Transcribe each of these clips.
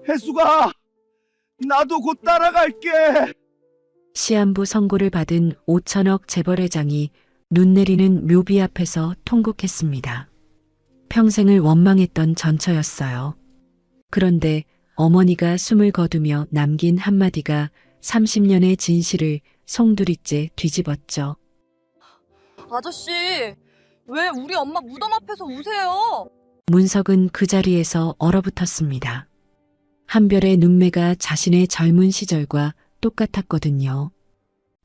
혜수가, 나도 곧 따라갈게. 시한부 선고를 받은 5천억 재벌회장이 눈 내리는 묘비 앞에서 통곡했습니다. 평생을 원망했던 전처였어요. 그런데 어머니가 숨을 거두며 남긴 한마디가 30년의 진실을 송두리째 뒤집었죠. 아저씨, 왜 우리 엄마 무덤 앞에서 우세요? 문석은 그 자리에서 얼어붙었습니다. 한별의 눈매가 자신의 젊은 시절과 똑같았거든요.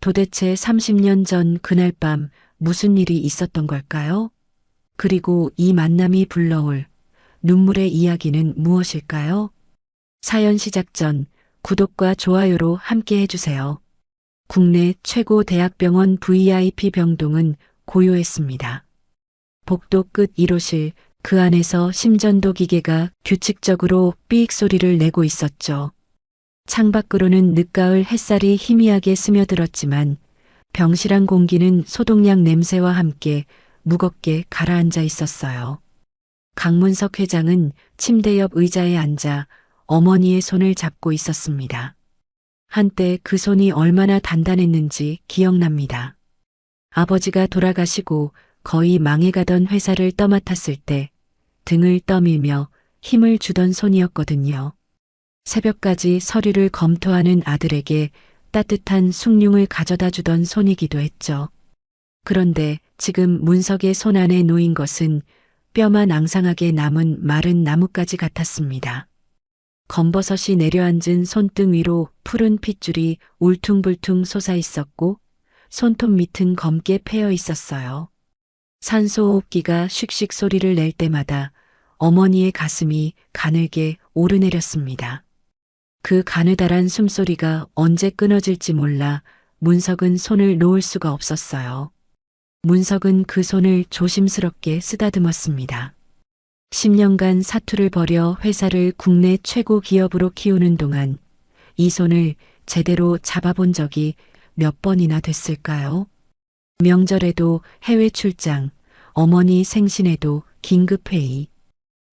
도대체 30년 전 그날 밤 무슨 일이 있었던 걸까요? 그리고 이 만남이 불러올 눈물의 이야기는 무엇일까요? 사연 시작 전 구독과 좋아요로 함께 해주세요. 국내 최고 대학병원 VIP 병동은 고요했습니다. 복도 끝 1호실, 그 안에서 심전도 기계가 규칙적으로 삐익 소리를 내고 있었죠. 창밖으로는 늦가을 햇살이 희미하게 스며들었지만 병실안 공기는 소독약 냄새와 함께 무겁게 가라앉아 있었어요. 강문석 회장은 침대 옆 의자에 앉아 어머니의 손을 잡고 있었습니다. 한때 그 손이 얼마나 단단했는지 기억납니다. 아버지가 돌아가시고 거의 망해가던 회사를 떠맡았을 때 등을 떠밀며 힘을 주던 손이었거든요. 새벽까지 서류를 검토하는 아들에게 따뜻한 숭늉을 가져다 주던 손이기도 했죠. 그런데 지금 문석의 손 안에 놓인 것은 뼈만 앙상하게 남은 마른 나뭇가지 같았습니다. 검버섯이 내려앉은 손등 위로 푸른 핏줄이 울퉁불퉁 솟아 있었고 손톱 밑은 검게 패여 있었어요. 산소호흡기가 슉슉 소리를 낼 때마다 어머니의 가슴이 가늘게 오르내렸습니다. 그 가느다란 숨소리가 언제 끊어질지 몰라 문석은 손을 놓을 수가 없었어요. 문석은 그 손을 조심스럽게 쓰다듬었습니다. 10년간 사투를 벌여 회사를 국내 최고 기업으로 키우는 동안 이 손을 제대로 잡아본 적이 몇 번이나 됐을까요? 명절에도 해외 출장, 어머니 생신에도 긴급회의.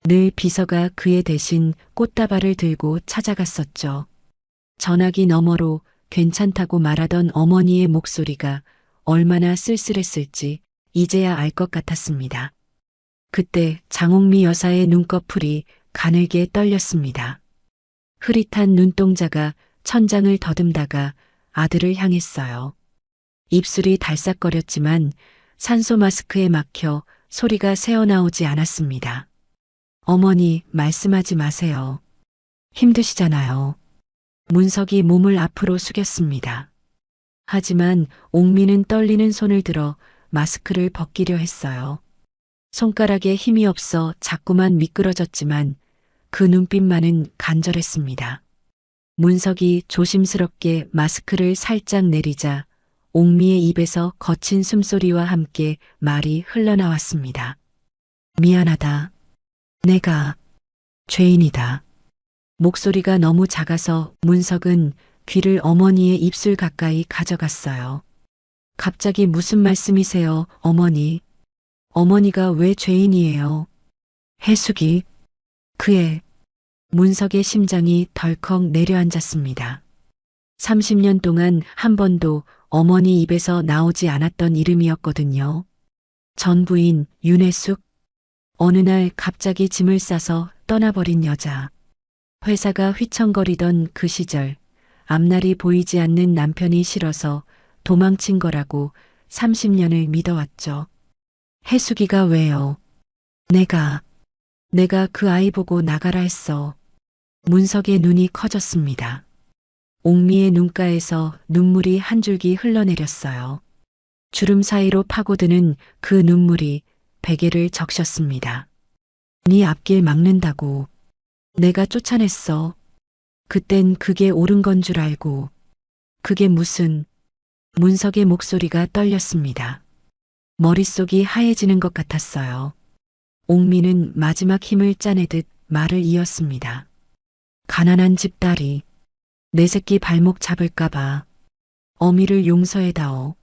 늘 비서가 그의 대신 꽃다발을 들고 찾아갔었죠. 전화기 너머로 괜찮다고 말하던 어머니의 목소리가 얼마나 쓸쓸했을지 이제야 알 것 같았습니다. 그때 장옥미 여사의 눈꺼풀이 가늘게 떨렸습니다. 흐릿한 눈동자가 천장을 더듬다가 아들을 향했어요. 입술이 달싹거렸지만 산소 마스크에 막혀 소리가 새어나오지 않았습니다. 어머니, 말씀하지 마세요. 힘드시잖아요. 문석이 몸을 앞으로 숙였습니다. 하지만 옥미는 떨리는 손을 들어 마스크를 벗기려 했어요. 손가락에 힘이 없어 자꾸만 미끄러졌지만 그 눈빛만은 간절했습니다. 문석이 조심스럽게 마스크를 살짝 내리자 옥미의 입에서 거친 숨소리와 함께 말이 흘러나왔습니다. 미안하다. 내가 죄인이다. 목소리가 너무 작아서 문석은 귀를 어머니의 입술 가까이 가져갔어요. 갑자기 무슨 말씀이세요, 어머니? 어머니가 왜 죄인이에요? 해숙이. 그의. 문석의 심장이 덜컥 내려앉았습니다. 30년 동안 한 번도 어머니 입에서 나오지 않았던 이름이었거든요. 전 부인 윤혜숙. 어느 날 갑자기 짐을 싸서 떠나버린 여자. 회사가 휘청거리던 그 시절 앞날이 보이지 않는 남편이 싫어서 도망친 거라고 30년을 믿어왔죠. 해숙이가 왜요? 내가 그 아이 보고 나가라 했어. 문석의 눈이 커졌습니다. 옥미의 눈가에서 눈물이 한 줄기 흘러내렸어요. 주름 사이로 파고드는 그 눈물이 베개를 적셨습니다. 네 앞길 막는다고. 내가 쫓아냈어. 그땐 그게 옳은 건 줄 알고. 그게 무슨. 문석의 목소리가 떨렸습니다. 머릿속이 하얘지는 것 같았어요. 옥미는 마지막 힘을 짜내듯 말을 이었습니다. 가난한 집딸이 내 새끼 발목 잡을까봐 어미를 용서해다오.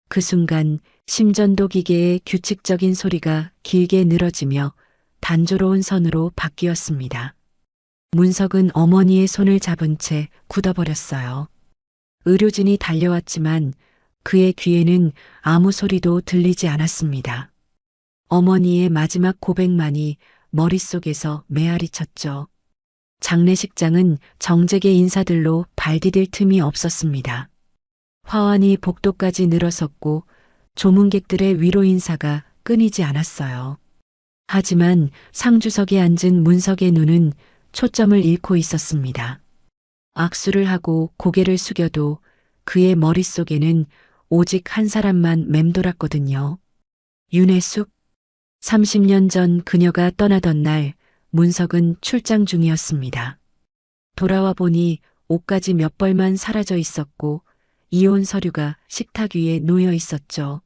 그 순간 심전도 기계의 규칙적인 소리가 길게 늘어지며 단조로운 선으로 바뀌었습니다. 문석은 어머니의 손을 잡은 채 굳어버렸어요. 의료진이 달려왔지만 그의 귀에는 아무 소리도 들리지 않았습니다. 어머니의 마지막 고백만이 머릿속에서 메아리 쳤죠. 장례식장은 정재계 인사들로 발디딜 틈이 없었습니다. 화환이 복도까지 늘어섰고 조문객들의 위로 인사가 끊이지 않았어요. 하지만 상주석에 앉은 문석의 눈은 초점을 잃고 있었습니다. 악수를 하고 고개를 숙여도 그의 머릿속에는 오직 한 사람만 맴돌았거든요. 윤혜숙. 30년 전 그녀가 떠나던 날 문석은 출장 중이었습니다. 돌아와 보니 옷가지 몇 벌만 사라져 있었고 이혼 서류가 식탁 위에 놓여 있었죠.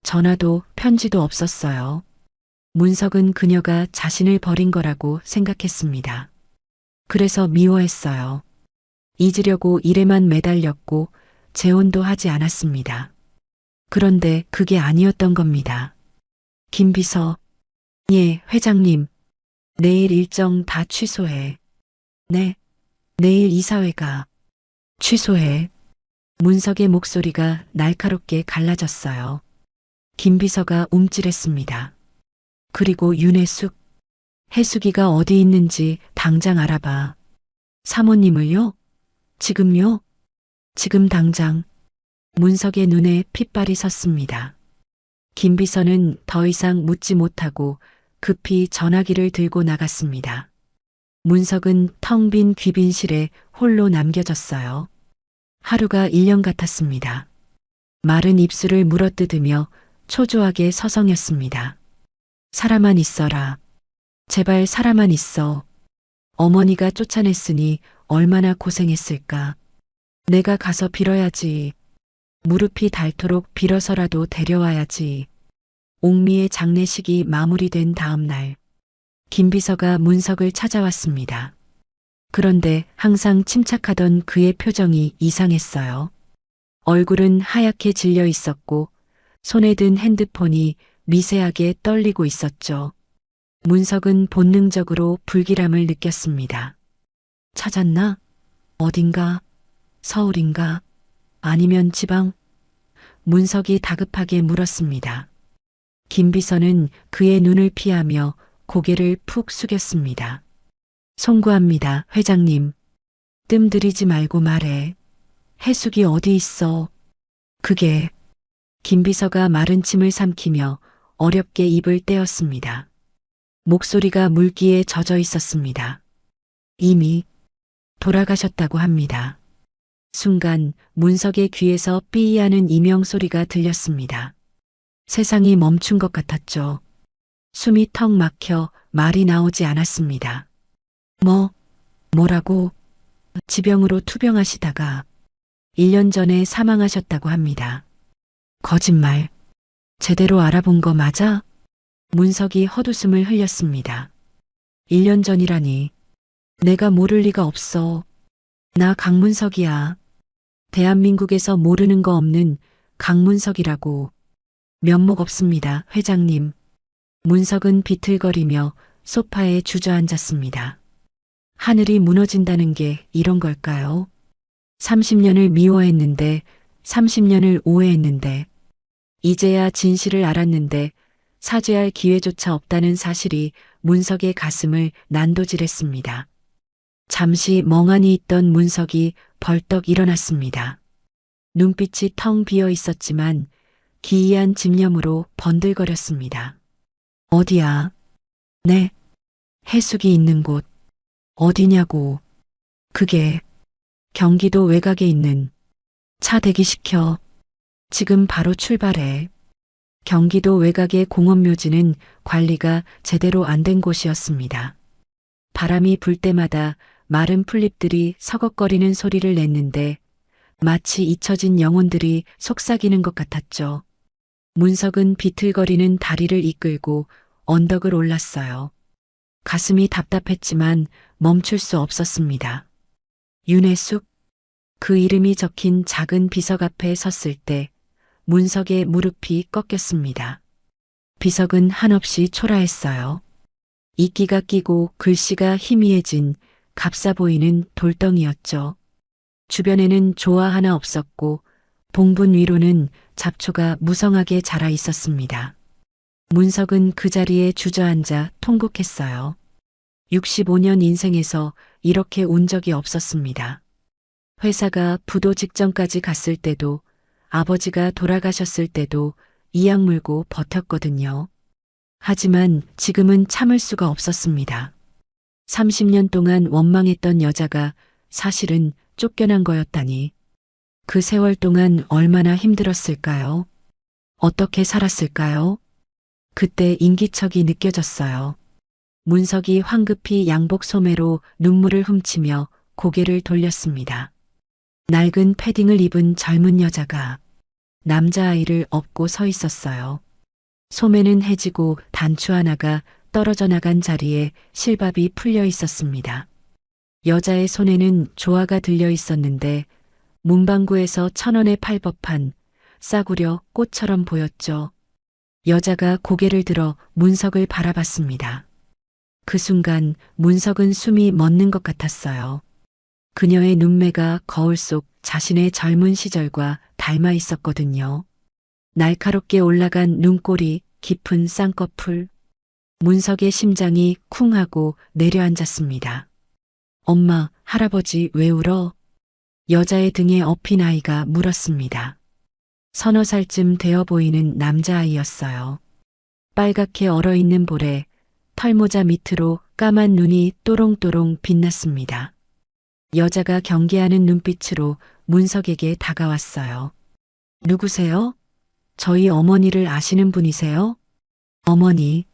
전화도 편지도 없었어요. 문석은 그녀가 자신을 버린 거라고 생각했습니다. 그래서 미워했어요. 잊으려고 일에만 매달렸고 재혼도 하지 않았습니다. 그런데 그게 아니었던 겁니다. 김 비서. 예, 회장님. 내일 일정 다 취소해. 네. 내일 이사회가. 취소해. 문석의 목소리가 날카롭게 갈라졌어요. 김 비서가 움찔했습니다. 그리고 윤혜숙. 혜숙이가 어디 있는지 당장 알아봐. 사모님을요? 지금요? 지금 당장. 문석의 눈에 핏발이 섰습니다. 김 비서는 더 이상 묻지 못하고 급히 전화기를 들고 나갔습니다. 문석은 텅 빈 귀빈실에 홀로 남겨졌어요. 하루가 1년 같았습니다. 마른 입술을 물어뜯으며 초조하게 서성였습니다. 사람만 있어라. 제발 사람만 있어. 어머니가 쫓아냈으니 얼마나 고생했을까. 내가 가서 빌어야지. 무릎이 닳도록 빌어서라도 데려와야지. 옥미의 장례식이 마무리된 다음 날, 김 비서가 문석을 찾아왔습니다. 그런데 항상 침착하던 그의 표정이 이상했어요. 얼굴은 하얗게 질려 있었고 손에 든 핸드폰이 미세하게 떨리고 있었죠. 문석은 본능적으로 불길함을 느꼈습니다. 찾았나? 어딘가? 서울인가? 아니면 지방? 문석이 다급하게 물었습니다. 김 비서는 그의 눈을 피하며 고개를 푹 숙였습니다. 송구합니다, 회장님. 뜸 들이지 말고 말해. 혜숙이 어디 있어? 그게. 김 비서가 마른 침을 삼키며 어렵게 입을 떼었습니다. 목소리가 물기에 젖어 있었습니다. 이미 돌아가셨다고 합니다. 순간 문석의 귀에서 삐이하는 이명 소리가 들렸습니다. 세상이 멈춘 것 같았죠. 숨이 턱 막혀 말이 나오지 않았습니다. 뭐라고? 지병으로 투병하시다가 1년 전에 사망하셨다고 합니다. 거짓말. 제대로 알아본 거 맞아? 문석이 헛웃음을 흘렸습니다. 1년 전이라니. 내가 모를 리가 없어. 나 강문석이야. 대한민국에서 모르는 거 없는 강문석이라고. 면목 없습니다, 회장님. 문석은 비틀거리며 소파에 주저앉았습니다. 하늘이 무너진다는 게 이런 걸까요? 30년을 미워했는데, 30년을 오해했는데, 이제야 진실을 알았는데 사죄할 기회조차 없다는 사실이 문석의 가슴을 난도질했습니다. 잠시 멍하니 있던 문석이 벌떡 일어났습니다. 눈빛이 텅 비어 있었지만 기이한 집념으로 번들거렸습니다. 어디야? 네. 혜숙이 있는 곳. 어디냐고. 그게 경기도 외곽에 있는. 차 대기시켜. 지금 바로 출발해. 경기도 외곽의 공원묘지는 관리가 제대로 안 된 곳이었습니다. 바람이 불 때마다 마른 풀잎들이 서걱거리는 소리를 냈는데 마치 잊혀진 영혼들이 속삭이는 것 같았죠. 문석은 비틀거리는 다리를 이끌고 언덕을 올랐어요. 가슴이 답답했지만 멈출 수 없었습니다. 윤혜숙. 그 이름이 적힌 작은 비석 앞에 섰을 때 문석의 무릎이 꺾였습니다. 비석은 한없이 초라했어요. 이끼가 끼고 글씨가 희미해진 값싸 보이는 돌덩이였죠. 주변에는 조화 하나 없었고 봉분 위로는 잡초가 무성하게 자라 있었습니다. 문석은 그 자리에 주저앉아 통곡했어요. 65년 인생에서 이렇게 운 적이 없었습니다. 회사가 부도 직전까지 갔을 때도 아버지가 돌아가셨을 때도 이악 물고 버텼거든요. 하지만 지금은 참을 수가 없었습니다. 30년 동안 원망했던 여자가 사실은 쫓겨난 거였다니. 그 세월 동안 얼마나 힘들었을까요? 어떻게 살았을까요? 그때 인기척이 느껴졌어요. 문석이 황급히 양복 소매로 눈물을 훔치며 고개를 돌렸습니다. 낡은 패딩을 입은 젊은 여자가 남자아이를 업고 서 있었어요. 소매는 해지고 단추 하나가 떨어져 나간 자리에 실밥이 풀려 있었습니다. 여자의 손에는 조화가 들려 있었는데 문방구에서 1,000원에 팔 법한 싸구려 꽃처럼 보였죠. 여자가 고개를 들어 문석을 바라봤습니다. 그 순간 문석은 숨이 멎는 것 같았어요. 그녀의 눈매가 거울 속 자신의 젊은 시절과 닮아 있었거든요. 날카롭게 올라간 눈꼬리, 깊은 쌍꺼풀. 문석의 심장이 쿵 하고 내려앉았습니다. 엄마, 할아버지 왜 울어? 여자의 등에 엎인 아이가 물었습니다. 서너 살쯤 되어 보이는 남자아이였어요. 빨갛게 얼어있는 볼에 털모자 밑으로 까만 눈이 또롱또롱 빛났습니다. 여자가 경계하는 눈빛으로 문석에게 다가왔어요. 누구세요? 저희 어머니를 아시는 분이세요? 어머니.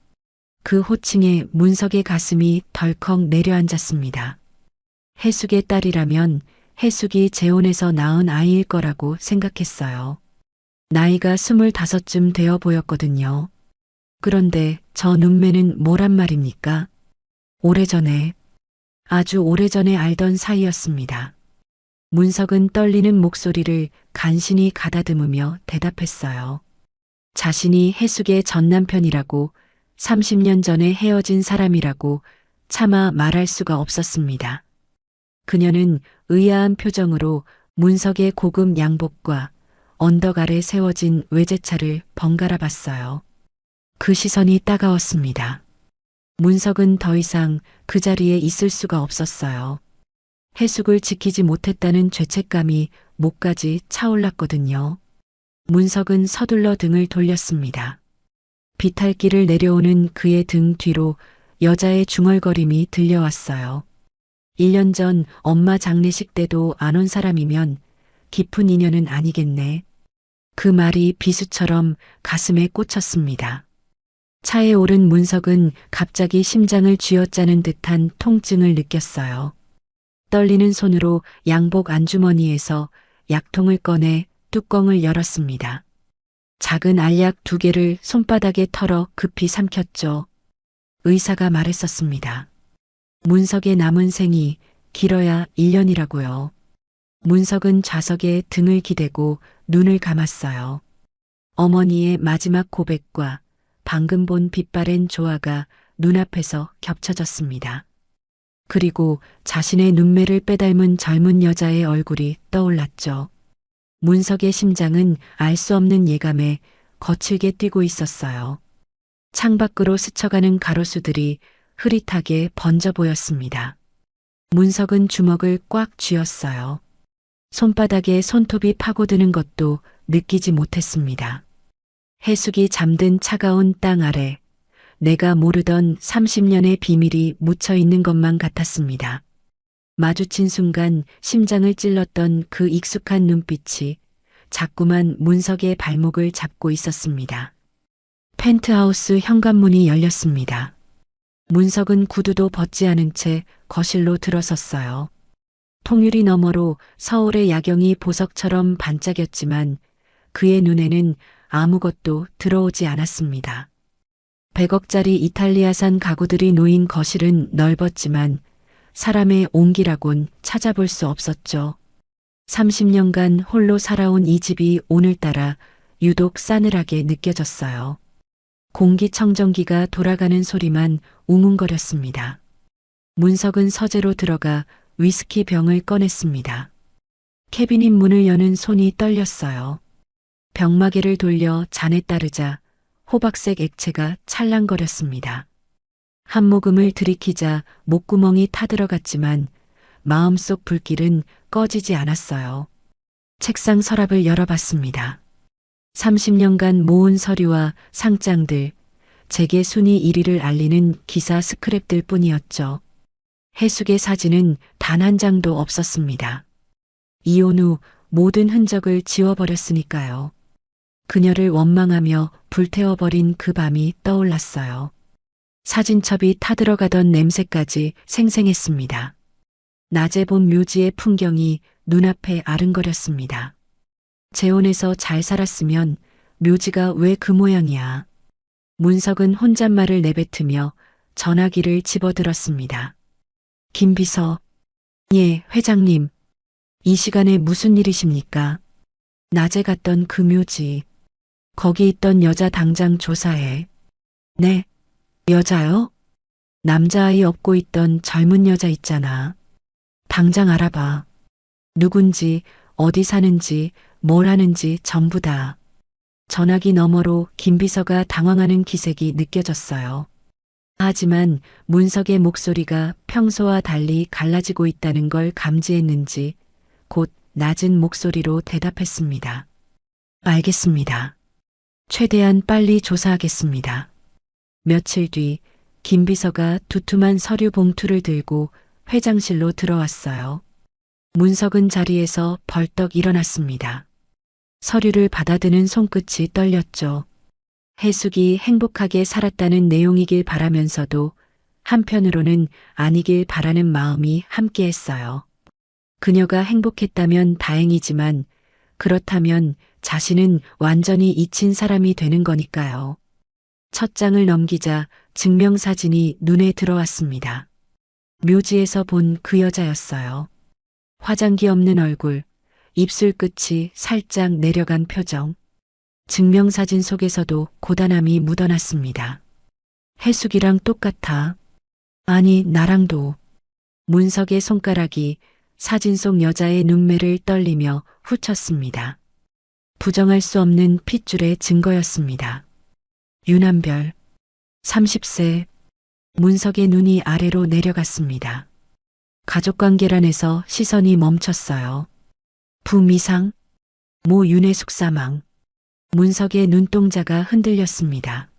그 호칭에 문석의 가슴이 덜컥 내려앉았습니다. 해숙의 딸이라면 해숙이 재혼해서 낳은 아이일 거라고 생각했어요. 나이가 25쯤 되어 보였거든요. 그런데 저 눈매는 뭐란 말입니까? 오래전에, 아주 오래전에 알던 사이였습니다. 문석은 떨리는 목소리를 간신히 가다듬으며 대답했어요. 자신이 해숙의 전 남편이라고 30년 전에 헤어진 사람이라고 차마 말할 수가 없었습니다. 그녀는 의아한 표정으로 문석의 고급 양복과 언덕 아래 세워진 외제차를 번갈아 봤어요. 그 시선이 따가웠습니다. 문석은 더 이상 그 자리에 있을 수가 없었어요. 해숙을 지키지 못했다는 죄책감이 목까지 차올랐거든요. 문석은 서둘러 등을 돌렸습니다. 비탈길을 내려오는 그의 등 뒤로 여자의 중얼거림이 들려왔어요. 1년 전 엄마 장례식 때도 안 온 사람이면 깊은 인연은 아니겠네. 그 말이 비수처럼 가슴에 꽂혔습니다. 차에 오른 문석은 갑자기 심장을 쥐어짜는 듯한 통증을 느꼈어요. 떨리는 손으로 양복 안주머니에서 약통을 꺼내 뚜껑을 열었습니다. 작은 알약 2개를 손바닥에 털어 급히 삼켰죠. 의사가 말했었습니다. 문석의 남은 생이 길어야 1년이라고요. 문석은 좌석에 등을 기대고 눈을 감았어요. 어머니의 마지막 고백과 방금 본 빛바랜 조화가 눈앞에서 겹쳐졌습니다. 그리고 자신의 눈매를 빼닮은 젊은 여자의 얼굴이 떠올랐죠. 문석의 심장은 알 수 없는 예감에 거칠게 뛰고 있었어요. 창밖으로 스쳐가는 가로수들이 흐릿하게 번져 보였습니다. 문석은 주먹을 꽉 쥐었어요. 손바닥에 손톱이 파고드는 것도 느끼지 못했습니다. 해숙이 잠든 차가운 땅 아래 내가 모르던 30년의 비밀이 묻혀 있는 것만 같았습니다. 마주친 순간 심장을 찔렀던 그 익숙한 눈빛이 자꾸만 문석의 발목을 잡고 있었습니다. 펜트하우스 현관문이 열렸습니다. 문석은 구두도 벗지 않은 채 거실로 들어섰어요. 통유리 너머로 서울의 야경이 보석처럼 반짝였지만 그의 눈에는 아무것도 들어오지 않았습니다. 100억짜리 이탈리아산 가구들이 놓인 거실은 넓었지만 사람의 온기라곤 찾아볼 수 없었죠. 30년간 홀로 살아온 이 집이 오늘따라 유독 싸늘하게 느껴졌어요. 공기청정기가 돌아가는 소리만 웅웅거렸습니다. 문석은 서재로 들어가 위스키 병을 꺼냈습니다. 캐비닛 문을 여는 손이 떨렸어요. 병마개를 돌려 잔에 따르자 호박색 액체가 찰랑거렸습니다. 한 모금을 들이키자 목구멍이 타들어갔지만 마음속 불길은 꺼지지 않았어요. 책상 서랍을 열어봤습니다. 30년간 모은 서류와 상장들, 재계 순위 1위를 알리는 기사 스크랩들 뿐이었죠. 해숙의 사진은 단 한 장도 없었습니다. 이혼 후 모든 흔적을 지워버렸으니까요. 그녀를 원망하며 불태워버린 그 밤이 떠올랐어요. 사진첩이 타들어가던 냄새까지 생생했습니다. 낮에 본 묘지의 풍경이 눈앞에 아른거렸습니다. 재혼해서 잘 살았으면 묘지가 왜 그 모양이야. 문석은 혼잣말을 내뱉으며 전화기를 집어들었습니다. 김 비서. 예, 회장님. 이 시간에 무슨 일이십니까? 낮에 갔던 그 묘지. 거기 있던 여자 당장 조사해. 네. 여자요? 남자아이 업고 있던 젊은 여자 있잖아. 당장 알아봐. 누군지, 어디 사는지, 뭘 하는지 전부 다. 전화기 너머로 김 비서가 당황하는 기색이 느껴졌어요. 하지만 문석의 목소리가 평소와 달리 갈라지고 있다는 걸 감지했는지 곧 낮은 목소리로 대답했습니다. 알겠습니다. 최대한 빨리 조사하겠습니다. 며칠 뒤 김 비서가 두툼한 서류 봉투를 들고 회장실로 들어왔어요. 문석은 자리에서 벌떡 일어났습니다. 서류를 받아드는 손끝이 떨렸죠. 해숙이 행복하게 살았다는 내용이길 바라면서도 한편으로는 아니길 바라는 마음이 함께했어요. 그녀가 행복했다면 다행이지만 그렇다면 자신은 완전히 잊힌 사람이 되는 거니까요. 첫 장을 넘기자 증명사진이 눈에 들어왔습니다. 묘지에서 본 그 여자였어요. 화장기 없는 얼굴, 입술 끝이 살짝 내려간 표정. 증명사진 속에서도 고단함이 묻어났습니다. 해숙이랑 똑같아. 아니, 나랑도. 문석의 손가락이 사진 속 여자의 눈매를 떨리며 훑쳤습니다. 부정할 수 없는 핏줄의 증거였습니다. 윤한별, 30세. 문석의 눈이 아래로 내려갔습니다. 가족관계란에서 시선이 멈췄어요. 부미상, 모 윤혜숙 사망. 문석의 눈동자가 흔들렸습니다.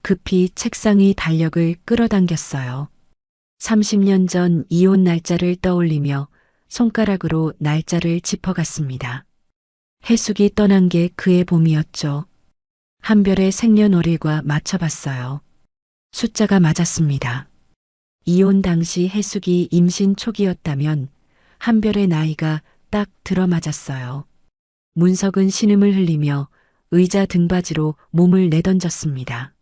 급히 책상 위 달력을 끌어당겼어요. 30년 전 이혼 날짜를 떠올리며 손가락으로 날짜를 짚어갔습니다. 해숙이 떠난 게 그해 봄이었죠. 한별의 생년월일과 맞춰봤어요. 숫자가 맞았습니다. 이혼 당시 해숙이 임신 초기였다면 한별의 나이가 딱 들어맞았어요. 문석은 신음을 흘리며 의자 등받이로 몸을 내던졌습니다.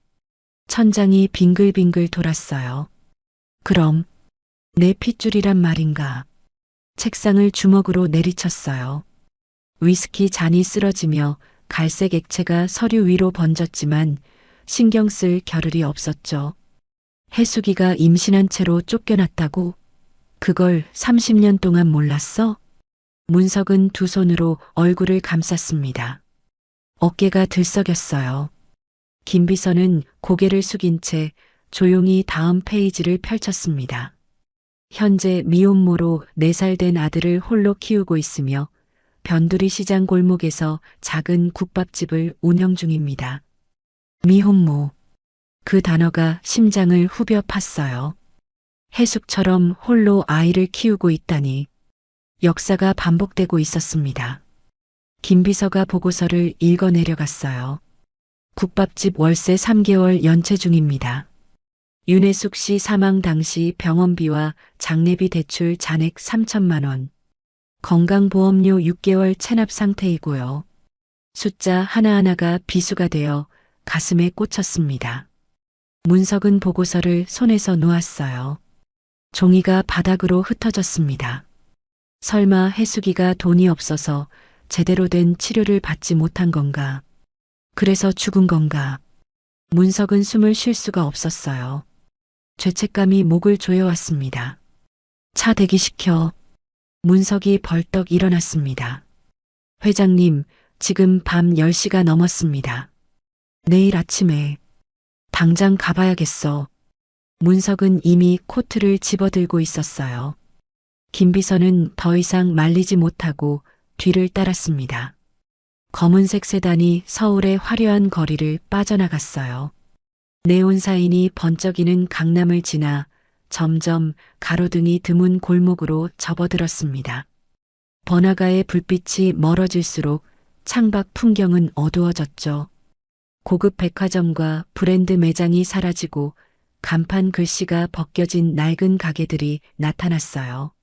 천장이 빙글빙글 돌았어요. 그럼 내 핏줄이란 말인가. 책상을 주먹으로 내리쳤어요. 위스키 잔이 쓰러지며 갈색 액체가 서류 위로 번졌지만 신경 쓸 겨를이 없었죠. 해숙이가 임신한 채로 쫓겨났다고? 그걸 30년 동안 몰랐어? 문석은 두 손으로 얼굴을 감쌌습니다. 어깨가 들썩였어요. 김 비서는 고개를 숙인 채 조용히 다음 페이지를 펼쳤습니다. 현재 미혼모로 4살 된 아들을 홀로 키우고 있으며 변두리 시장 골목에서 작은 국밥집을 운영 중입니다. 미혼모. 그 단어가 심장을 후벼 팠어요. 해숙처럼 홀로 아이를 키우고 있다니. 역사가 반복되고 있었습니다. 김 비서가 보고서를 읽어 내려갔어요. 국밥집 월세 3개월 연체 중입니다. 윤혜숙 씨 사망 당시 병원비와 장례비 대출 잔액 3천만 원. 건강보험료 6개월 체납 상태이고요. 숫자 하나하나가 비수가 되어 가슴에 꽂혔습니다. 문석은 보고서를 손에서 놓았어요. 종이가 바닥으로 흩어졌습니다. 설마 해숙이가 돈이 없어서 제대로 된 치료를 받지 못한 건가? 그래서 죽은 건가? 문석은 숨을 쉴 수가 없었어요. 죄책감이 목을 조여왔습니다. 차 대기시켜. 문석이 벌떡 일어났습니다. 회장님, 지금 밤 10시가 넘었습니다. 내일 아침에 당장 가봐야겠어. 문석은 이미 코트를 집어들고 있었어요. 김비서는 더 이상 말리지 못하고 뒤를 따랐습니다. 검은색 세단이 서울의 화려한 거리를 빠져나갔어요. 네온사인이 번쩍이는 강남을 지나 점점 가로등이 드문 골목으로 접어들었습니다. 번화가의 불빛이 멀어질수록 창밖 풍경은 어두워졌죠. 고급 백화점과 브랜드 매장이 사라지고 간판 글씨가 벗겨진 낡은 가게들이 나타났어요.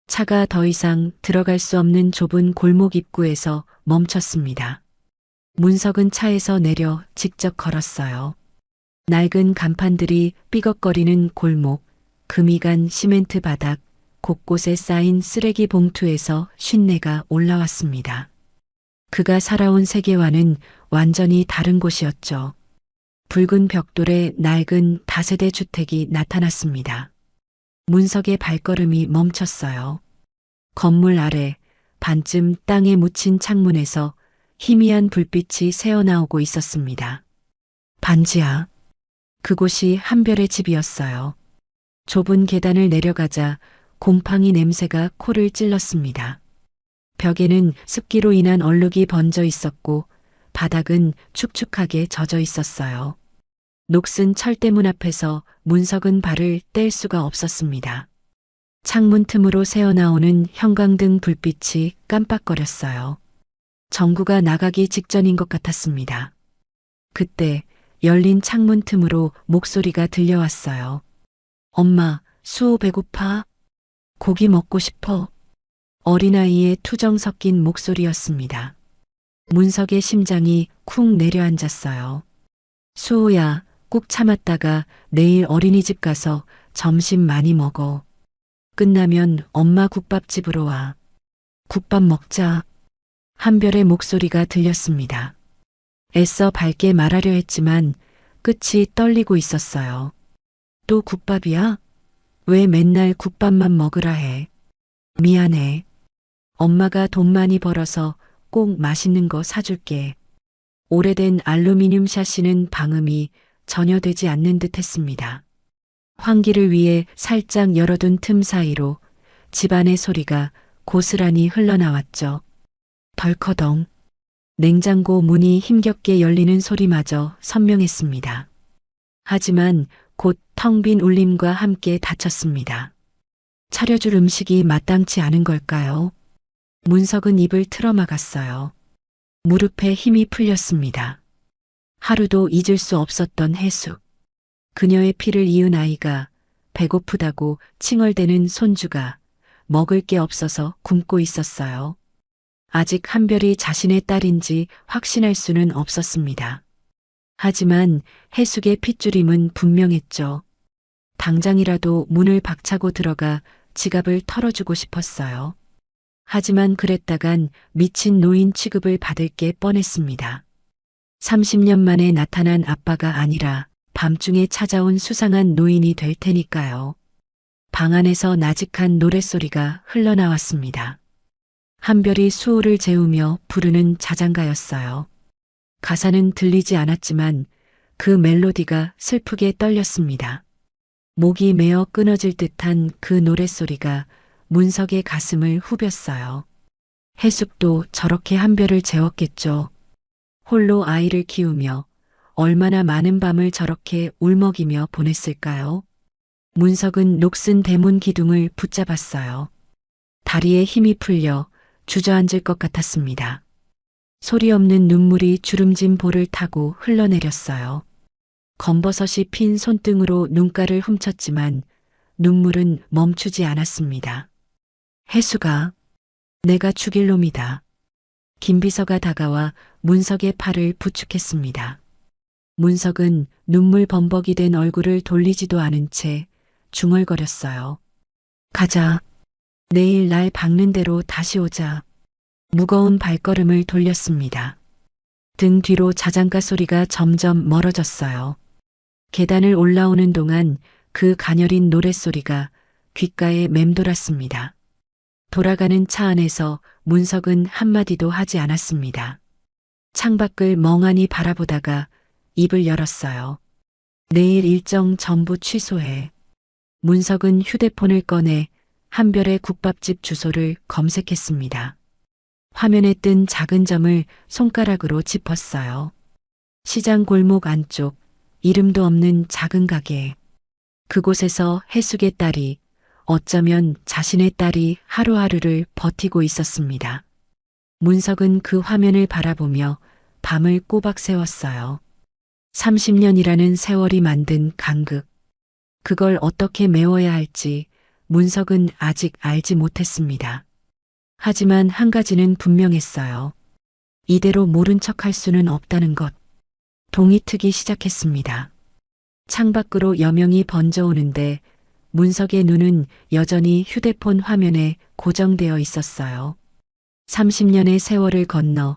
차가 더 이상 들어갈 수 없는 좁은 골목 입구에서 멈췄습니다. 문석은 차에서 내려 직접 걸었어요. 낡은 간판들이 삐걱거리는 골목, 금이 간 시멘트 바닥, 곳곳에 쌓인 쓰레기 봉투에서 쉰내가 올라왔습니다. 그가 살아온 세계와는 완전히 다른 곳이었죠. 붉은 벽돌에 낡은 다세대 주택이 나타났습니다. 문석의 발걸음이 멈췄어요. 건물 아래 반쯤 땅에 묻힌 창문에서 희미한 불빛이 새어나오고 있었습니다. 반지하. 그곳이 한별의 집이었어요. 좁은 계단을 내려가자 곰팡이 냄새가 코를 찔렀습니다. 벽에는 습기로 인한 얼룩이 번져 있었고 바닥은 축축하게 젖어 있었어요. 녹슨 철대문 앞에서 문석은 발을 뗄 수가 없었습니다. 창문 틈으로 새어나오는 형광등 불빛이 깜빡거렸어요. 전구가 나가기 직전인 것 같았습니다. 그때 열린 창문 틈으로 목소리가 들려왔어요. 엄마, 수호 배고파? 고기 먹고 싶어. 어린아이의 투정 섞인 목소리였습니다. 문석의 심장이 쿵 내려앉았어요. 수호야, 꾹 참았다가 내일 어린이집 가서 점심 많이 먹어. 끝나면 엄마 국밥집으로 와. 국밥 먹자. 한별의 목소리가 들렸습니다. 애써 밝게 말하려 했지만 끝이 떨리고 있었어요. 또 국밥이야? 왜 맨날 국밥만 먹으라 해? 미안해. 엄마가 돈 많이 벌어서 꼭 맛있는 거 사줄게. 오래된 알루미늄 샤시는 방음이 전혀 되지 않는 듯 했습니다. 환기를 위해 살짝 열어둔 틈 사이로 집안의 소리가 고스란히 흘러나왔죠. 덜커덩. 냉장고 문이 힘겹게 열리는 소리마저 선명했습니다. 하지만 곧 텅 빈 울림과 함께 닫혔습니다. 차려줄 음식이 마땅치 않은 걸까요? 문석은 입을 틀어막았어요. 무릎에 힘이 풀렸습니다. 하루도 잊을 수 없었던 해숙. 그녀의 피를 이은 아이가, 배고프다고 칭얼대는 손주가 먹을 게 없어서 굶고 있었어요. 아직 한별이 자신의 딸인지 확신할 수는 없었습니다. 하지만 해숙의 핏줄임은 분명했죠. 당장이라도 문을 박차고 들어가 지갑을 털어주고 싶었어요. 하지만 그랬다간 미친 노인 취급을 받을 게 뻔했습니다. 30년 만에 나타난 아빠가 아니라 밤중에 찾아온 수상한 노인이 될 테니까요. 방 안에서 나직한 노랫소리가 흘러나왔습니다. 한별이 수호를 재우며 부르는 자장가였어요. 가사는 들리지 않았지만 그 멜로디가 슬프게 떨렸습니다. 목이 메어 끊어질 듯한 그 노랫소리가 문석의 가슴을 후볐어요. 해숙도 저렇게 한별을 재웠겠죠. 홀로 아이를 키우며 얼마나 많은 밤을 저렇게 울먹이며 보냈을까요? 문석은 녹슨 대문 기둥을 붙잡았어요. 다리에 힘이 풀려 주저앉을 것 같았습니다. 소리 없는 눈물이 주름진 볼을 타고 흘러내렸어요. 검버섯이 핀 손등으로 눈가를 훔쳤지만 눈물은 멈추지 않았습니다. 해수가, 내가 죽일 놈이다. 김비서가 다가와 문석의 팔을 부축했습니다. 문석은 눈물 범벅이 된 얼굴을 돌리지도 않은 채 중얼거렸어요. 가자. 내일 날 박는 대로 다시 오자. 무거운 발걸음을 돌렸습니다. 등 뒤로 자장가 소리가 점점 멀어졌어요. 계단을 올라오는 동안 그 가녀린 노랫소리가 귓가에 맴돌았습니다. 돌아가는 차 안에서 문석은 한마디도 하지 않았습니다. 창밖을 멍하니 바라보다가 입을 열었어요. 내일 일정 전부 취소해. 문석은 휴대폰을 꺼내 한별의 국밥집 주소를 검색했습니다. 화면에 뜬 작은 점을 손가락으로 짚었어요. 시장 골목 안쪽, 이름도 없는 작은 가게. 그곳에서 해숙의 딸이, 어쩌면 자신의 딸이 하루하루를 버티고 있었습니다. 문석은 그 화면을 바라보며 밤을 꼬박 새웠어요. 30년이라는 세월이 만든 간극. 그걸 어떻게 메워야 할지 문석은 아직 알지 못했습니다. 하지만 한 가지는 분명했어요. 이대로 모른 척할 수는 없다는 것. 동이 트기 시작했습니다. 창밖으로 여명이 번져오는데 문석의 눈은 여전히 휴대폰 화면에 고정되어 있었어요. 30년의 세월을 건너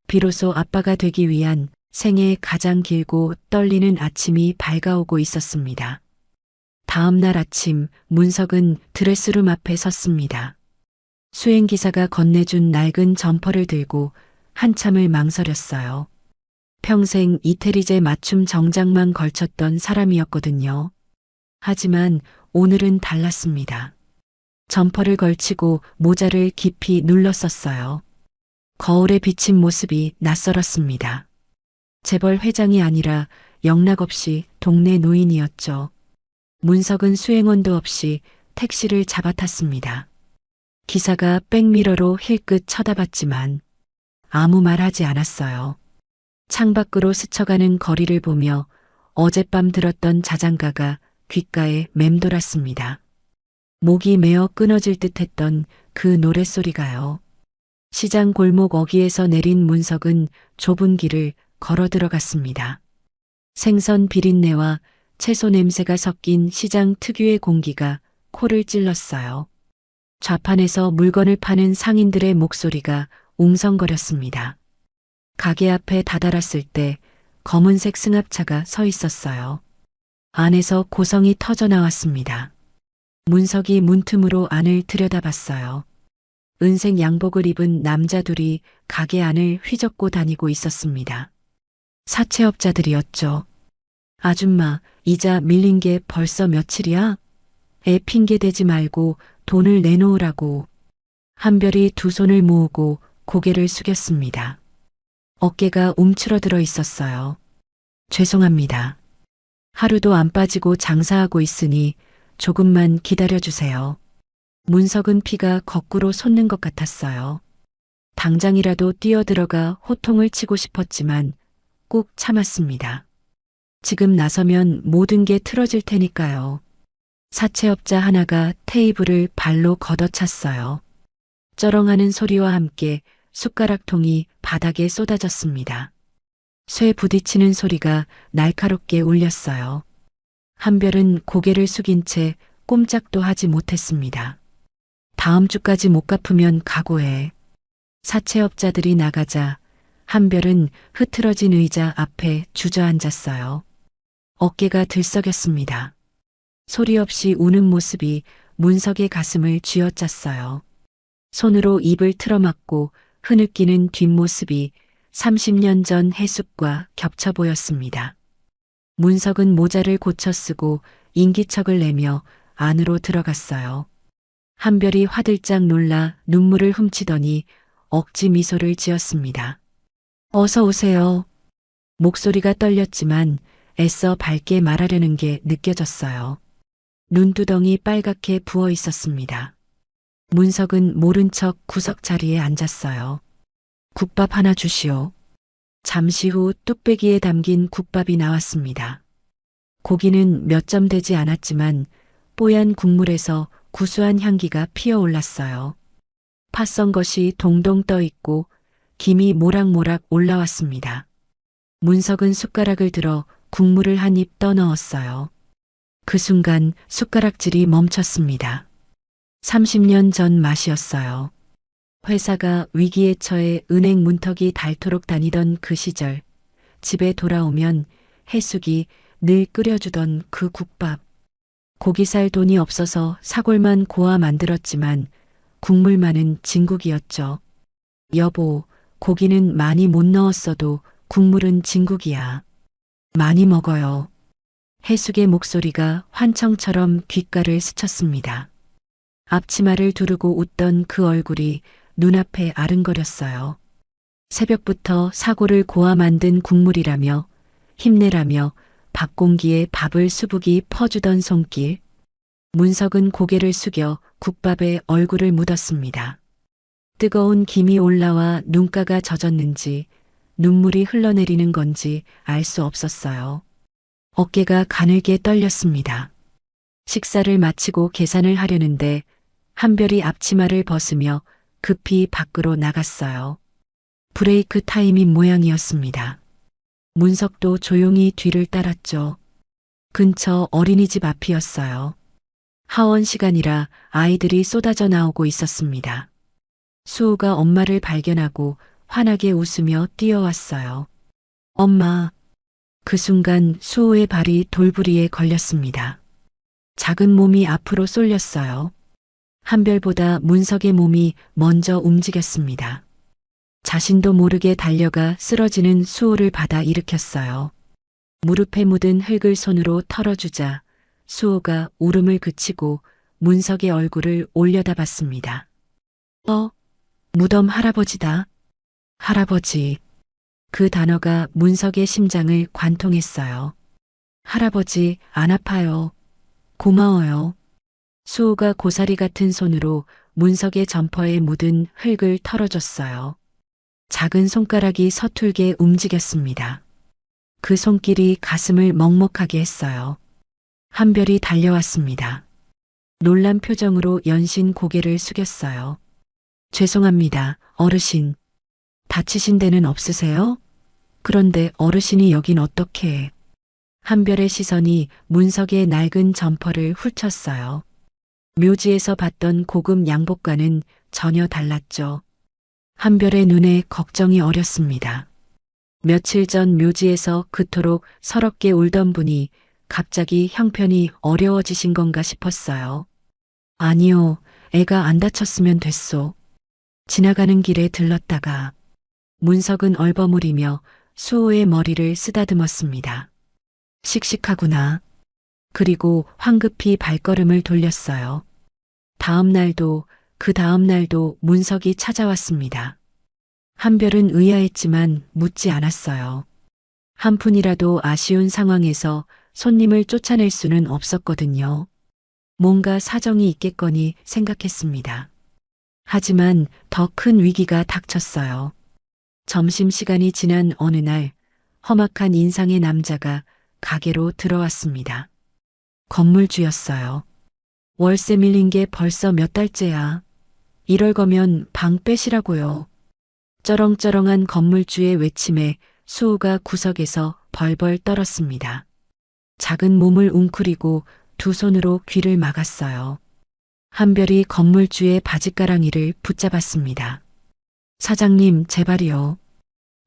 비로소 아빠가 되기 위한 생애의 가장 길고 떨리는 아침이 밝아오고 있었습니다. 다음 날 아침 문석은 드레스룸 앞에 섰습니다. 수행기사가 건네준 낡은 점퍼를 들고 한참을 망설였어요. 평생 이태리제 맞춤 정장만 걸쳤던 사람이었거든요. 하지만 오늘은 달랐습니다. 점퍼를 걸치고 모자를 깊이 눌렀었어요. 거울에 비친 모습이 낯설었습니다. 재벌 회장이 아니라 영락없이 동네 노인이었죠. 문석은 수행원도 없이 택시를 잡아탔습니다. 기사가 백미러로 힐끗 쳐다봤지만 아무 말 하지 않았어요. 창밖으로 스쳐가는 거리를 보며 어젯밤 들었던 자장가가 귓가에 맴돌았습니다. 목이 메어 끊어질 듯했던 그 노랫소리가요. 시장 골목 어귀에서 내린 문석은 좁은 길을 걸어 들어갔습니다. 생선 비린내와 채소 냄새가 섞인 시장 특유의 공기가 코를 찔렀어요. 좌판에서 물건을 파는 상인들의 목소리가 웅성거렸습니다. 가게 앞에 다다랐을 때 검은색 승합차가 서 있었어요. 안에서 고성이 터져 나왔습니다. 문석이 문틈으로 안을 들여다봤어요. 은색 양복을 입은 남자 둘이 가게 안을 휘젓고 다니고 있었습니다. 사채업자들이었죠. 아줌마, 이자 밀린 게 벌써 며칠이야? 애 핑계 대지 말고 돈을 내놓으라고. 한별이 두 손을 모으고 고개를 숙였습니다. 어깨가 움츠러들어 있었어요. 죄송합니다. 하루도 안 빠지고 장사하고 있으니 조금만 기다려주세요. 문석은 피가 거꾸로 솟는 것 같았어요. 당장이라도 뛰어들어가 호통을 치고 싶었지만 꾹 참았습니다. 지금 나서면 모든 게 틀어질 테니까요. 사채업자 하나가 테이블을 발로 걷어찼어요. 쩌렁하는 소리와 함께 숟가락통이 바닥에 쏟아졌습니다. 쇠 부딪히는 소리가 날카롭게 울렸어요. 한별은 고개를 숙인 채 꼼짝도 하지 못했습니다. 다음 주까지 못 갚으면 각오해. 사채업자들이 나가자 한별은 흐트러진 의자 앞에 주저앉았어요. 어깨가 들썩였습니다. 소리 없이 우는 모습이 문석의 가슴을 쥐어짰어요. 손으로 입을 틀어막고 흐느끼는 뒷모습이 30년 전 해숙과 겹쳐 보였습니다. 문석은 모자를 고쳐 쓰고 인기척을 내며 안으로 들어갔어요. 한별이 화들짝 놀라 눈물을 훔치더니 억지 미소를 지었습니다. 어서 오세요. 목소리가 떨렸지만 애써 밝게 말하려는 게 느껴졌어요. 눈두덩이 빨갛게 부어 있었습니다. 문석은 모른 척 구석 자리에 앉았어요. 국밥 하나 주시오. 잠시 후 뚝배기에 담긴 국밥이 나왔습니다. 고기는 몇 점 되지 않았지만 뽀얀 국물에서 구수한 향기가 피어올랐어요. 팥 썬 것이 동동 떠 있고 김이 모락모락 올라왔습니다. 문석은 숟가락을 들어 국물을 한 입 떠넣었어요. 그 순간 숟가락질이 멈췄습니다. 30년 전 맛이었어요. 회사가 위기에 처해 은행 문턱이 닳도록 다니던 그 시절, 집에 돌아오면 해숙이 늘 끓여주던 그 국밥. 고기 살 돈이 없어서 사골만 고아 만들었지만 국물만은 진국이었죠. 여보, 고기는 많이 못 넣었어도 국물은 진국이야. 많이 먹어요. 해숙의 목소리가 환청처럼 귓가를 스쳤습니다. 앞치마를 두르고 웃던 그 얼굴이 눈앞에 아른거렸어요. 새벽부터 사골을 고아 만든 국물이라며 힘내라며 밥 공기에 밥을 수북이 퍼주던 손길. 문석은 고개를 숙여 국밥에 얼굴을 묻었습니다. 뜨거운 김이 올라와 눈가가 젖었는지 눈물이 흘러내리는 건지 알 수 없었어요. 어깨가 가늘게 떨렸습니다. 식사를 마치고 계산을 하려는데 한별이 앞치마를 벗으며 급히 밖으로 나갔어요. 브레이크 타임인 모양이었습니다. 문석도 조용히 뒤를 따랐죠. 근처 어린이집 앞이었어요. 하원 시간이라 아이들이 쏟아져 나오고 있었습니다. 수호가 엄마를 발견하고 환하게 웃으며 뛰어왔어요. 엄마. 그 순간 수호의 발이 돌부리에 걸렸습니다. 작은 몸이 앞으로 쏠렸어요. 한별보다 문석의 몸이 먼저 움직였습니다. 자신도 모르게 달려가 쓰러지는 수호를 받아 일으켰어요. 무릎에 묻은 흙을 손으로 털어주자 수호가 울음을 그치고 문석의 얼굴을 올려다봤습니다. 무덤 할아버지다. 할아버지. 그 단어가 문석의 심장을 관통했어요. 할아버지, 안 아파요. 고마워요. 수호가 고사리 같은 손으로 문석의 점퍼에 묻은 흙을 털어줬어요. 작은 손가락이 서툴게 움직였습니다. 그 손길이 가슴을 먹먹하게 했어요. 한별이 달려왔습니다. 놀란 표정으로 연신 고개를 숙였어요. 죄송합니다, 어르신. 다치신 데는 없으세요? 그런데 어르신이 여긴 어떻게? 한별의 시선이 문석의 낡은 점퍼를 훑쳤어요. 묘지에서 봤던 고급 양복과는 전혀 달랐죠. 한별의 눈에 걱정이 어렸습니다. 며칠 전 묘지에서 그토록 서럽게 울던 분이 갑자기 형편이 어려워지신 건가 싶었어요. 아니요, 애가 안 다쳤으면 됐소. 지나가는 길에 들렀다가. 문석은 얼버무리며 수호의 머리를 쓰다듬었습니다. 씩씩하구나. 그리고 황급히 발걸음을 돌렸어요. 그 다음 날도 문석이 찾아왔습니다. 한별은 의아했지만 묻지 않았어요. 한 푼이라도 아쉬운 상황에서 손님을 쫓아낼 수는 없었거든요. 뭔가 사정이 있겠거니 생각했습니다. 하지만 더 큰 위기가 닥쳤어요. 점심시간이 지난 어느 날 험악한 인상의 남자가 가게로 들어왔습니다. 건물주였어요. 월세 밀린 게 벌써 몇 달째야. 이럴 거면 방 빼시라고요. 쩌렁쩌렁한 건물주의 외침에 수호가 구석에서 벌벌 떨었습니다. 작은 몸을 웅크리고 두 손으로 귀를 막았어요. 한별이 건물주의 바짓가랑이를 붙잡았습니다. 사장님, 제발이요.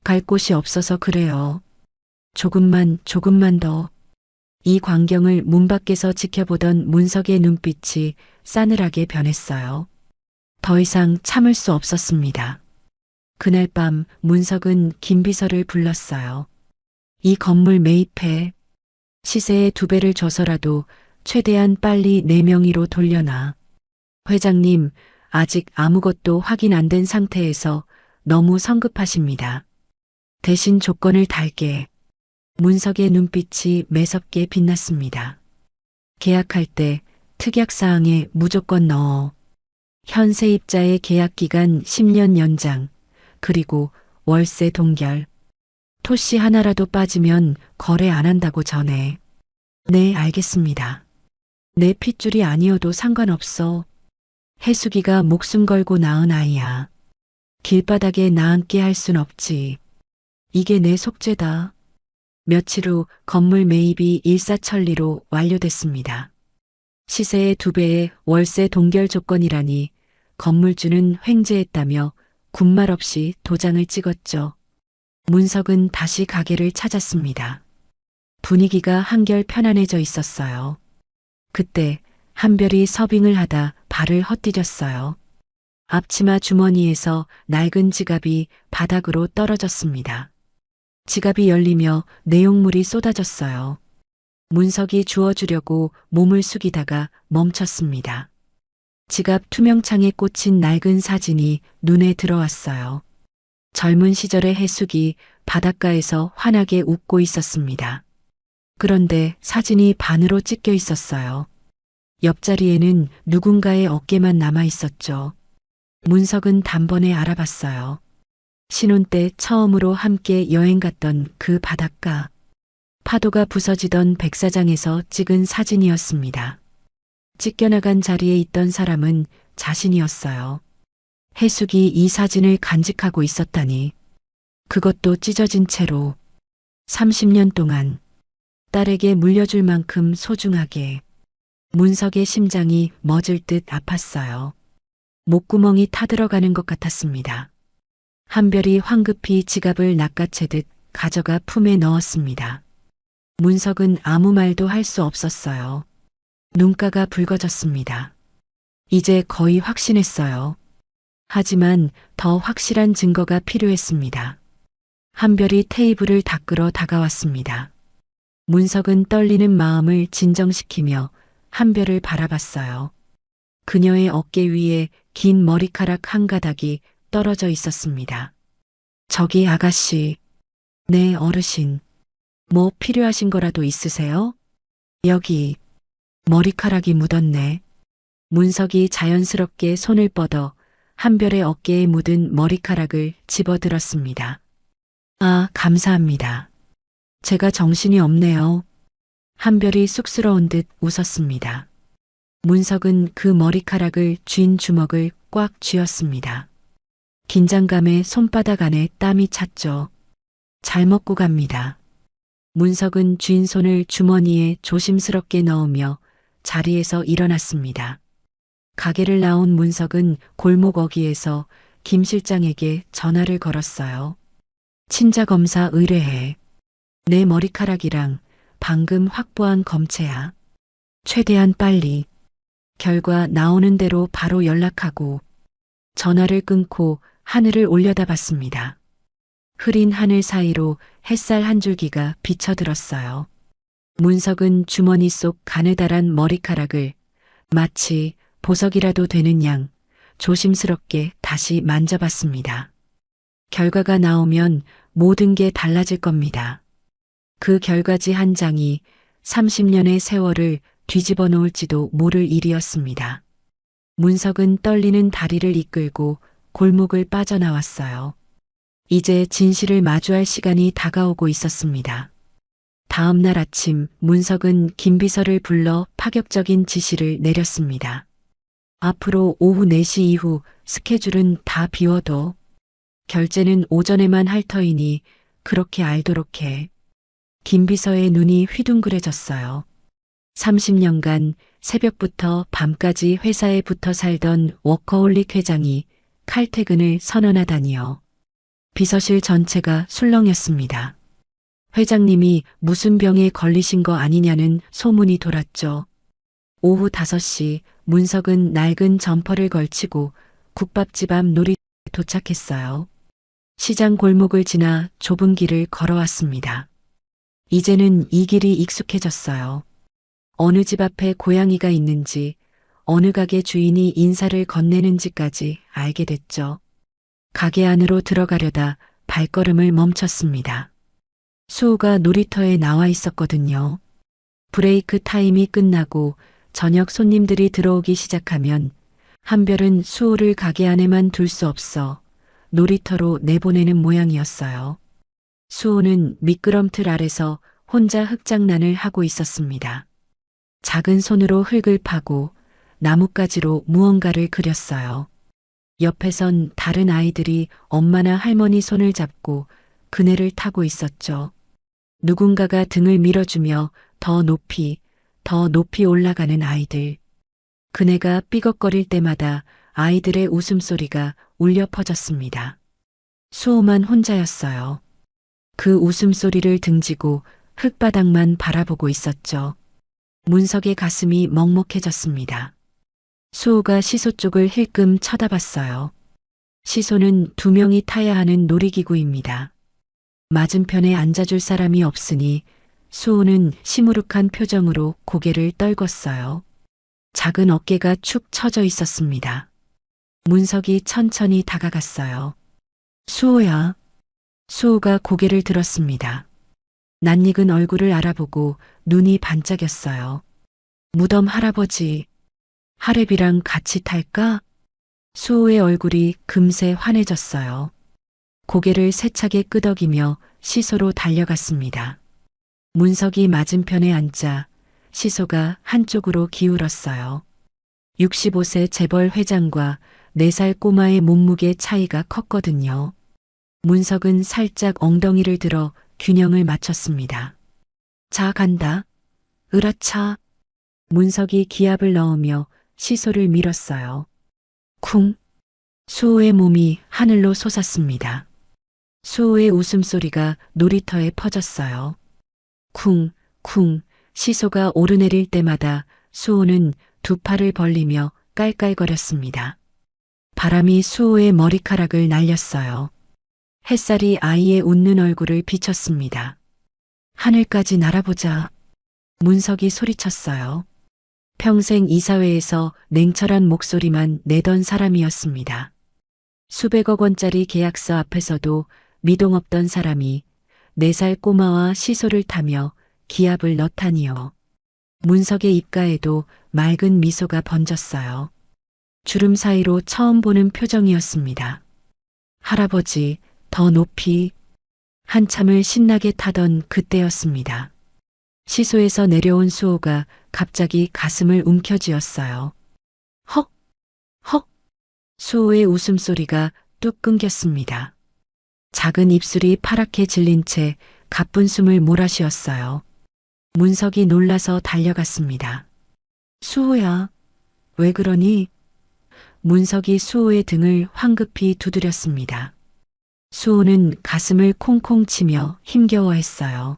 갈 곳이 없어서 그래요. 조금만 더. 이 광경을 문 밖에서 지켜보던 문석의 눈빛이 싸늘하게 변했어요. 더 이상 참을 수 없었습니다. 그날 밤 문석은 김비서를 불렀어요. 이 건물 매입해. 시세의 2배를 줘서라도 최대한 빨리 내 명의로 돌려놔. 회장님, 아직 아무것도 확인 안 된 상태에서 너무 성급하십니다. 대신 조건을 달게. 문석의 눈빛이 매섭게 빛났습니다. 계약할 때 특약사항에 무조건 넣어. 현 세입자의 계약기간 10년 연장, 그리고 월세 동결. 토씨 하나라도 빠지면 거래 안 한다고 전해. 네, 알겠습니다. 내 핏줄이 아니어도 상관없어. 해숙이가 목숨 걸고 낳은 아이야. 길바닥에 나앉게 할 순 없지. 이게 내 속죄다. 며칠 후 건물 매입이 일사천리로 완료됐습니다. 시세의 2배의 월세 동결 조건이라니 건물주는 횡재했다며 군말 없이 도장을 찍었죠. 문석은 다시 가게를 찾았습니다. 분위기가 한결 편안해져 있었어요. 그때 한별이 서빙을 하다 발을 헛디뎠어요. 앞치마 주머니에서 낡은 지갑이 바닥으로 떨어졌습니다. 지갑이 열리며 내용물이 쏟아졌어요. 문석이 주워주려고 몸을 숙이다가 멈췄습니다. 지갑 투명창에 꽂힌 낡은 사진이 눈에 들어왔어요. 젊은 시절의 해숙이 바닷가에서 환하게 웃고 있었습니다. 그런데 사진이 반으로 찢겨 있었어요. 옆자리에는 누군가의 어깨만 남아 있었죠. 문석은 단번에 알아봤어요. 신혼 때 처음으로 함께 여행 갔던 그 바닷가. 파도가 부서지던 백사장에서 찍은 사진이었습니다. 찢겨나간 자리에 있던 사람은 자신이었어요. 해숙이 이 사진을 간직하고 있었다니. 그것도 찢어진 채로 30년 동안 딸에게 물려줄 만큼 소중하게. 문석의 심장이 멎을 듯 아팠어요. 목구멍이 타들어가는 것 같았습니다. 한별이 황급히 지갑을 낚아채듯 가져가 품에 넣었습니다. 문석은 아무 말도 할 수 없었어요. 눈가가 붉어졌습니다. 이제 거의 확신했어요. 하지만 더 확실한 증거가 필요했습니다. 한별이 테이블을 닦으러 다가왔습니다. 문석은 떨리는 마음을 진정시키며 한별을 바라봤어요. 그녀의 어깨 위에 긴 머리카락 한 가닥이 떨어져 있었습니다. 저기 아가씨, 네 어르신, 뭐 필요하신 거라도 있으세요? 여기 머리카락이 묻었네. 문석이 자연스럽게 손을 뻗어 한별의 어깨에 묻은 머리카락을 집어들었습니다. 아, 감사합니다. 제가 정신이 없네요. 한별이 쑥스러운 듯 웃었습니다. 문석은 그 머리카락을 쥔 주먹을 꽉 쥐었습니다. 긴장감에 손바닥 안에 땀이 찼죠. 잘 먹고 갑니다. 문석은 쥔 손을 주머니에 조심스럽게 넣으며 자리에서 일어났습니다. 가게를 나온 문석은 골목 어귀에서 김 실장에게 전화를 걸었어요. 친자검사 의뢰해. 내 머리카락이랑 방금 확보한 검체야. 최대한 빨리. 결과 나오는 대로 바로 연락하고. 전화를 끊고 하늘을 올려다봤습니다. 흐린 하늘 사이로 햇살 한 줄기가 비쳐들었어요. 문석은 주머니 속 가느다란 머리카락을 마치 보석이라도 되는 양 조심스럽게 다시 만져봤습니다. 결과가 나오면 모든 게 달라질 겁니다. 그 결과지 한 장이 30년의 세월을 뒤집어 놓을지도 모를 일이었습니다. 문석은 떨리는 다리를 이끌고 골목을 빠져나왔어요. 이제 진실을 마주할 시간이 다가오고 있었습니다. 다음 날 아침 문석은 김비서를 불러 파격적인 지시를 내렸습니다. 앞으로 오후 4시 이후 스케줄은 다 비워둬. 결제는 오전에만 할 터이니 그렇게 알도록 해. 김비서의 눈이 휘둥그레졌어요. 30년간 새벽부터 밤까지 회사에 붙어 살던 워커홀릭 회장이 칼퇴근을 선언하다니요. 비서실 전체가 술렁였습니다. 회장님이 무슨 병에 걸리신 거 아니냐는 소문이 돌았죠. 오후 5시 문석은 낡은 점퍼를 걸치고 국밥집 앞 놀이터에 도착했어요. 시장 골목을 지나 좁은 길을 걸어왔습니다. 이제는 이 길이 익숙해졌어요. 어느 집 앞에 고양이가 있는지, 어느 가게 주인이 인사를 건네는지까지 알게 됐죠. 가게 안으로 들어가려다 발걸음을 멈췄습니다. 수호가 놀이터에 나와 있었거든요. 브레이크 타임이 끝나고 저녁 손님들이 들어오기 시작하면 한별은 수호를 가게 안에만 둘 수 없어 놀이터로 내보내는 모양이었어요. 수호는 미끄럼틀 아래서 혼자 흙장난을 하고 있었습니다. 작은 손으로 흙을 파고 나뭇가지로 무언가를 그렸어요. 옆에선 다른 아이들이 엄마나 할머니 손을 잡고 그네를 타고 있었죠. 누군가가 등을 밀어주며 더 높이 올라가는 아이들. 그네가 삐걱거릴 때마다 아이들의 웃음소리가 울려 퍼졌습니다. 수호만 혼자였어요. 그 웃음소리를 등지고 흙바닥만 바라보고 있었죠. 문석의 가슴이 먹먹해졌습니다. 수호가 시소 쪽을 힐끔 쳐다봤어요. 시소는 2명이 타야 하는 놀이기구입니다. 맞은편에 앉아줄 사람이 없으니 수호는 시무룩한 표정으로 고개를 떨궜어요. 작은 어깨가 축 처져 있었습니다. 문석이 천천히 다가갔어요. 수호야. 수호가 고개를 들었습니다. 낯익은 얼굴을 알아보고 눈이 반짝였어요. 무덤 할아버지, 하랩이랑 같이 탈까? 수호의 얼굴이 금세 환해졌어요. 고개를 세차게 끄덕이며 시소로 달려갔습니다. 문석이 맞은편에 앉자 시소가 한쪽으로 기울었어요. 65세 재벌 회장과 4살 꼬마의 몸무게 차이가 컸거든요. 문석은 살짝 엉덩이를 들어 균형을 맞췄습니다. 자, 간다. 으라차. 문석이 기압을 넣으며 시소를 밀었어요. 쿵. 수호의 몸이 하늘로 솟았습니다. 수호의 웃음소리가 놀이터에 퍼졌어요. 쿵, 쿵. 시소가 오르내릴 때마다 수호는 2 팔을 벌리며 깔깔거렸습니다. 바람이 수호의 머리카락을 날렸어요. 햇살이 아이의 웃는 얼굴을 비쳤습니다. 하늘까지 날아보자. 문석이 소리쳤어요. 평생 이 사회에서 냉철한 목소리만 내던 사람이었습니다. 수백억 원짜리 계약서 앞에서도 미동 없던 사람이 4살 꼬마와 시소를 타며 기합을 넣다니요. 문석의 입가에도 맑은 미소가 번졌어요. 주름 사이로 처음 보는 표정이었습니다. 할아버지, 더 높이. 한참을 신나게 타던 그때였습니다. 시소에서 내려온 수호가 갑자기 가슴을 움켜쥐었어요. 헉! 헉! 수호의 웃음소리가 뚝 끊겼습니다. 작은 입술이 파랗게 질린 채 가쁜 숨을 몰아쉬었어요. 문석이 놀라서 달려갔습니다. 수호야, 왜 그러니? 문석이 수호의 등을 황급히 두드렸습니다. 수호는 가슴을 콩콩 치며 힘겨워했어요.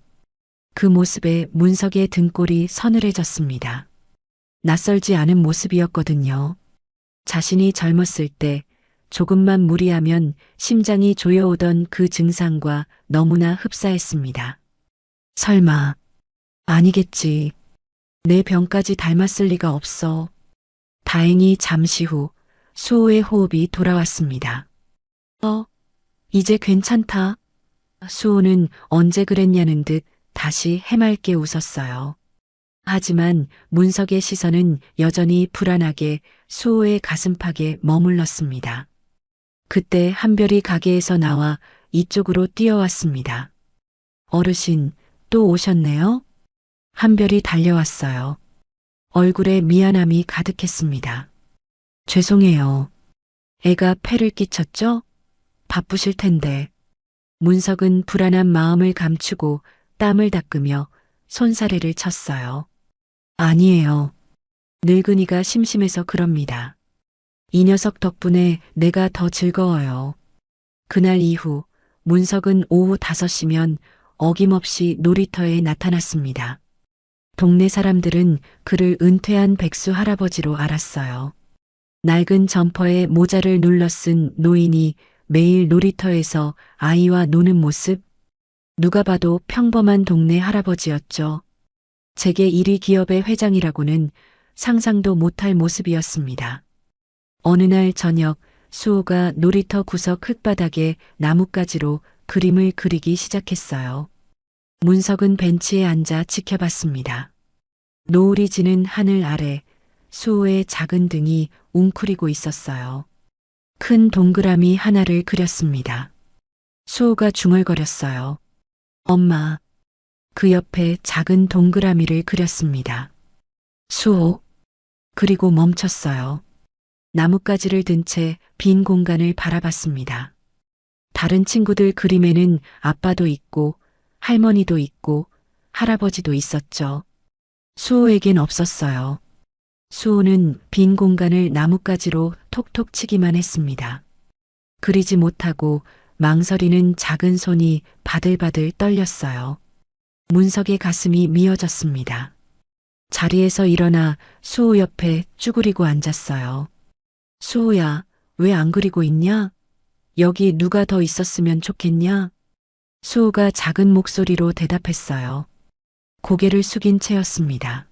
그 모습에 문석의 등골이 서늘해졌습니다. 낯설지 않은 모습이었거든요. 자신이 젊었을 때 조금만 무리하면 심장이 조여오던 그 증상과 너무나 흡사했습니다. 설마, 아니겠지. 내 병까지 닮았을 리가 없어. 다행히 잠시 후 수호의 호흡이 돌아왔습니다. 이제 괜찮다. 수호는 언제 그랬냐는 듯 다시 해맑게 웃었어요. 하지만 문석의 시선은 여전히 불안하게 수호의 가슴팍에 머물렀습니다. 그때 한별이 가게에서 나와 이쪽으로 뛰어왔습니다. 어르신, 또 오셨네요? 한별이 달려왔어요. 얼굴에 미안함이 가득했습니다. 죄송해요. 애가 폐를 끼쳤죠? 바쁘실 텐데. 문석은 불안한 마음을 감추고 땀을 닦으며 손사래를 쳤어요. 아니에요. 늙은이가 심심해서 그럽니다. 이 녀석 덕분에 내가 더 즐거워요. 그날 이후 문석은 오후 5시면 어김없이 놀이터에 나타났습니다. 동네 사람들은 그를 은퇴한 백수 할아버지로 알았어요. 낡은 점퍼에 모자를 눌러 쓴 노인이 매일 놀이터에서 아이와 노는 모습, 누가 봐도 평범한 동네 할아버지였죠. 재계 1위 기업의 회장이라고는 상상도 못할 모습이었습니다. 어느 날 저녁 수호가 놀이터 구석 흙바닥에 나뭇가지로 그림을 그리기 시작했어요. 문석은 벤치에 앉아 지켜봤습니다. 노을이 지는 하늘 아래 수호의 작은 등이 웅크리고 있었어요. 큰 동그라미 하나를 그렸습니다. 수호가 중얼거렸어요. 엄마. 그 옆에 작은 동그라미를 그렸습니다. 수호. 그리고 멈췄어요. 나뭇가지를 든 채 빈 공간을 바라봤습니다. 다른 친구들 그림에는 아빠도 있고 할머니도 있고 할아버지도 있었죠. 수호에겐 없었어요. 수호는 빈 공간을 나뭇가지로 톡톡 치기만 했습니다. 그리지 못하고 망설이는 작은 손이 바들바들 떨렸어요. 문석의 가슴이 미어졌습니다. 자리에서 일어나 수호 옆에 쭈그리고 앉았어요. 수호야, 왜 안 그리고 있냐? 여기 누가 더 있었으면 좋겠냐? 수호가 작은 목소리로 대답했어요. 고개를 숙인 채였습니다.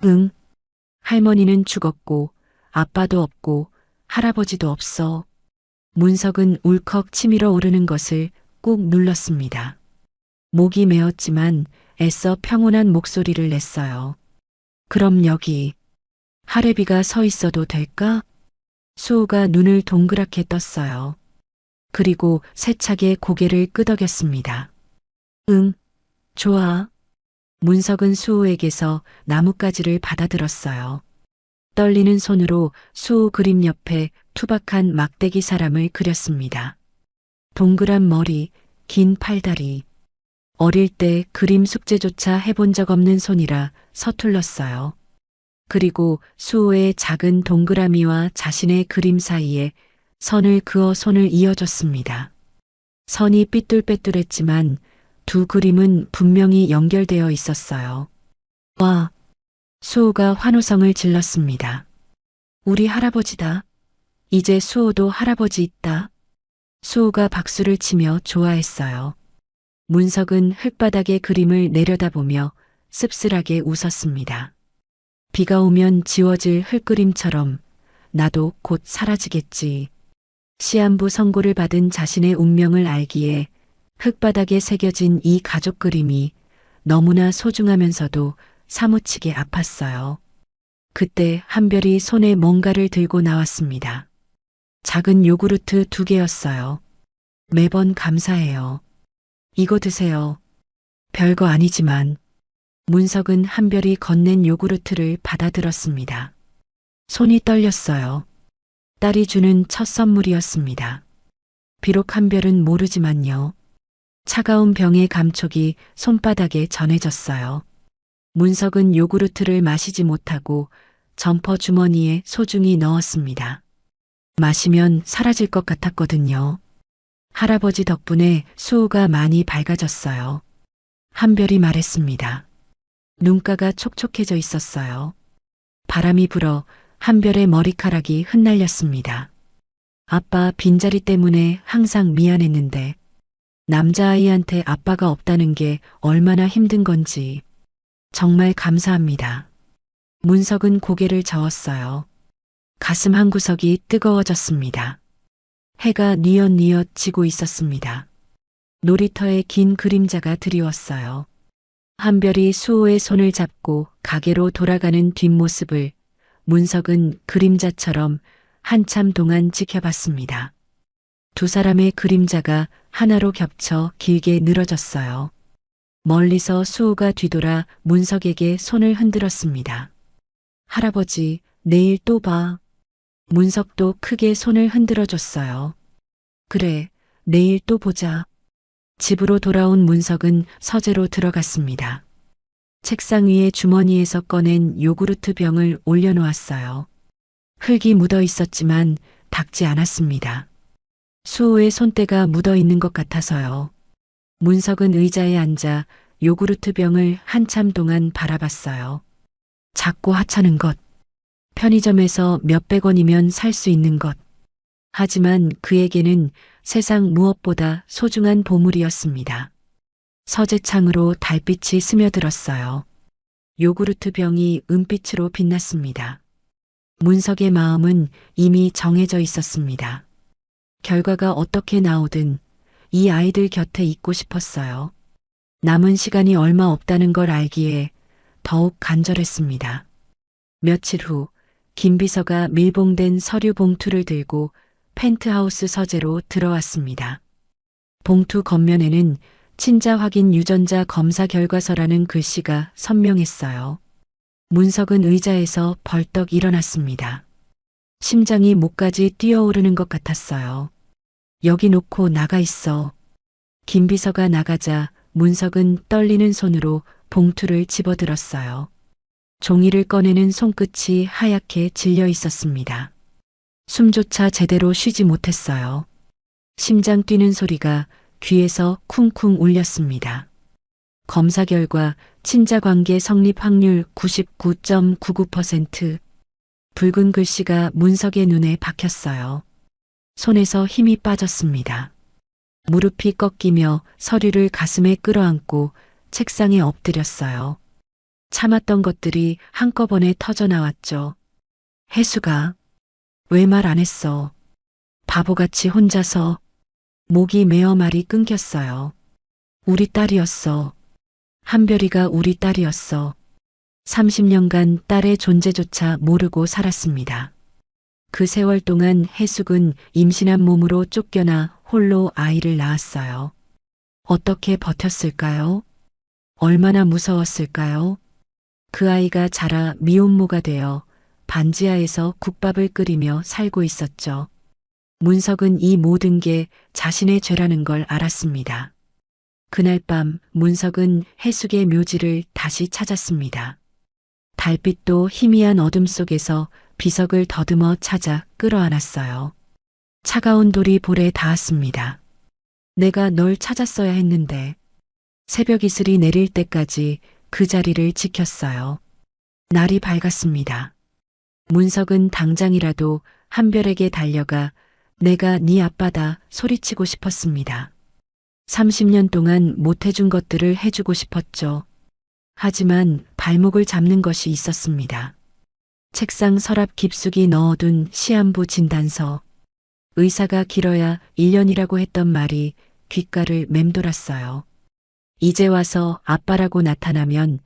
응. 할머니는 죽었고, 아빠도 없고, 할아버지도 없어. 문석은 울컥 치밀어 오르는 것을 꾹 눌렀습니다. 목이 메었지만 애써 평온한 목소리를 냈어요. 그럼 여기 하래비가 서 있어도 될까? 수호가 눈을 동그랗게 떴어요. 그리고 세차게 고개를 끄덕였습니다. 응, 좋아. 문석은 수호에게서 나뭇가지를 받아들었어요. 떨리는 손으로 수호 그림 옆에 투박한 막대기 사람을 그렸습니다. 동그란 머리, 긴 팔다리. 어릴 때 그림 숙제조차 해본 적 없는 손이라 서툴렀어요. 그리고 수호의 작은 동그라미와 자신의 그림 사이에 선을 그어 손을 이어줬습니다. 선이 삐뚤빼뚤했지만 두 그림은 분명히 연결되어 있었어요. 와! 수호가 환호성을 질렀습니다. 우리 할아버지다. 이제 수호도 할아버지 있다. 수호가 박수를 치며 좋아했어요. 문석은 흙바닥의 그림을 내려다보며 씁쓸하게 웃었습니다. 비가 오면 지워질 흙그림처럼 나도 곧 사라지겠지. 시한부 선고를 받은 자신의 운명을 알기에 흙바닥에 새겨진 이 가족 그림이 너무나 소중하면서도 사무치게 아팠어요. 그때 한별이 손에 뭔가를 들고 나왔습니다. 작은 요구르트 2개였어요. 매번 감사해요. 이거 드세요. 별거 아니지만. 문석은 한별이 건넨 요구르트를 받아들었습니다. 손이 떨렸어요. 딸이 주는 첫 선물이었습니다. 비록 한별은 모르지만요. 차가운 병의 감촉이 손바닥에 전해졌어요. 문석은 요구르트를 마시지 못하고 점퍼 주머니에 소중히 넣었습니다. 마시면 사라질 것 같았거든요. 할아버지 덕분에 수호가 많이 밝아졌어요. 한별이 말했습니다. 눈가가 촉촉해져 있었어요. 바람이 불어 한별의 머리카락이 흩날렸습니다. 아빠 빈자리 때문에 항상 미안했는데 남자아이한테 아빠가 없다는 게 얼마나 힘든 건지 정말 감사합니다. 문석은 고개를 저었어요. 가슴 한구석이 뜨거워졌습니다. 해가 뉘엿뉘엿 지고 있었습니다. 놀이터에 긴 그림자가 드리웠어요. 한별이 수호의 손을 잡고 가게로 돌아가는 뒷모습을 문석은 그림자처럼 한참 동안 지켜봤습니다. 두 사람의 그림자가 하나로 겹쳐 길게 늘어졌어요. 멀리서 수호가 뒤돌아 문석에게 손을 흔들었습니다. 할아버지, 내일 또 봐. 문석도 크게 손을 흔들어줬어요. 그래, 내일 또 보자. 집으로 돌아온 문석은 서재로 들어갔습니다. 책상 위에 주머니에서 꺼낸 요구르트 병을 올려놓았어요. 흙이 묻어 있었지만 닦지 않았습니다. 수호의 손때가 묻어 있는 것 같아서요. 문석은 의자에 앉아 요구르트 병을 한참 동안 바라봤어요. 작고 하찮은 것. 편의점에서 몇백 원이면 살 수 있는 것. 하지만 그에게는 세상 무엇보다 소중한 보물이었습니다. 서재창으로 달빛이 스며들었어요. 요구르트 병이 은빛으로 빛났습니다. 문석의 마음은 이미 정해져 있었습니다. 결과가 어떻게 나오든 이 아이들 곁에 있고 싶었어요. 남은 시간이 얼마 없다는 걸 알기에 더욱 간절했습니다. 며칠 후 김비서가 밀봉된 서류 봉투를 들고 펜트하우스 서재로 들어왔습니다. 봉투 겉면에는 친자 확인 유전자 검사 결과서라는 글씨가 선명했어요. 문석은 의자에서 벌떡 일어났습니다. 심장이 목까지 뛰어오르는 것 같았어요. 여기 놓고 나가 있어. 김비서가 나가자 문석은 떨리는 손으로 봉투를 집어들었어요. 종이를 꺼내는 손끝이 하얗게 질려 있었습니다. 숨조차 제대로 쉬지 못했어요. 심장 뛰는 소리가 귀에서 쿵쿵 울렸습니다. 검사 결과 친자 관계 성립 확률 99.99%. 붉은 글씨가 문석의 눈에 박혔어요. 손에서 힘이 빠졌습니다. 무릎이 꺾이며 서류를 가슴에 끌어안고 책상에 엎드렸어요. 참았던 것들이 한꺼번에 터져 나왔죠. 혜수가 왜 말 안 했어? 바보같이 혼자서. 목이 메어 말이 끊겼어요. 우리 딸이었어. 한별이가 우리 딸이었어. 30년간 딸의 존재조차 모르고 살았습니다. 그 세월 동안 혜숙은 임신한 몸으로 쫓겨나 홀로 아이를 낳았어요. 어떻게 버텼을까요? 얼마나 무서웠을까요? 그 아이가 자라 미혼모가 되어 반지하에서 국밥을 끓이며 살고 있었죠. 문석은 이 모든 게 자신의 죄라는 걸 알았습니다. 그날 밤 문석은 혜숙의 묘지를 다시 찾았습니다. 달빛도 희미한 어둠 속에서 비석을 더듬어 찾아 끌어안았어요. 차가운 돌이 볼에 닿았습니다. 내가 널 찾았어야 했는데. 새벽 이슬이 내릴 때까지 그 자리를 지켰어요. 날이 밝았습니다. 문석은 당장이라도 한별에게 달려가 내가 네 아빠다 소리치고 싶었습니다. 30년 동안 못해준 것들을 해주고 싶었죠. 하지만 발목을 잡는 것이 있었습니다. 책상 서랍 깊숙이 넣어둔 시한부 진단서. 의사가 길어야 1년이라고 했던 말이 귓가를 맴돌았어요. 이제 와서 아빠라고 나타나면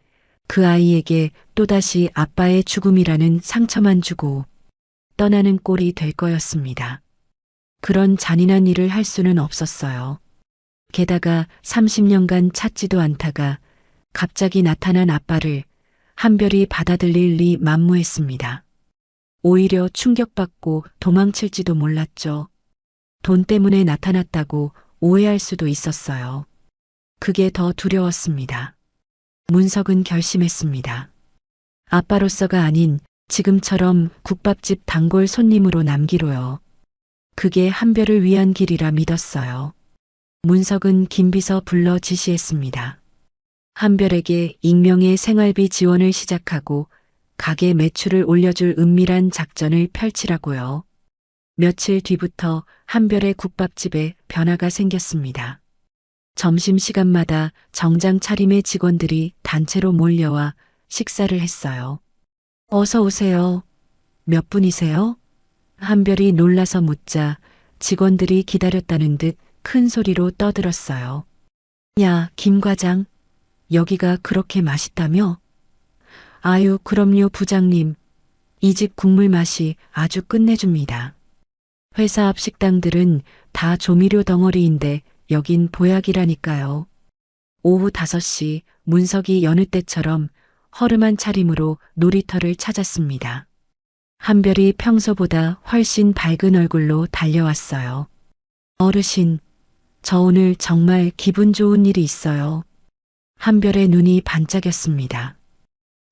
그 아이에게 또다시 아빠의 죽음이라는 상처만 주고 떠나는 꼴이 될 거였습니다. 그런 잔인한 일을 할 수는 없었어요. 게다가 30년간 찾지도 않다가 갑자기 나타난 아빠를 한별이 받아들일 리 만무했습니다. 오히려 충격받고 도망칠지도 몰랐죠. 돈 때문에 나타났다고 오해할 수도 있었어요. 그게 더 두려웠습니다. 문석은 결심했습니다. 아빠로서가 아닌 지금처럼 국밥집 단골 손님으로 남기로요. 그게 한별을 위한 길이라 믿었어요. 문석은 김비서 불러 지시했습니다. 한별에게 익명의 생활비 지원을 시작하고 가게 매출을 올려줄 은밀한 작전을 펼치라고요. 며칠 뒤부터 한별의 국밥집에 변화가 생겼습니다. 점심시간마다 정장 차림의 직원들이 단체로 몰려와 식사를 했어요. 어서 오세요. 몇 분이세요? 한별이 놀라서 묻자 직원들이 기다렸다는 듯 큰 소리로 떠들었어요. 야, 김 과장. 여기가 그렇게 맛있다며? 아유, 그럼요, 부장님. 이 집 국물 맛이 아주 끝내줍니다. 회사 앞 식당들은 다 조미료 덩어리인데 여긴 보약이라니까요. 오후 5시 문석이 여느 때처럼 허름한 차림으로 놀이터를 찾았습니다. 한별이 평소보다 훨씬 밝은 얼굴로 달려왔어요. 어르신, 저 오늘 정말 기분 좋은 일이 있어요. 한별의 눈이 반짝였습니다.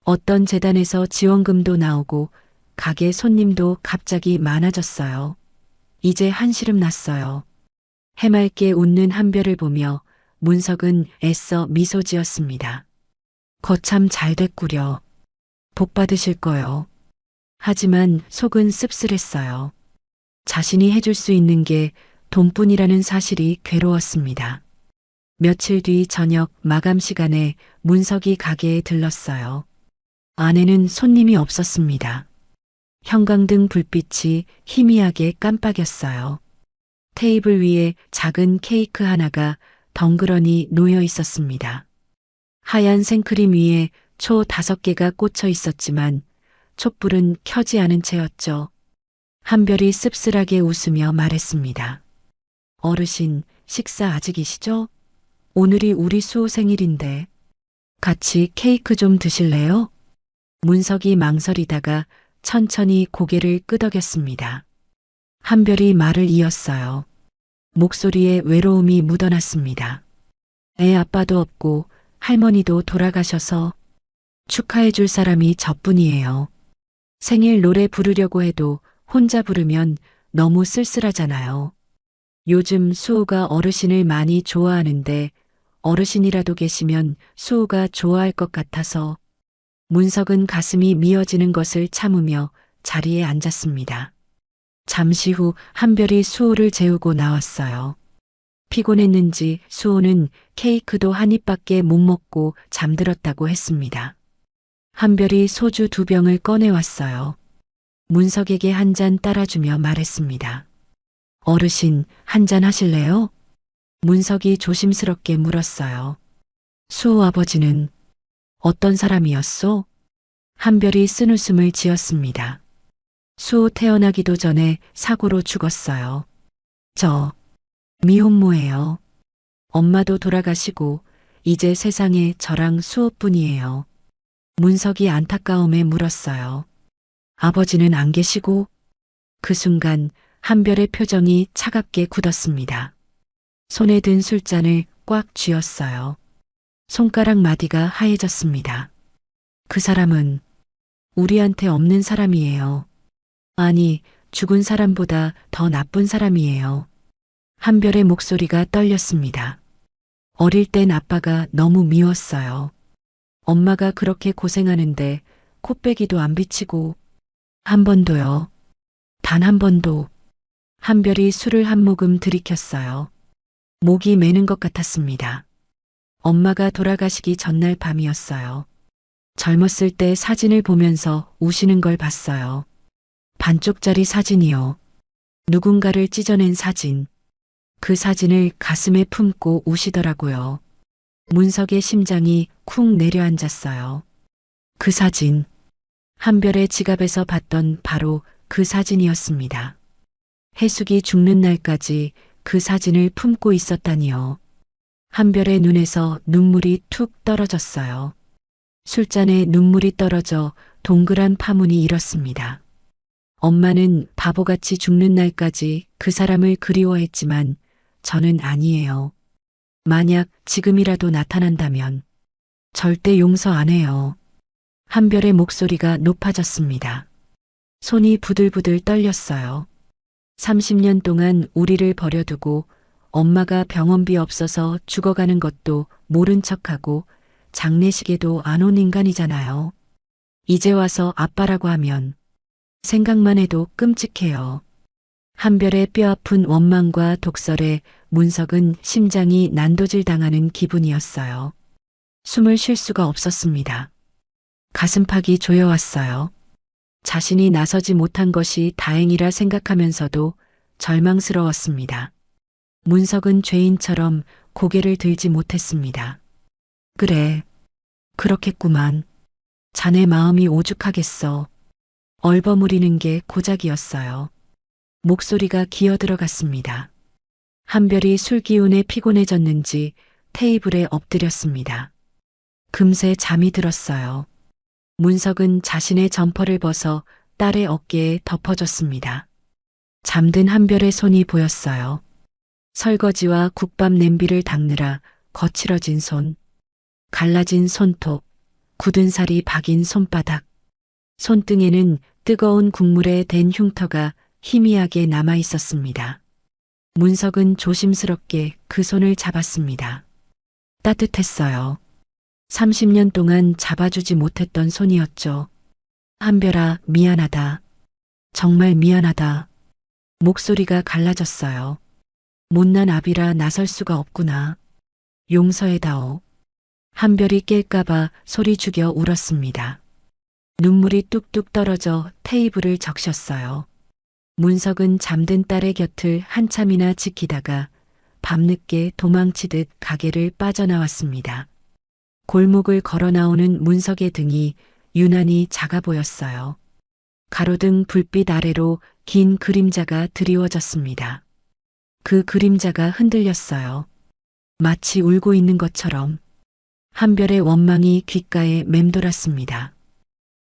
어떤 재단에서 지원금도 나오고 가게 손님도 갑자기 많아졌어요. 이제 한시름 났어요. 해맑게 웃는 한별을 보며 문석은 애써 미소 지었습니다. 거참 잘 됐구려. 복 받으실 거요. 하지만 속은 씁쓸했어요. 자신이 해줄 수 있는 게 돈뿐이라는 사실이 괴로웠습니다. 며칠 뒤 저녁 마감 시간에 문석이 가게에 들렀어요. 안에는 손님이 없었습니다. 형광등 불빛이 희미하게 깜빡였어요. 테이블 위에 작은 케이크 하나가 덩그러니 놓여 있었습니다. 하얀 생크림 위에 초 5개가 꽂혀 있었지만 촛불은 켜지 않은 채였죠. 한별이 씁쓸하게 웃으며 말했습니다. 어르신, 식사 아직이시죠? 오늘이 우리 수호 생일인데 같이 케이크 좀 드실래요? 문석이 망설이다가 천천히 고개를 끄덕였습니다. 한별이 말을 이었어요. 목소리에 외로움이 묻어났습니다. 애 아빠도 없고 할머니도 돌아가셔서 축하해 줄 사람이 저뿐이에요. 생일 노래 부르려고 해도 혼자 부르면 너무 쓸쓸하잖아요. 요즘 수호가 어르신을 많이 좋아하는데 어르신이라도 계시면 수호가 좋아할 것 같아서 문석은 가슴이 미어지는 것을 참으며 자리에 앉았습니다. 잠시 후 한별이 수호를 재우고 나왔어요. 피곤했는지 수호는 케이크도 한 입밖에 못 먹고 잠들었다고 했습니다. 한별이 소주 2병을 꺼내왔어요. 문석에게 한 잔 따라주며 말했습니다. 어르신, 한 잔 하실래요? 문석이 조심스럽게 물었어요. 수호 아버지는 어떤 사람이었소? 한별이 쓴웃음을 지었습니다. 수호 태어나기도 전에 사고로 죽었어요. 저 미혼모예요. 엄마도 돌아가시고 이제 세상에 저랑 수호뿐이에요. 문석이 안타까움에 물었어요. 아버지는 안 계시고? 그 순간 한별의 표정이 차갑게 굳었습니다. 손에 든 술잔을 꽉 쥐었어요. 손가락 마디가 하얘졌습니다. 그 사람은 우리한테 없는 사람이에요. 아니, 죽은 사람보다 더 나쁜 사람이에요. 한별의 목소리가 떨렸습니다. 어릴 땐 아빠가 너무 미웠어요. 엄마가 그렇게 고생하는데 코빼기도 안 비치고 한 번도요. 단 한 번도. 한별이 술을 한 모금 들이켰어요. 목이 메는 것 같았습니다. 엄마가 돌아가시기 전날 밤이었어요. 젊었을 때 사진을 보면서 우시는 걸 봤어요. 반쪽짜리 사진이요. 누군가를 찢어낸 사진. 그 사진을 가슴에 품고 우시더라고요. 문석의 심장이 쿵 내려앉았어요. 그 사진. 한별의 지갑에서 봤던 바로 그 사진이었습니다. 해숙이 죽는 날까지 그 사진을 품고 있었다니요. 한별의 눈에서 눈물이 툭 떨어졌어요. 술잔에 눈물이 떨어져 동그란 파문이 일었습니다. 엄마는 바보같이 죽는 날까지 그 사람을 그리워했지만 저는 아니에요. 만약 지금이라도 나타난다면 절대 용서 안 해요. 한별의 목소리가 높아졌습니다. 손이 부들부들 떨렸어요. 30년 동안 우리를 버려두고 엄마가 병원비 없어서 죽어가는 것도 모른 척하고 장례식에도 안 온 인간이잖아요. 이제 와서 아빠라고 하면 생각만 해도 끔찍해요. 한별의 뼈아픈 원망과 독설에 문석은 심장이 난도질 당하는 기분이었어요. 숨을 쉴 수가 없었습니다. 가슴팍이 조여왔어요. 자신이 나서지 못한 것이 다행이라 생각하면서도 절망스러웠습니다. 문석은 죄인처럼 고개를 들지 못했습니다. 그래, 그렇겠구만. 자네 마음이 오죽하겠어. 얼버무리는 게 고작이었어요. 목소리가 기어들어갔습니다. 한별이 술 기운에 피곤해졌는지 테이블에 엎드렸습니다. 금세 잠이 들었어요. 문석은 자신의 점퍼를 벗어 딸의 어깨에 덮어줬습니다. 잠든 한별의 손이 보였어요. 설거지와 국밥 냄비를 닦느라 거칠어진 손, 갈라진 손톱, 굳은 살이 박인 손바닥, 손등에는 뜨거운 국물에 댄 흉터가 희미하게 남아 있었습니다. 문석은 조심스럽게 그 손을 잡았습니다. 따뜻했어요. 30년 동안 잡아주지 못했던 손이었죠. 한별아, 미안하다. 정말 미안하다. 목소리가 갈라졌어요. 못난 아비라 나설 수가 없구나. 용서해다오. 한별이 깰까봐 소리 죽여 울었습니다. 눈물이 뚝뚝 떨어져 테이블을 적셨어요. 문석은 잠든 딸의 곁을 한참이나 지키다가 밤늦게 도망치듯 가게를 빠져나왔습니다. 골목을 걸어 나오는 문석의 등이 유난히 작아 보였어요. 가로등 불빛 아래로 긴 그림자가 드리워졌습니다. 그 그림자가 흔들렸어요. 마치 울고 있는 것처럼. 한별의 원망이 귓가에 맴돌았습니다.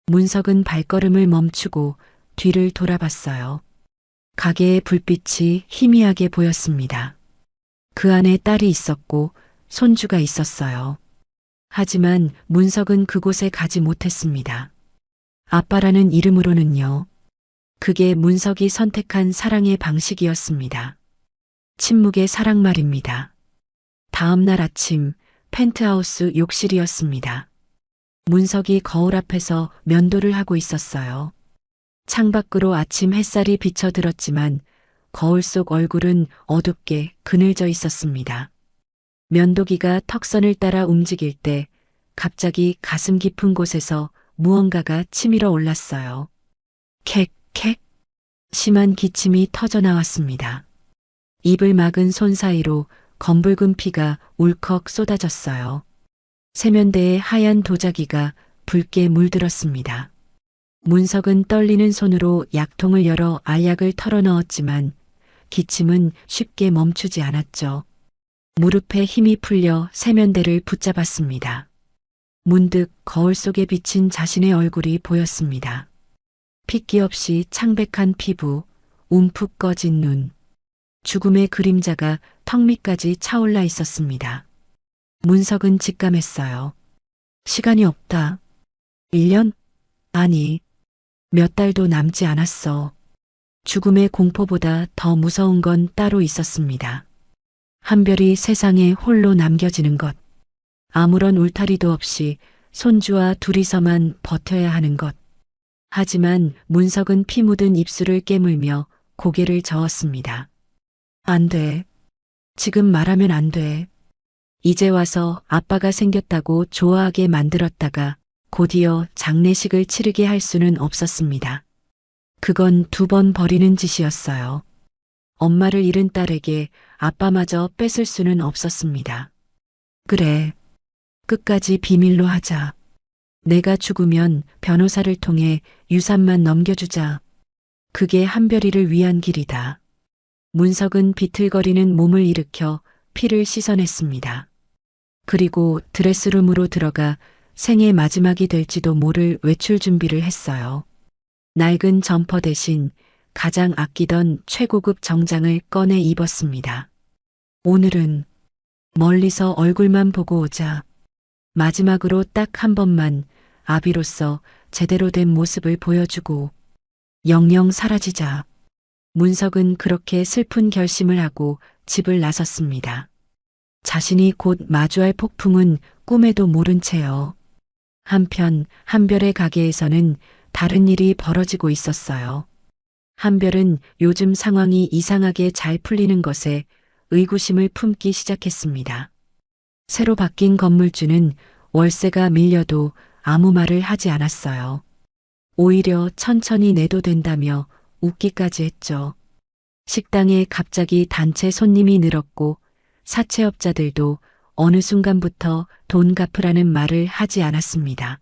문석은 발걸음을 멈추고 뒤를 돌아봤어요. 가게의 불빛이 희미하게 보였습니다. 그 안에 딸이 있었고 손주가 있었어요. 하지만 문석은 그곳에 가지 못했습니다. 아빠라는 이름으로는요. 그게 문석이 선택한 사랑의 방식이었습니다. 침묵의 사랑 말입니다. 다음 날 아침 펜트하우스 욕실이었습니다. 문석이 거울 앞에서 면도를 하고 있었어요. 창밖으로 아침 햇살이 비쳐들었지만 거울 속 얼굴은 어둡게 그늘져 있었습니다. 면도기가 턱선을 따라 움직일 때 갑자기 가슴 깊은 곳에서 무언가가 치밀어 올랐어요. 캑. 심한 기침이 터져 나왔습니다. 입을 막은 손 사이로 검붉은 피가 울컥 쏟아졌어요. 세면대에 하얀 도자기가 붉게 물들었습니다. 문석은 떨리는 손으로 약통을 열어 알약을 털어 넣었지만 기침은 쉽게 멈추지 않았죠. 무릎에 힘이 풀려 세면대를 붙잡았습니다. 문득 거울 속에 비친 자신의 얼굴이 보였습니다. 핏기 없이 창백한 피부, 움푹 꺼진 눈, 죽음의 그림자가 턱 밑까지 차올라 있었습니다. 문석은 직감했어요. 시간이 없다. 1년? 아니, 몇 달도 남지 않았어. 죽음의 공포보다 더 무서운 건 따로 있었습니다. 한별이 세상에 홀로 남겨지는 것. 아무런 울타리도 없이 손주와 둘이서만 버텨야 하는 것. 하지만 문석은 피 묻은 입술을 깨물며 고개를 저었습니다. 안 돼. 지금 말하면 안 돼. 이제 와서 아빠가 생겼다고 좋아하게 만들었다가 곧이어 장례식을 치르게 할 수는 없었습니다. 그건 2번 버리는 짓이었어요. 엄마를 잃은 딸에게 아빠마저 뺏을 수는 없었습니다. 그래. 끝까지 비밀로 하자. 내가 죽으면 변호사를 통해 유산만 넘겨주자. 그게 한별이를 위한 길이다. 문석은 비틀거리는 몸을 일으켜 피를 씻어냈습니다. 그리고 드레스룸으로 들어가 생애 마지막이 될지도 모를 외출 준비를 했어요. 낡은 점퍼 대신 가장 아끼던 최고급 정장을 꺼내 입었습니다. 오늘은 멀리서 얼굴만 보고 오자. 마지막으로 딱 한 번만 아비로서 제대로 된 모습을 보여주고 영영 사라지자. 문석은 그렇게 슬픈 결심을 하고 집을 나섰습니다. 자신이 곧 마주할 폭풍은 꿈에도 모른 채요. 한편 한별의 가게에서는 다른 일이 벌어지고 있었어요. 한별은 요즘 상황이 이상하게 잘 풀리는 것에 의구심을 품기 시작했습니다. 새로 바뀐 건물주는 월세가 밀려도 아무 말을 하지 않았어요. 오히려 천천히 내도 된다며 웃기까지 했죠. 식당에 갑자기 단체 손님이 늘었고 사채업자들도 어느 순간부터 돈 갚으라는 말을 하지 않았습니다.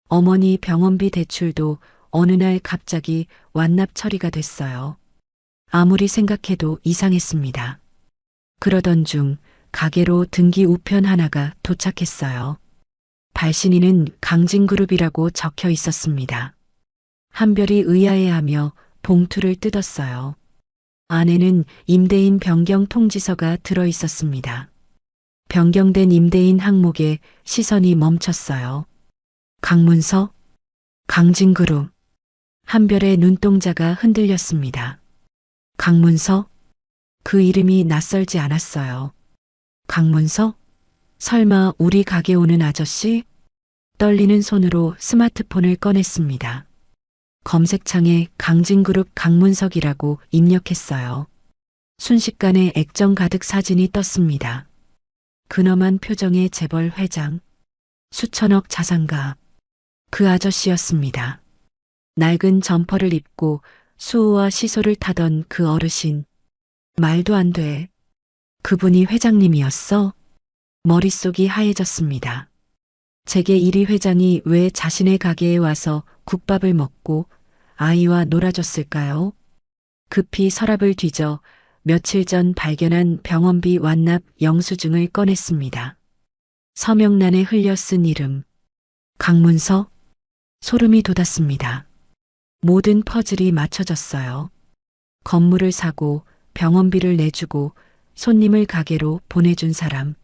어머니 병원비 대출도 어느 날 갑자기 완납 처리가 됐어요. 아무리 생각해도 이상했습니다. 그러던 중 가게로 등기 우편 하나가 도착했어요. 발신인은 강진그룹이라고 적혀 있었습니다. 한별이 의아해하며 봉투를 뜯었어요. 안에는 임대인 변경 통지서가 들어 있었습니다. 변경된 임대인 항목에 시선이 멈췄어요. 강문서? 강진그룹. 한별의 눈동자가 흔들렸습니다. 강문서? 그 이름이 낯설지 않았어요. 강문서? 설마 우리 가게 오는 아저씨? 떨리는 손으로 스마트폰을 꺼냈습니다. 검색창에 강진그룹 강문석이라고 입력했어요. 순식간에 액정 가득 사진이 떴습니다. 근엄한 표정의 재벌 회장, 수천억 자산가, 그 아저씨였습니다. 낡은 점퍼를 입고 수호와 시소를 타던 그 어르신. 말도 안 돼. 그분이 회장님이었어? 머릿속이 하얘졌습니다. 재계 1위 회장이 왜 자신의 가게에 와서 국밥을 먹고 아이와 놀아줬을까요? 급히 서랍을 뒤져 며칠 전 발견한 병원비 완납 영수증을 꺼냈습니다. 서명란에 흘려 쓴 이름. 강문서? 소름이 돋았습니다. 모든 퍼즐이 맞춰졌어요. 건물을 사고 병원비를 내주고 손님을 가게로 보내준 사람.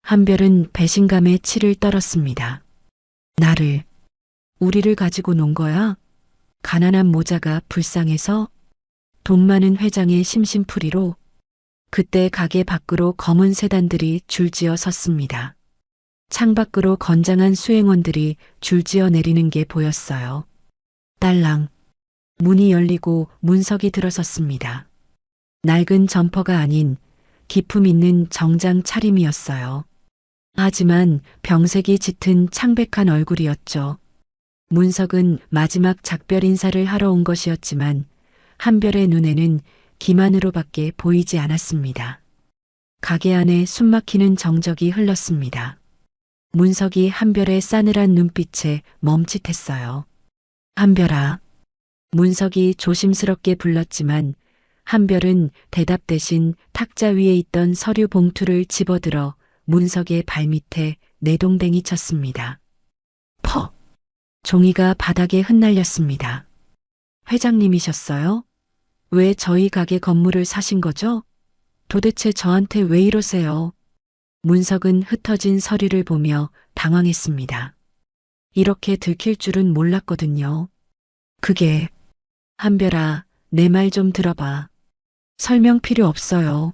한별은 배신감에 치를 떨었습니다. 나를, 우리를 가지고 논 거야? 가난한 모자가 불쌍해서? 돈 많은 회장의 심심풀이로? 그때 가게 밖으로 검은 세단들이 줄지어 섰습니다. 창밖으로 건장한 수행원들이 줄지어 내리는 게 보였어요. 딸랑. 문이 열리고 문석이 들어섰습니다. 낡은 점퍼가 아닌 기품 있는 정장 차림이었어요. 하지만 병색이 짙은 창백한 얼굴이었죠. 문석은 마지막 작별 인사를 하러 온 것이었지만 한별의 눈에는 기만으로밖에 보이지 않았습니다. 가게 안에 숨막히는 정적이 흘렀습니다. 문석이 한별의 싸늘한 눈빛에 멈칫했어요. 한별아. 문석이 조심스럽게 불렀지만 한별은 대답 대신 탁자 위에 있던 서류 봉투를 집어들어 문석의 발밑에 내동댕이 쳤습니다. 퍽! 종이가 바닥에 흩날렸습니다. 회장님이셨어요? 왜 저희 가게 건물을 사신 거죠? 도대체 저한테 왜 이러세요? 문석은 흩어진 서류를 보며 당황했습니다. 이렇게 들킬 줄은 몰랐거든요. 그게, 한별아, 내 말 좀 들어봐. 설명 필요 없어요.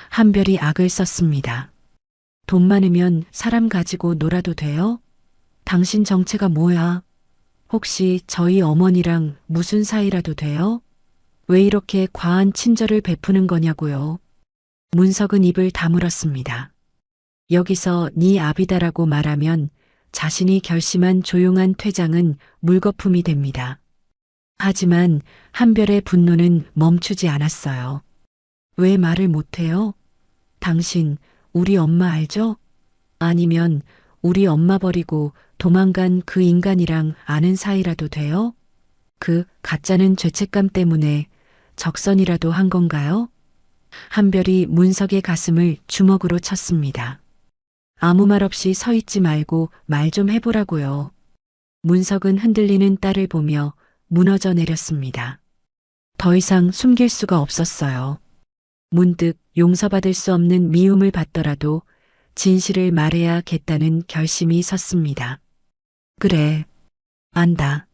한별이 악을 썼습니다. 돈 많으면 사람 가지고 놀아도 돼요? 당신 정체가 뭐야? 혹시 저희 어머니랑 무슨 사이라도 돼요? 왜 이렇게 과한 친절을 베푸는 거냐고요. 문석은 입을 다물었습니다. 여기서 네 아비다라고 말하면 자신이 결심한 조용한 퇴장은 물거품이 됩니다. 하지만 한별의 분노는 멈추지 않았어요. 왜 말을 못해요? 당신 우리 엄마 알죠? 아니면 우리 엄마 버리고 도망간 그 인간이랑 아는 사이라도 돼요? 그 가짜는 죄책감 때문에 적선이라도 한 건가요? 한별이 문석의 가슴을 주먹으로 쳤습니다. 아무 말 없이 서 있지 말고 말 좀 해보라고요. 문석은 흔들리는 딸을 보며 무너져 내렸습니다. 더 이상 숨길 수가 없었어요. 문득 용서받을 수 없는 미움을 받더라도 진실을 말해야겠다는 결심이 섰습니다. 그래, 안다.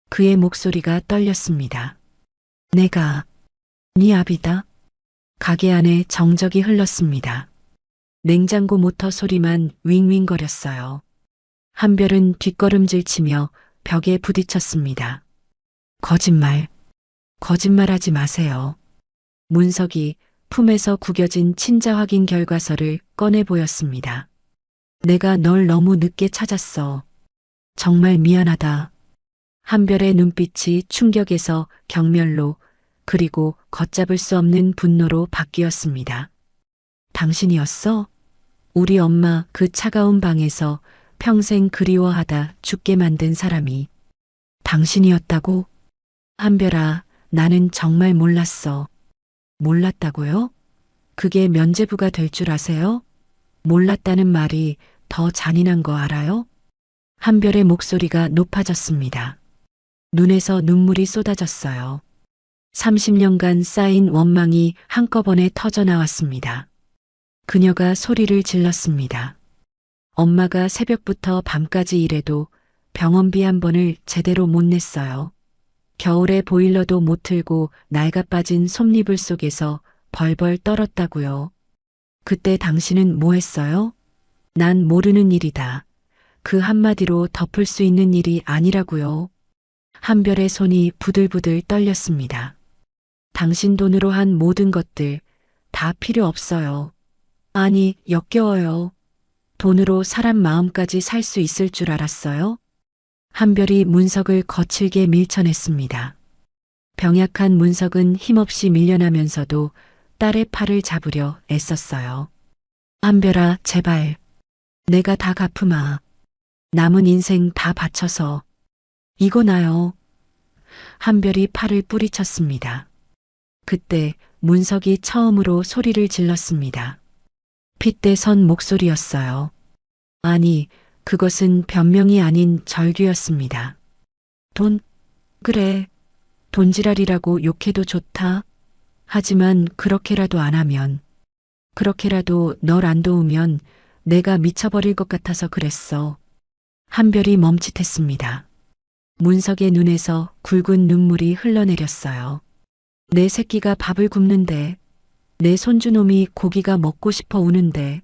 그의 목소리가 떨렸습니다. 내가 네 아비다. 가게 안에 정적이 흘렀습니다. 냉장고 모터 소리만 윙윙거렸어요. 한별은 뒷걸음질 치며 벽에 부딪혔습니다. 거짓말. 거짓말하지 마세요. 문석이 품에서 구겨진 친자 확인 결과서를 꺼내 보였습니다. 내가 널 너무 늦게 찾았어. 정말 미안하다. 한별의 눈빛이 충격에서 경멸로 그리고 걷잡을 수 없는 분노로 바뀌었습니다. 당신이었어? 우리 엄마 그 차가운 방에서 평생 그리워하다 죽게 만든 사람이 당신이었다고? 한별아, 나는 정말 몰랐어. 몰랐다고요? 그게 면죄부가 될 줄 아세요? 몰랐다는 말이 더 잔인한 거 알아요? 한별의 목소리가 높아졌습니다. 눈에서 눈물이 쏟아졌어요. 30년간 쌓인 원망이 한꺼번에 터져나왔습니다. 그녀가 소리를 질렀습니다. 엄마가 새벽부터 밤까지 일해도 병원비 한 번을 제대로 못 냈어요. 겨울에 보일러도 못 틀고 낡아빠진 솜니불 속에서 벌벌 떨었다고요. 그때 당신은 뭐 했어요? 난 모르는 일이다. 그 한마디로 덮을 수 있는 일이 아니라고요. 한별의 손이 부들부들 떨렸습니다. 당신 돈으로 한 모든 것들 다 필요 없어요. 아니, 역겨워요. 돈으로 사람 마음까지 살 수 있을 줄 알았어요? 한별이 문석을 거칠게 밀쳐냈습니다. 병약한 문석은 힘없이 밀려나면서도 딸의 팔을 잡으려 애썼어요. 한별아, 제발. 내가 다 갚으마. 남은 인생 다 바쳐서. 이거 나요. 한별이 팔을 뿌리쳤습니다. 그때 문석이 처음으로 소리를 질렀습니다. 핏대선 목소리였어요. 아니, 그것은 변명이 아닌 절규였습니다. 돈? 그래. 돈지랄이라고 욕해도 좋다. 하지만 그렇게라도 안 하면, 그렇게라도 널 안 도우면 내가 미쳐버릴 것 같아서 그랬어. 한별이 멈칫했습니다. 문석의 눈에서 굵은 눈물이 흘러내렸어요. 내 새끼가 밥을 굶는데, 내 손주놈이 고기가 먹고 싶어 우는데,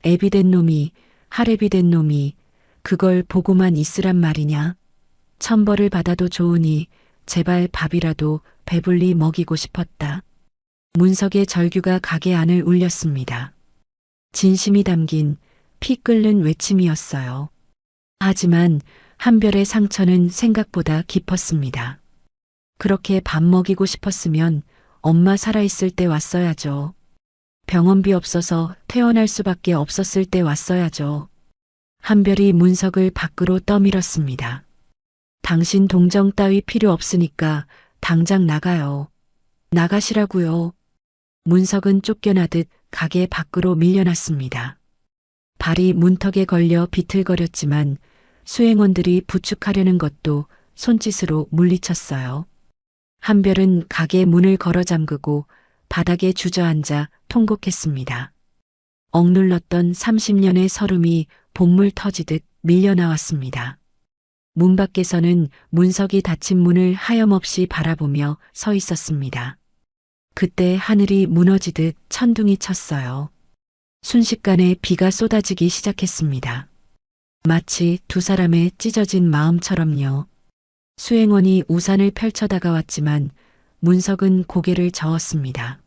애비된 놈이 하랩이 된 놈이 그걸 보고만 있으란 말이냐. 천벌을 받아도 좋으니 제발 밥이라도 배불리 먹이고 싶었다. 문석의 절규가 가게 안을 울렸습니다. 진심이 담긴 피 끓는 외침이었어요. 하지만 한별의 상처는 생각보다 깊었습니다. 그렇게 밥 먹이고 싶었으면 엄마 살아있을 때 왔어야죠. 병원비 없어서 퇴원할 수밖에 없었을 때 왔어야죠. 한별이 문석을 밖으로 떠밀었습니다. 당신 동정 따위 필요 없으니까 당장 나가요. 나가시라고요. 문석은 쫓겨나듯 가게 밖으로 밀려났습니다. 발이 문턱에 걸려 비틀거렸지만 수행원들이 부축하려는 것도 손짓으로 물리쳤어요. 한별은 가게 문을 걸어 잠그고 바닥에 주저앉아 통곡했습니다. 억눌렀던 30년의 서름이 본물 터지듯 밀려나왔습니다. 문 밖에서는 문석이 닫힌 문을 하염없이 바라보며 서 있었습니다. 그때 하늘이 무너지듯 천둥이 쳤어요. 순식간에 비가 쏟아지기 시작했습니다. 마치 두 사람의 찢어진 마음처럼요. 수행원이 우산을 펼쳐 다가왔지만 문석은 고개를 저었습니다.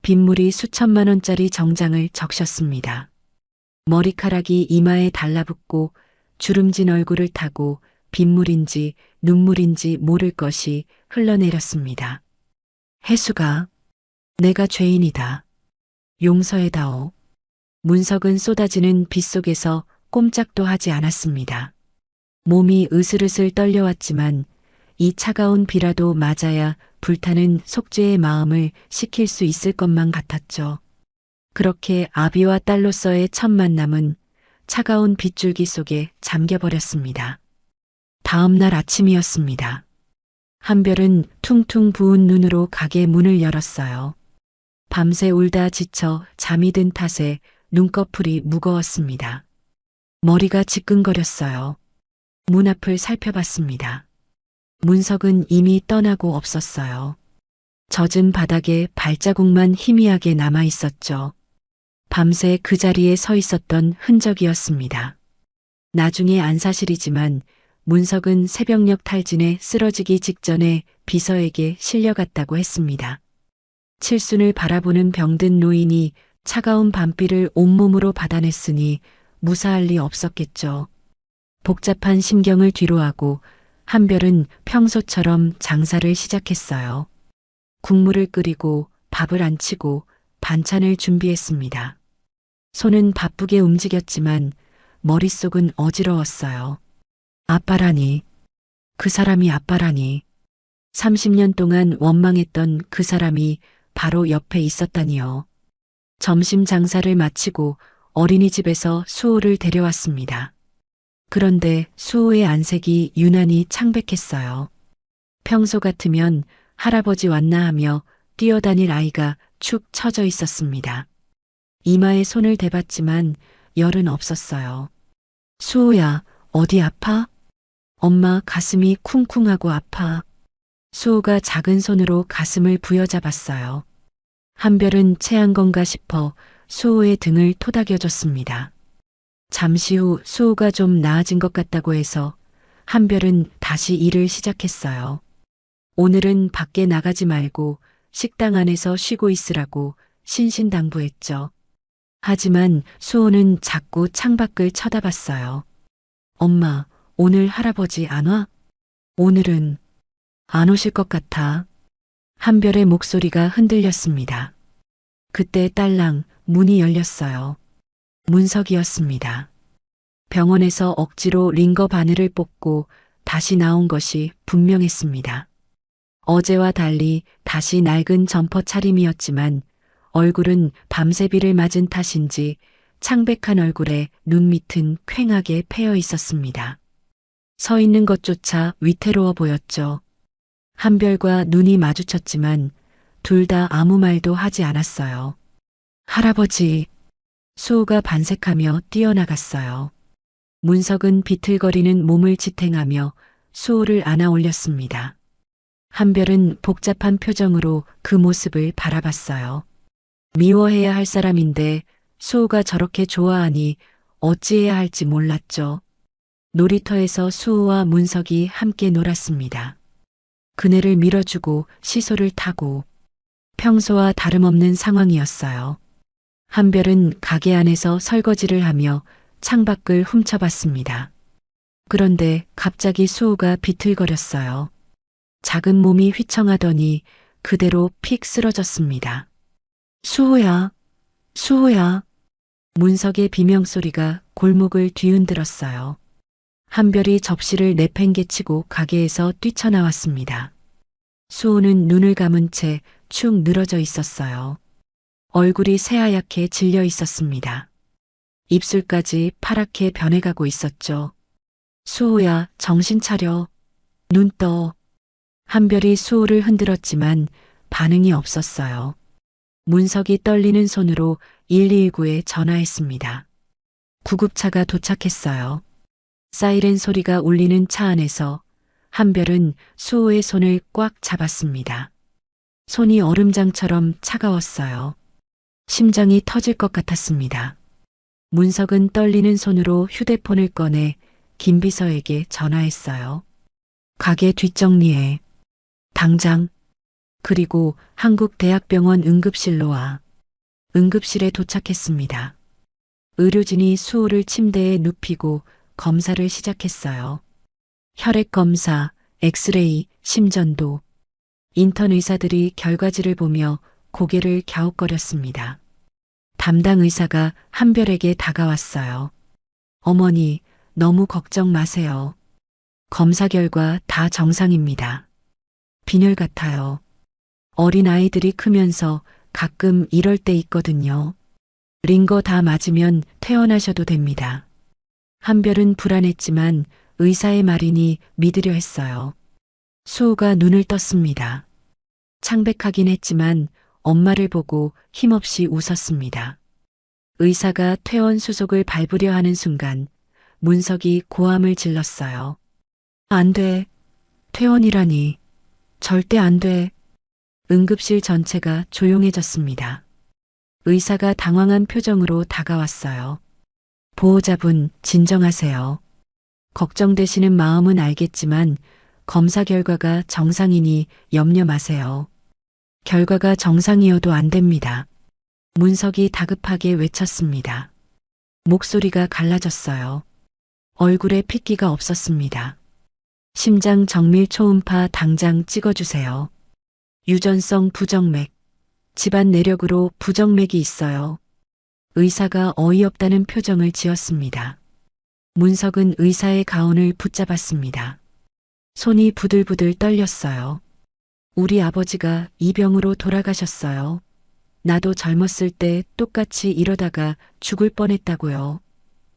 빗물이 수천만 원짜리 정장을 적셨습니다. 머리카락이 이마에 달라붙고 주름진 얼굴을 타고 빗물인지 눈물인지 모를 것이 흘러내렸습니다. 혜수가, 내가 죄인이다. 용서해다오. 문석은 쏟아지는 빗속에서 꼼짝도 하지 않았습니다. 몸이 으슬으슬 떨려왔지만 이 차가운 비라도 맞아야 불타는 속죄의 마음을 식힐 수 있을 것만 같았죠. 그렇게 아비와 딸로서의 첫 만남은 차가운 빗줄기 속에 잠겨버렸습니다. 다음 날 아침이었습니다. 한별은 퉁퉁 부은 눈으로 가게 문을 열었어요. 밤새 울다 지쳐 잠이 든 탓에 눈꺼풀이 무거웠습니다. 머리가 지끈거렸어요. 문 앞을 살펴봤습니다. 문석은 이미 떠나고 없었어요. 젖은 바닥에 발자국만 희미하게 남아 있었죠. 밤새 그 자리에 서 있었던 흔적이었습니다. 나중에 안사실이지만 문석은 새벽녘 탈진에 쓰러지기 직전에 비서에게 실려갔다고 했습니다. 칠순을 바라보는 병든 노인이 차가운 밤비를 온몸으로 받아냈으니 무사할 리 없었겠죠. 복잡한 심경을 뒤로하고 한별은 평소처럼 장사를 시작했어요. 국물을 끓이고 밥을 안치고 반찬을 준비했습니다. 손은 바쁘게 움직였지만 머릿속은 어지러웠어요. 아빠라니, 그 사람이 아빠라니, 30년 동안 원망했던 그 사람이 바로 옆에 있었다니요. 점심 장사를 마치고 어린이집에서 수호를 데려왔습니다. 그런데 수호의 안색이 유난히 창백했어요. 평소 같으면 할아버지 왔나 하며 뛰어다닐 아이가 축 처져 있었습니다. 이마에 손을 대봤지만 열은 없었어요. 수호야, 어디 아파? 엄마 가슴이 쿵쿵하고 아파. 수호가 작은 손으로 가슴을 부여잡았어요. 한별은 체한 건가 싶어 수호의 등을 토닥여줬습니다. 잠시 후 수호가 좀 나아진 것 같다고 해서 한별은 다시 일을 시작했어요. 오늘은 밖에 나가지 말고 식당 안에서 쉬고 있으라고 신신당부했죠. 하지만 수호는 자꾸 창밖을 쳐다봤어요. 엄마, 오늘 할아버지 안 와? 오늘은 안 오실 것 같아. 한별의 목소리가 흔들렸습니다. 그때 딸랑 문이 열렸어요. 문석이었습니다. 병원에서 억지로 링거 바늘을 뽑고 다시 나온 것이 분명했습니다. 어제와 달리 다시 낡은 점퍼 차림이었지만 얼굴은 밤새 비를 맞은 탓인지 창백한 얼굴에 눈 밑은 퀭하게 패여 있었습니다. 서 있는 것조차 위태로워 보였죠. 한별과 눈이 마주쳤지만 둘 다 아무 말도 하지 않았어요. 할아버지, 수호가 반색하며 뛰어나갔어요. 문석은 비틀거리는 몸을 지탱하며 수호를 안아 올렸습니다. 한별은 복잡한 표정으로 그 모습을 바라봤어요. 미워해야 할 사람인데 수호가 저렇게 좋아하니 어찌해야 할지 몰랐죠. 놀이터에서 수호와 문석이 함께 놀았습니다. 그네를 밀어주고 시소를 타고 평소와 다름없는 상황이었어요. 한별은 가게 안에서 설거지를 하며 창밖을 훔쳐봤습니다. 그런데 갑자기 수호가 비틀거렸어요. 작은 몸이 휘청하더니 그대로 픽 쓰러졌습니다. 수호야, 수호야. 문석의 비명소리가 골목을 뒤흔들었어요. 한별이 접시를 내팽개치고 가게에서 뛰쳐나왔습니다. 수호는 눈을 감은 채 축 늘어져 있었어요. 얼굴이 새하얗게 질려 있었습니다. 입술까지 파랗게 변해가고 있었죠. 수호야, 정신 차려. 눈 떠. 한별이 수호를 흔들었지만 반응이 없었어요. 문석이 떨리는 손으로 119에 전화했습니다. 구급차가 도착했어요. 사이렌 소리가 울리는 차 안에서 한별은 수호의 손을 꽉 잡았습니다. 손이 얼음장처럼 차가웠어요. 심장이 터질 것 같았습니다. 문석은 떨리는 손으로 휴대폰을 꺼내 김비서에게 전화했어요. 가게 뒷정리해. 당장. 그리고 한국대학병원 응급실로 와. 응급실에 도착했습니다. 의료진이 수호를 침대에 눕히고 검사를 시작했어요. 혈액 검사, 엑스레이, 심전도. 인턴 의사들이 결과지를 보며 고개를 갸웃거렸습니다. 담당 의사가 한별에게 다가왔어요. 어머니, 너무 걱정 마세요. 검사 결과 다 정상입니다. 빈혈 같아요. 어린 아이들이 크면서 가끔 이럴 때 있거든요. 링거 다 맞으면 퇴원하셔도 됩니다. 한별은 불안했지만 의사의 말이니 믿으려 했어요. 수호가 눈을 떴습니다. 창백하긴 했지만 엄마를 보고 힘없이 웃었습니다. 의사가 퇴원 수속을 밟으려 하는 순간 문석이 고함을 질렀어요. 안 돼. 퇴원이라니. 절대 안 돼. 응급실 전체가 조용해졌습니다. 의사가 당황한 표정으로 다가왔어요. 보호자분, 진정하세요. 걱정되시는 마음은 알겠지만 검사 결과가 정상이니 염려 마세요. 결과가 정상이어도 안 됩니다. 문석이 다급하게 외쳤습니다. 목소리가 갈라졌어요. 얼굴에 핏기가 없었습니다. 심장 정밀 초음파 당장 찍어주세요. 유전성 부정맥. 집안 내력으로 부정맥이 있어요. 의사가 어이없다는 표정을 지었습니다. 문석은 의사의 가운을 붙잡았습니다. 손이 부들부들 떨렸어요. 우리 아버지가 이 병으로 돌아가셨어요. 나도 젊었을 때 똑같이 이러다가 죽을 뻔했다고요.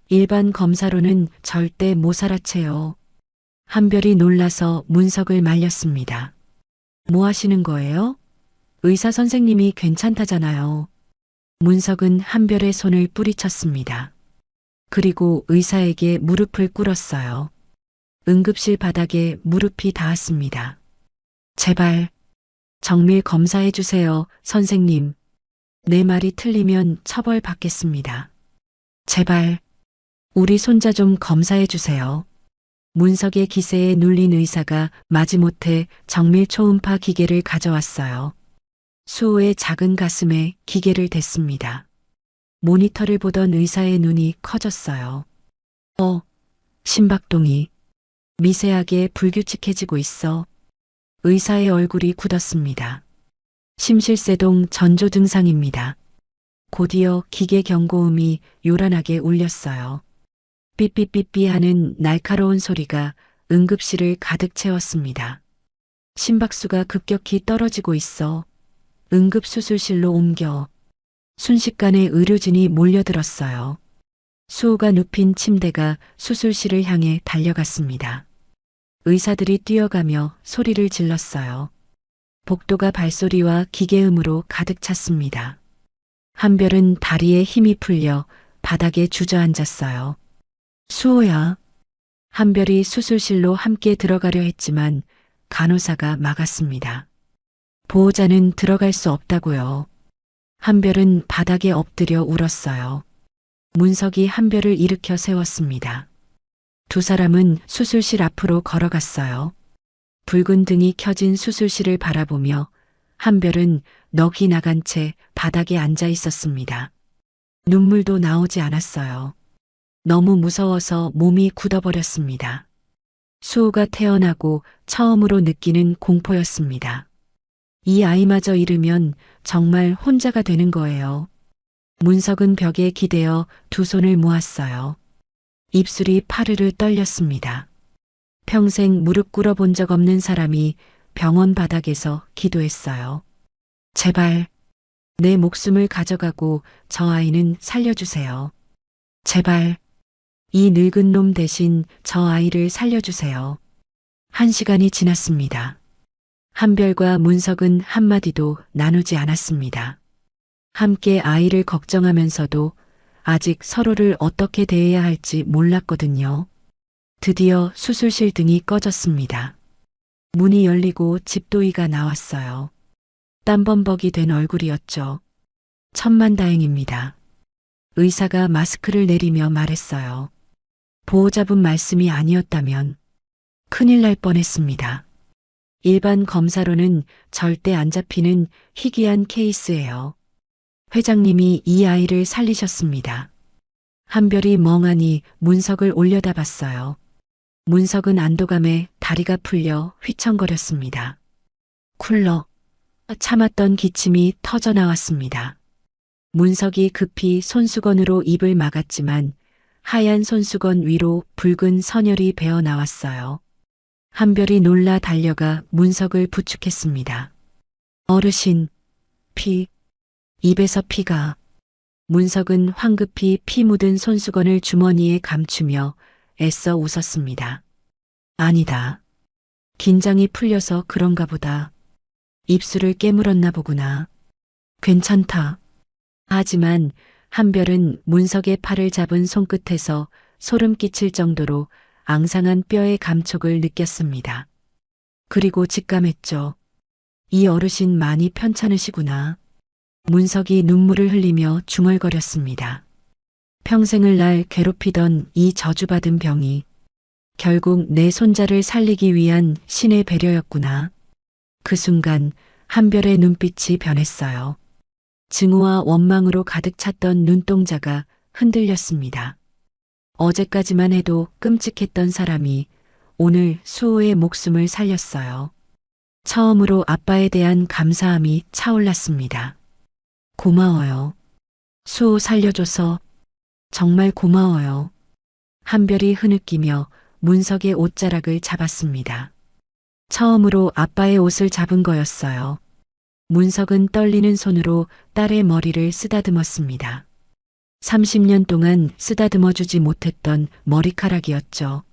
일반 검사로는 절대 못 살아채요. 한별이 놀라서 문석을 말렸습니다. 뭐 하시는 거예요? 의사 선생님이 괜찮다잖아요. 문석은 한별의 손을 뿌리쳤습니다. 그리고 의사에게 무릎을 꿇었어요. 응급실 바닥에 무릎이 닿았습니다. 제발 정밀 검사해 주세요, 선생님. 내 말이 틀리면 처벌 받겠습니다. 제발 우리 손자 좀 검사해 주세요. 문석의 기세에 눌린 의사가 마지못해 정밀 초음파 기계를 가져왔어요. 수호의 작은 가슴에 기계를 댔습니다. 모니터를 보던 의사의 눈이 커졌어요. 심박동이 미세하게 불규칙해지고 있어. 의사의 얼굴이 굳었습니다. 심실세동 전조 증상입니다. 곧이어 기계 경고음이 요란하게 울렸어요. 삐삐삐삐 하는 날카로운 소리가 응급실을 가득 채웠습니다. 심박수가 급격히 떨어지고 있어. 응급수술실로 옮겨. 순식간에 의료진이 몰려들었어요. 수호가 눕힌 침대가 수술실을 향해 달려갔습니다. 의사들이 뛰어가며 소리를 질렀어요. 복도가 발소리와 기계음으로 가득 찼습니다. 한별은 다리에 힘이 풀려 바닥에 주저앉았어요. 수호야. 한별이 수술실로 함께 들어가려 했지만 간호사가 막았습니다. 보호자는 들어갈 수 없다고요. 한별은 바닥에 엎드려 울었어요. 문석이 한별을 일으켜 세웠습니다. 두 사람은 수술실 앞으로 걸어갔어요. 붉은 등이 켜진 수술실을 바라보며 한별은 넋이 나간 채 바닥에 앉아 있었습니다. 눈물도 나오지 않았어요. 너무 무서워서 몸이 굳어버렸습니다. 수호가 태어나고 처음으로 느끼는 공포였습니다. 이 아이마저 잃으면 정말 혼자가 되는 거예요. 문석은 벽에 기대어 두 손을 모았어요. 입술이 파르르 떨렸습니다. 평생 무릎 꿇어본 적 없는 사람이 병원 바닥에서 기도했어요. 제발 내 목숨을 가져가고 저 아이는 살려주세요. 제발 이 늙은 놈 대신 저 아이를 살려주세요. 1시간이 지났습니다. 한별과 문석은 한마디도 나누지 않았습니다. 함께 아이를 걱정하면서도 아직 서로를 어떻게 대해야 할지 몰랐거든요. 드디어 수술실 등이 꺼졌습니다. 문이 열리고 집도이가 나왔어요. 땀범벅이 된 얼굴이었죠. 천만다행입니다. 의사가 마스크를 내리며 말했어요. 보호자분 말씀이 아니었다면 큰일 날 뻔했습니다. 일반 검사로는 절대 안 잡히는 희귀한 케이스예요. 회장님이 이 아이를 살리셨습니다. 한별이 멍하니 문석을 올려다봤어요. 문석은 안도감에 다리가 풀려 휘청거렸습니다. 쿨러. 참았던 기침이 터져 나왔습니다. 문석이 급히 손수건으로 입을 막았지만 하얀 손수건 위로 붉은 선혈이 배어 나왔어요. 한별이 놀라 달려가 문석을 부축했습니다. 어르신, 피, 입에서 피가. 문석은 황급히 피 묻은 손수건을 주머니에 감추며 애써 웃었습니다. 아니다. 긴장이 풀려서 그런가 보다. 입술을 깨물었나 보구나. 괜찮다. 하지만 한별은 문석의 팔을 잡은 손끝에서 소름 끼칠 정도로 앙상한 뼈의 감촉을 느꼈습니다. 그리고 직감했죠. 이 어르신 많이 편찮으시구나. 문석이 눈물을 흘리며 중얼거렸습니다. 평생을 날 괴롭히던 이 저주받은 병이 결국 내 손자를 살리기 위한 신의 배려였구나. 그 순간 한별의 눈빛이 변했어요. 증오와 원망으로 가득 찼던 눈동자가 흔들렸습니다. 어제까지만 해도 끔찍했던 사람이 오늘 수호의 목숨을 살렸어요. 처음으로 아빠에 대한 감사함이 차올랐습니다. 고마워요. 수호 살려줘서 정말 고마워요. 한별이 흐느끼며 문석의 옷자락을 잡았습니다. 처음으로 아빠의 옷을 잡은 거였어요. 문석은 떨리는 손으로 딸의 머리를 쓰다듬었습니다. 30년 동안 쓰다듬어주지 못했던 머리카락이었죠.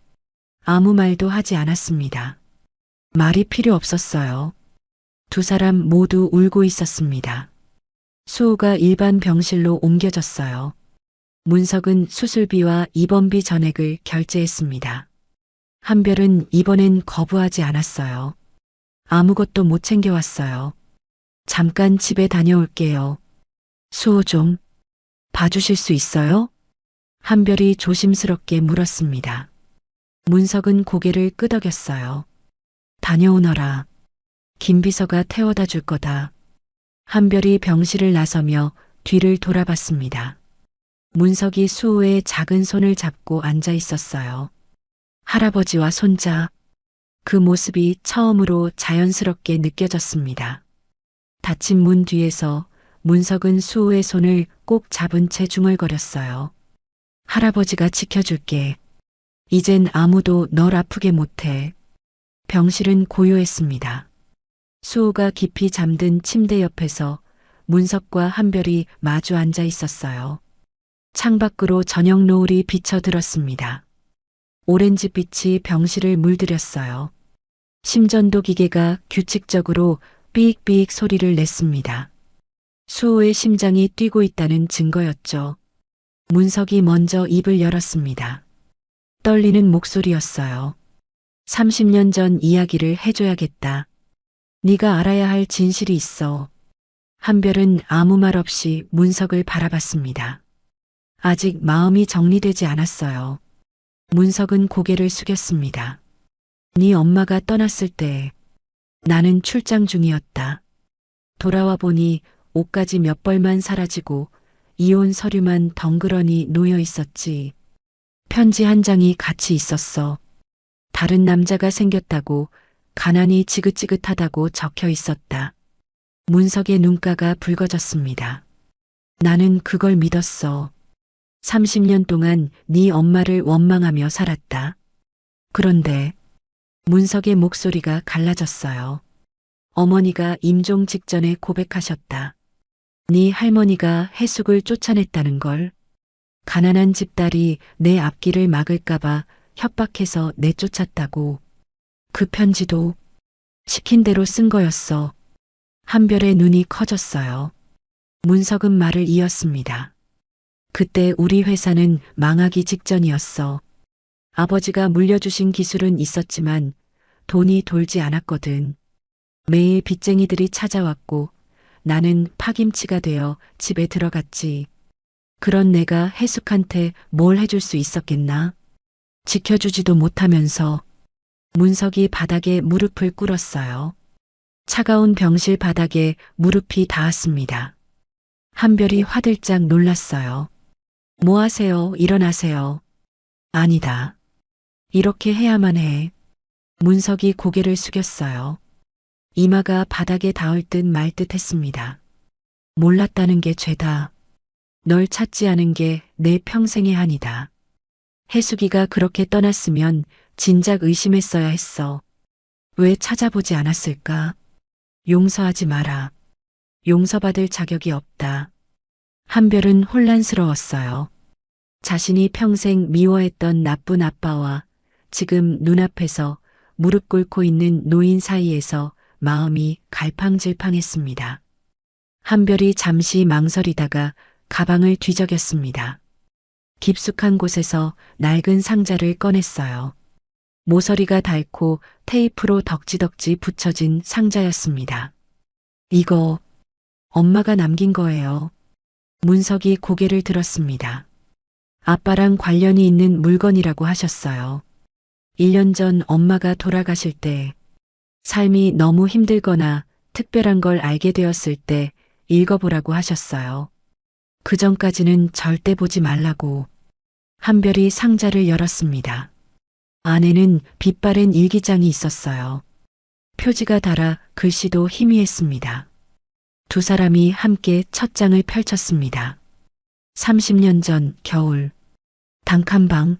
아무 말도 하지 않았습니다. 말이 필요 없었어요. 두 사람 모두 울고 있었습니다. 수호가 일반 병실로 옮겨졌어요. 문석은 수술비와 입원비 전액을 결제했습니다. 한별은 이번엔 거부하지 않았어요. 아무것도 못 챙겨왔어요. 잠깐 집에 다녀올게요. 수호 좀 봐주실 수 있어요? 한별이 조심스럽게 물었습니다. 문석은 고개를 끄덕였어요. 다녀오너라. 김비서가 태워다 줄 거다. 한별이 병실을 나서며 뒤를 돌아봤습니다. 문석이 수호의 작은 손을 잡고 앉아 있었어요. 할아버지와 손자. 그 모습이 처음으로 자연스럽게 느껴졌습니다. 닫힌 문 뒤에서 문석은 수호의 손을 꼭 잡은 채 중얼거렸어요. 할아버지가 지켜줄게. 이젠 아무도 널 아프게 못해. 병실은 고요했습니다. 수호가 깊이 잠든 침대 옆에서 문석과 한별이 마주 앉아 있었어요. 창밖으로 저녁 노을이 비쳐들었습니다. 오렌지빛이 병실을 물들였어요. 심전도 기계가 규칙적으로 삐익삐익 소리를 냈습니다. 수호의 심장이 뛰고 있다는 증거였죠. 문석이 먼저 입을 열었습니다. 떨리는 목소리였어요. 30년 전 이야기를 해줘야겠다. 네가 알아야 할 진실이 있어. 한별은 아무 말 없이 문석을 바라봤습니다. 아직 마음이 정리되지 않았어요. 문석은 고개를 숙였습니다. 네 엄마가 떠났을 때 나는 출장 중이었다. 돌아와 보니 옷가지 몇 벌만 사라지고 이혼 서류만 덩그러니 놓여 있었지. 편지 한 장이 같이 있었어. 다른 남자가 생겼다고, 가난이 지긋지긋하다고 적혀 있었다. 문석의 눈가가 붉어졌습니다. 나는 그걸 믿었어. 30년 동안 네 엄마를 원망하며 살았다. 그런데 문석의 목소리가 갈라졌어요. 어머니가 임종 직전에 고백하셨다. 네 할머니가 해숙을 쫓아냈다는 걸. 가난한 집딸이 내 앞길을 막을까봐 협박해서 내쫓았다고. 그 편지도 시킨 대로 쓴 거였어. 한별의 눈이 커졌어요. 문석은 말을 이었습니다. 그때 우리 회사는 망하기 직전이었어. 아버지가 물려주신 기술은 있었지만 돈이 돌지 않았거든. 매일 빚쟁이들이 찾아왔고 나는 파김치가 되어 집에 들어갔지. 그런 내가 해숙한테 뭘 해줄 수 있었겠나? 지켜주지도 못하면서. 문석이 바닥에 무릎을 꿇었어요. 차가운 병실 바닥에 무릎이 닿았습니다. 한별이 화들짝 놀랐어요. 뭐 하세요? 일어나세요. 아니다. 이렇게 해야만 해. 문석이 고개를 숙였어요. 이마가 바닥에 닿을 듯 말 듯 했습니다. 몰랐다는 게 죄다. 널 찾지 않은 게 내 평생의 한이다. 해숙이가 그렇게 떠났으면 진작 의심했어야 했어. 왜 찾아보지 않았을까? 용서하지 마라. 용서받을 자격이 없다. 한별은 혼란스러웠어요. 자신이 평생 미워했던 나쁜 아빠와 지금 눈앞에서 무릎 꿇고 있는 노인 사이에서 마음이 갈팡질팡했습니다. 한별이 잠시 망설이다가 가방을 뒤적였습니다. 깊숙한 곳에서 낡은 상자를 꺼냈어요. 모서리가 닳고 테이프로 덕지덕지 붙여진 상자였습니다. 이거 엄마가 남긴 거예요. 문석이 고개를 들었습니다. 아빠랑 관련이 있는 물건이라고 하셨어요. 1년 전 엄마가 돌아가실 때 삶이 너무 힘들거나 특별한 걸 알게 되었을 때 읽어보라고 하셨어요. 그 전까지는 절대 보지 말라고. 한별이 상자를 열었습니다. 안에는 빛바랜 일기장이 있었어요. 표지가 달아 글씨도 희미했습니다. 두 사람이 함께 첫 장을 펼쳤습니다. 30년 전 겨울. 단칸방.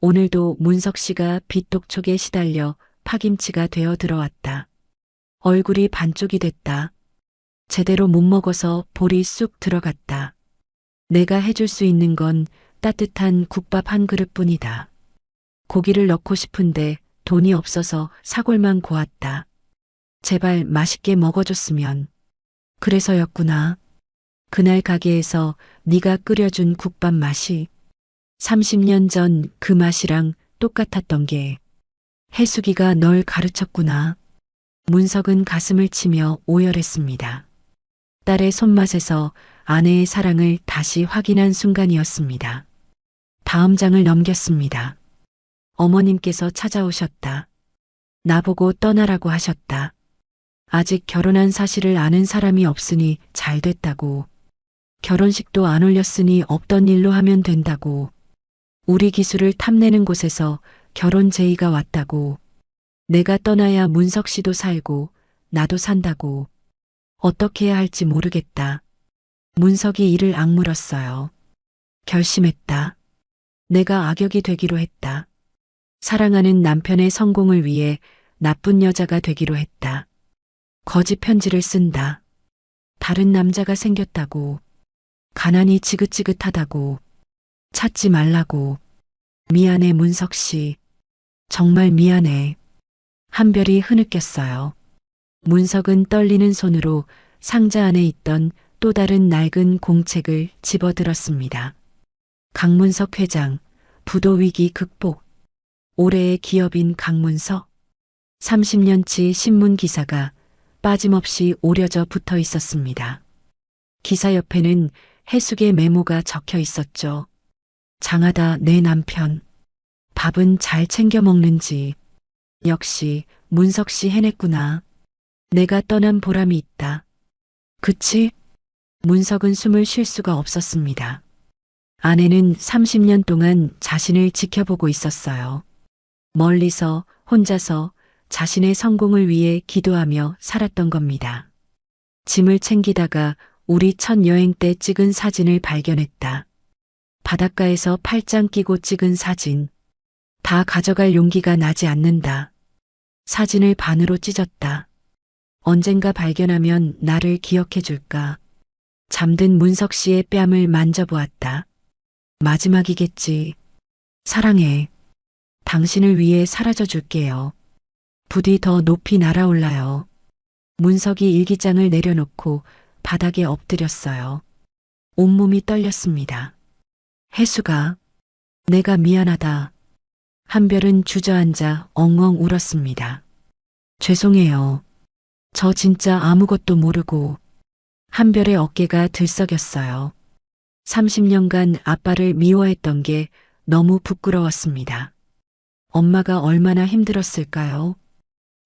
오늘도 문석 씨가 빛독촉에 시달려 파김치가 되어 들어왔다. 얼굴이 반쪽이 됐다. 제대로 못 먹어서 볼이 쑥 들어갔다. 내가 해줄 수 있는 건 따뜻한 국밥 한 그릇뿐이다. 고기를 넣고 싶은데 돈이 없어서 사골만 고았다. 제발 맛있게 먹어줬으면. 그래서였구나. 그날 가게에서 네가 끓여준 국밥 맛이 30년 전 그 맛이랑 똑같았던 게 해숙이가 널 가르쳤구나. 문석은 가슴을 치며 오열했습니다. 딸의 손맛에서 아내의 사랑을 다시 확인한 순간이었습니다. 다음 장을 넘겼습니다. 어머님께서 찾아오셨다. 나보고 떠나라고 하셨다. 아직 결혼한 사실을 아는 사람이 없으니 잘 됐다고. 결혼식도 안 올렸으니 없던 일로 하면 된다고. 우리 기술을 탐내는 곳에서 결혼 제의가 왔다고. 내가 떠나야 문석 씨도 살고 나도 산다고. 어떻게 해야 할지 모르겠다. 문석이 이를 악물었어요. 결심했다. 내가 악역이 되기로 했다. 사랑하는 남편의 성공을 위해 나쁜 여자가 되기로 했다. 거짓 편지를 쓴다. 다른 남자가 생겼다고. 가난이 지긋지긋하다고. 찾지 말라고. 미안해 문석 씨. 정말 미안해. 한별이 흐느꼈어요. 문석은 떨리는 손으로 상자 안에 있던 또 다른 낡은 공책을 집어들었습니다. 강문석 회장, 부도 위기 극복. 올해의 기업인 강문석. 30년치 신문 기사가 빠짐없이 오려져 붙어 있었습니다. 기사 옆에는 해숙의 메모가 적혀 있었죠. 장하다 내 남편. 밥은 잘 챙겨 먹는지. 역시 문석 씨 해냈구나. 내가 떠난 보람이 있다. 그치? 문석은 숨을 쉴 수가 없었습니다. 아내는 30년 동안 자신을 지켜보고 있었어요. 멀리서 혼자서 자신의 성공을 위해 기도하며 살았던 겁니다. 짐을 챙기다가 우리 첫 여행 때 찍은 사진을 발견했다. 바닷가에서 팔짱 끼고 찍은 사진. 다 가져갈 용기가 나지 않는다. 사진을 반으로 찢었다. 언젠가 발견하면 나를 기억해 줄까. 잠든 문석 씨의 뺨을 만져보았다. 마지막이겠지. 사랑해. 당신을 위해 사라져 줄게요. 부디 더 높이 날아올라요. 문석이 일기장을 내려놓고 바닥에 엎드렸어요. 온몸이 떨렸습니다. 해수가, 내가 미안하다. 한별은 주저앉아 엉엉 울었습니다. 죄송해요. 저 진짜 아무것도 모르고. 한별의 어깨가 들썩였어요. 30년간 아빠를 미워했던 게 너무 부끄러웠습니다. 엄마가 얼마나 힘들었을까요?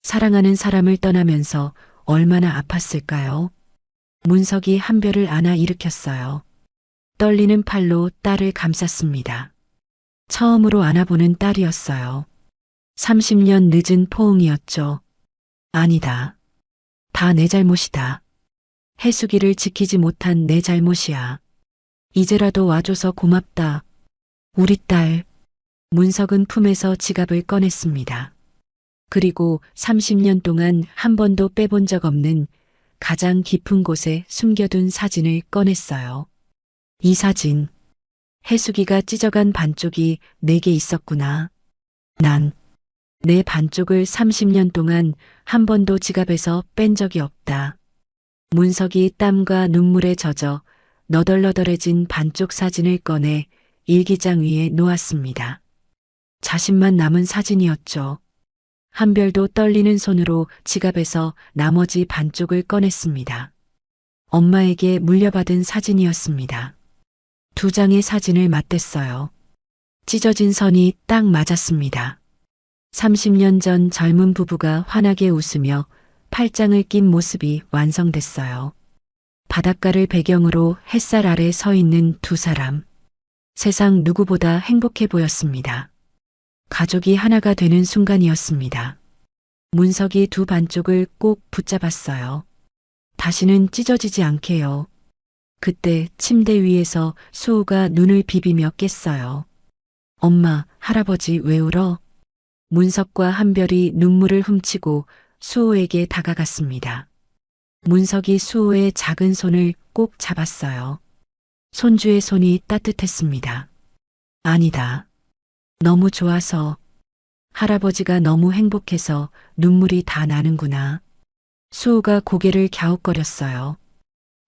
사랑하는 사람을 떠나면서 얼마나 아팠을까요? 문석이 한별을 안아 일으켰어요. 떨리는 팔로 딸을 감쌌습니다. 처음으로 안아보는 딸이었어요. 30년 늦은 포옹이었죠. 아니다. 다 내 잘못이다. 해수기를 지키지 못한 내 잘못이야. 이제라도 와줘서 고맙다. 우리 딸. 문석은 품에서 지갑을 꺼냈습니다. 그리고 30년 동안 한 번도 빼본 적 없는 가장 깊은 곳에 숨겨둔 사진을 꺼냈어요. 이 사진. 해수기가 찢어간 반쪽이 4개 있었구나. 난 내 반쪽을 30년 동안 한 번도 지갑에서 뺀 적이 없다. 문석이 땀과 눈물에 젖어 너덜너덜해진 반쪽 사진을 꺼내 일기장 위에 놓았습니다. 자신만 남은 사진이었죠. 한별도 떨리는 손으로 지갑에서 나머지 반쪽을 꺼냈습니다. 엄마에게 물려받은 사진이었습니다. 2장의 사진을 맞댔어요. 찢어진 선이 딱 맞았습니다. 30년 전 젊은 부부가 환하게 웃으며 팔짱을 낀 모습이 완성됐어요. 바닷가를 배경으로 햇살 아래 서 있는 2 사람. 세상 누구보다 행복해 보였습니다. 가족이 하나가 되는 순간이었습니다. 문석이 2 반쪽을 꼭 붙잡았어요. 다시는 찢어지지 않게요. 그때 침대 위에서 수호가 눈을 비비며 깼어요. 엄마, 할아버지 왜 울어? 문석과 한별이 눈물을 훔치고 수호에게 다가갔습니다. 문석이 수호의 작은 손을 꼭 잡았어요. 손주의 손이 따뜻했습니다. 아니다. 너무 좋아서. 할아버지가 너무 행복해서 눈물이 다 나는구나. 수호가 고개를 갸웃거렸어요.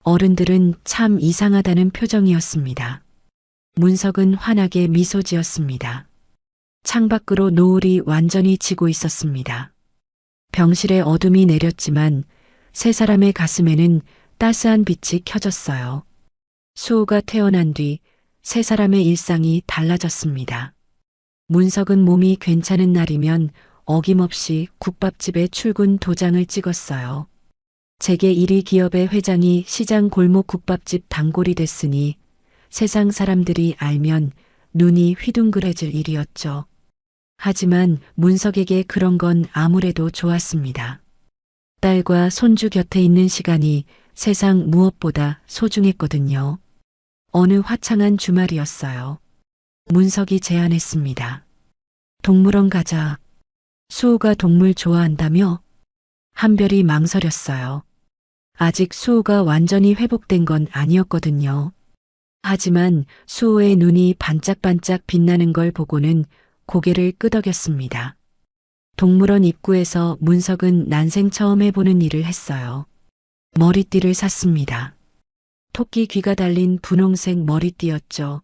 어른들은 참 이상하다는 표정이었습니다. 문석은 환하게 미소 지었습니다. 창밖으로 노을이 완전히 지고 있었습니다. 병실에 어둠이 내렸지만 3 사람의 가슴에는 따스한 빛이 켜졌어요. 수호가 태어난 뒤 3 사람의 일상이 달라졌습니다. 문석은 몸이 괜찮은 날이면 어김없이 국밥집에 출근 도장을 찍었어요. 재계 1위 기업의 회장이 시장 골목 국밥집 단골이 됐으니 세상 사람들이 알면 눈이 휘둥그레질 일이었죠. 하지만 문석에게 그런 건 아무래도 좋았습니다. 딸과 손주 곁에 있는 시간이 세상 무엇보다 소중했거든요. 어느 화창한 주말이었어요. 문석이 제안했습니다. 동물원 가자. 수호가 동물 좋아한다며? 한별이 망설였어요. 아직 수호가 완전히 회복된 건 아니었거든요. 하지만 수호의 눈이 반짝반짝 빛나는 걸 보고는 고개를 끄덕였습니다. 동물원 입구에서 문석은 난생 처음 해보는 일을 했어요. 머리띠를 샀습니다. 토끼 귀가 달린 분홍색 머리띠였죠.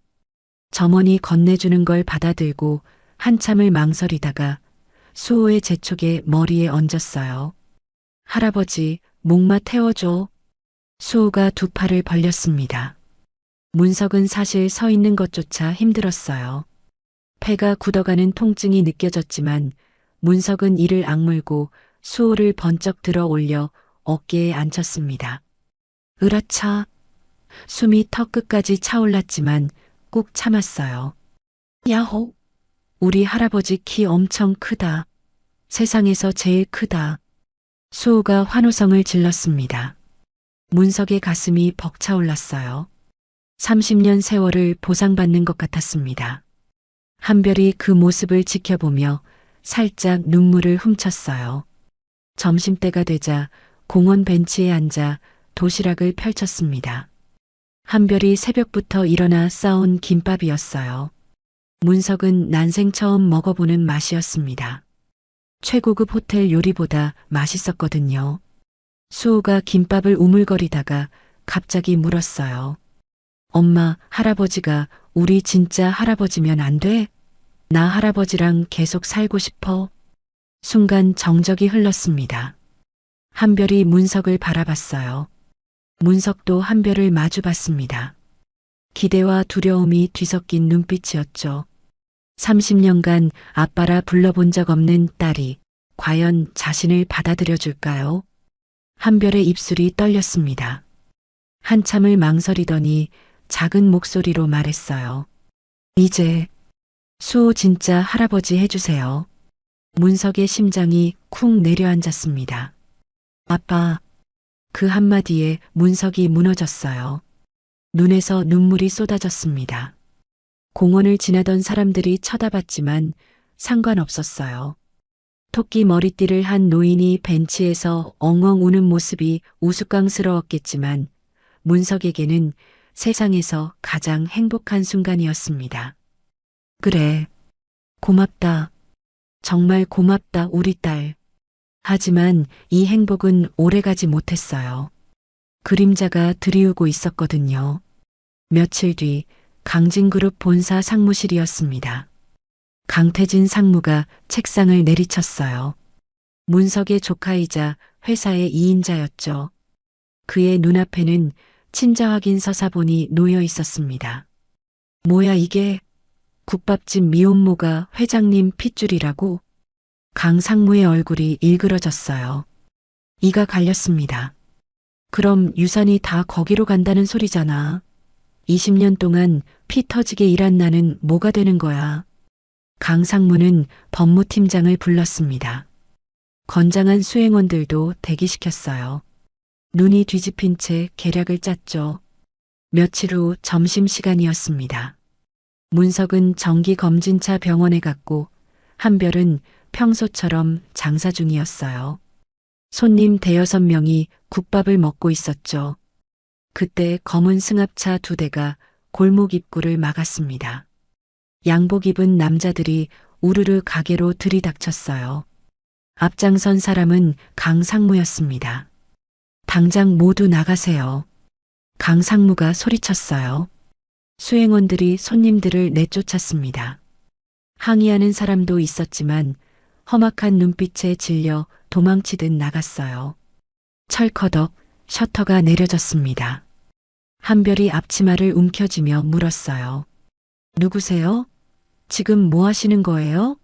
점원이 건네주는 걸 받아들고 한참을 망설이다가 수호의 재촉에 머리에 얹었어요. 할아버지, 목마 태워줘. 수호가 2 팔을 벌렸습니다. 문석은 사실 서 있는 것조차 힘들었어요. 폐가 굳어가는 통증이 느껴졌지만 문석은 이를 악물고 수호를 번쩍 들어 올려 어깨에 앉혔습니다. 으라차. 숨이 턱 끝까지 차올랐지만 꾹 참았어요. 야호. 우리 할아버지 키 엄청 크다. 세상에서 제일 크다. 수호가 환호성을 질렀습니다. 문석의 가슴이 벅차올랐어요. 30년 세월을 보상받는 것 같았습니다. 한별이 그 모습을 지켜보며 살짝 눈물을 훔쳤어요. 점심때가 되자 공원 벤치에 앉아 도시락을 펼쳤습니다. 한별이 새벽부터 일어나 싸온 김밥이었어요. 문석은 난생 처음 먹어보는 맛이었습니다. 최고급 호텔 요리보다 맛있었거든요. 수호가 김밥을 우물거리다가 갑자기 물었어요. 엄마, 할아버지가 우리 진짜 할아버지면 안 돼? 나 할아버지랑 계속 살고 싶어. 순간 정적이 흘렀습니다. 한별이 문석을 바라봤어요. 문석도 한별을 마주봤습니다. 기대와 두려움이 뒤섞인 눈빛이었죠. 30년간 아빠라 불러본 적 없는 딸이 과연 자신을 받아들여 줄까요? 한별의 입술이 떨렸습니다. 한참을 망설이더니 작은 목소리로 말했어요. 이제 수호 진짜 할아버지 해주세요. 문석의 심장이 쿵 내려앉았습니다. 아빠. 그 한마디에 문석이 무너졌어요. 눈에서 눈물이 쏟아졌습니다. 공원을 지나던 사람들이 쳐다봤지만 상관없었어요. 토끼 머리띠를 한 노인이 벤치에서 엉엉 우는 모습이 우스꽝스러웠겠지만 문석에게는 세상에서 가장 행복한 순간이었습니다. 그래. 고맙다. 정말 고맙다, 우리 딸. 하지만 이 행복은 오래가지 못했어요. 그림자가 드리우고 있었거든요. 며칠 뒤 강진그룹 본사 상무실이었습니다. 강태진 상무가 책상을 내리쳤어요. 문석의 조카이자 회사의 2인자였죠. 그의 눈앞에는 친자 확인 서사본이 놓여 있었습니다. 뭐야 이게? 국밥집 미혼모가 회장님 핏줄이라고? 강 상무의 얼굴이 일그러졌어요. 이가 갈렸습니다. 그럼 유산이 다 거기로 간다는 소리잖아. 20년 동안 피 터지게 일한 나는 뭐가 되는 거야? 강 상무는 법무팀장을 불렀습니다. 건장한 수행원들도 대기시켰어요. 눈이 뒤집힌 채 계략을 짰죠. 며칠 후 점심시간이었습니다. 문석은 정기검진차 병원에 갔고 한별은 평소처럼 장사 중이었어요. 손님 대여섯 명이 국밥을 먹고 있었죠. 그때 검은 승합차 2대가 골목 입구를 막았습니다. 양복 입은 남자들이 우르르 가게로 들이닥쳤어요. 앞장선 사람은 강 상무였습니다. 당장 모두 나가세요. 강 상무가 소리쳤어요. 수행원들이 손님들을 내쫓았습니다. 항의하는 사람도 있었지만 험악한 눈빛에 질려 도망치듯 나갔어요. 철커덕 셔터가 내려졌습니다. 한별이 앞치마를 움켜쥐며 물었어요. 누구세요? 지금 뭐 하시는 거예요?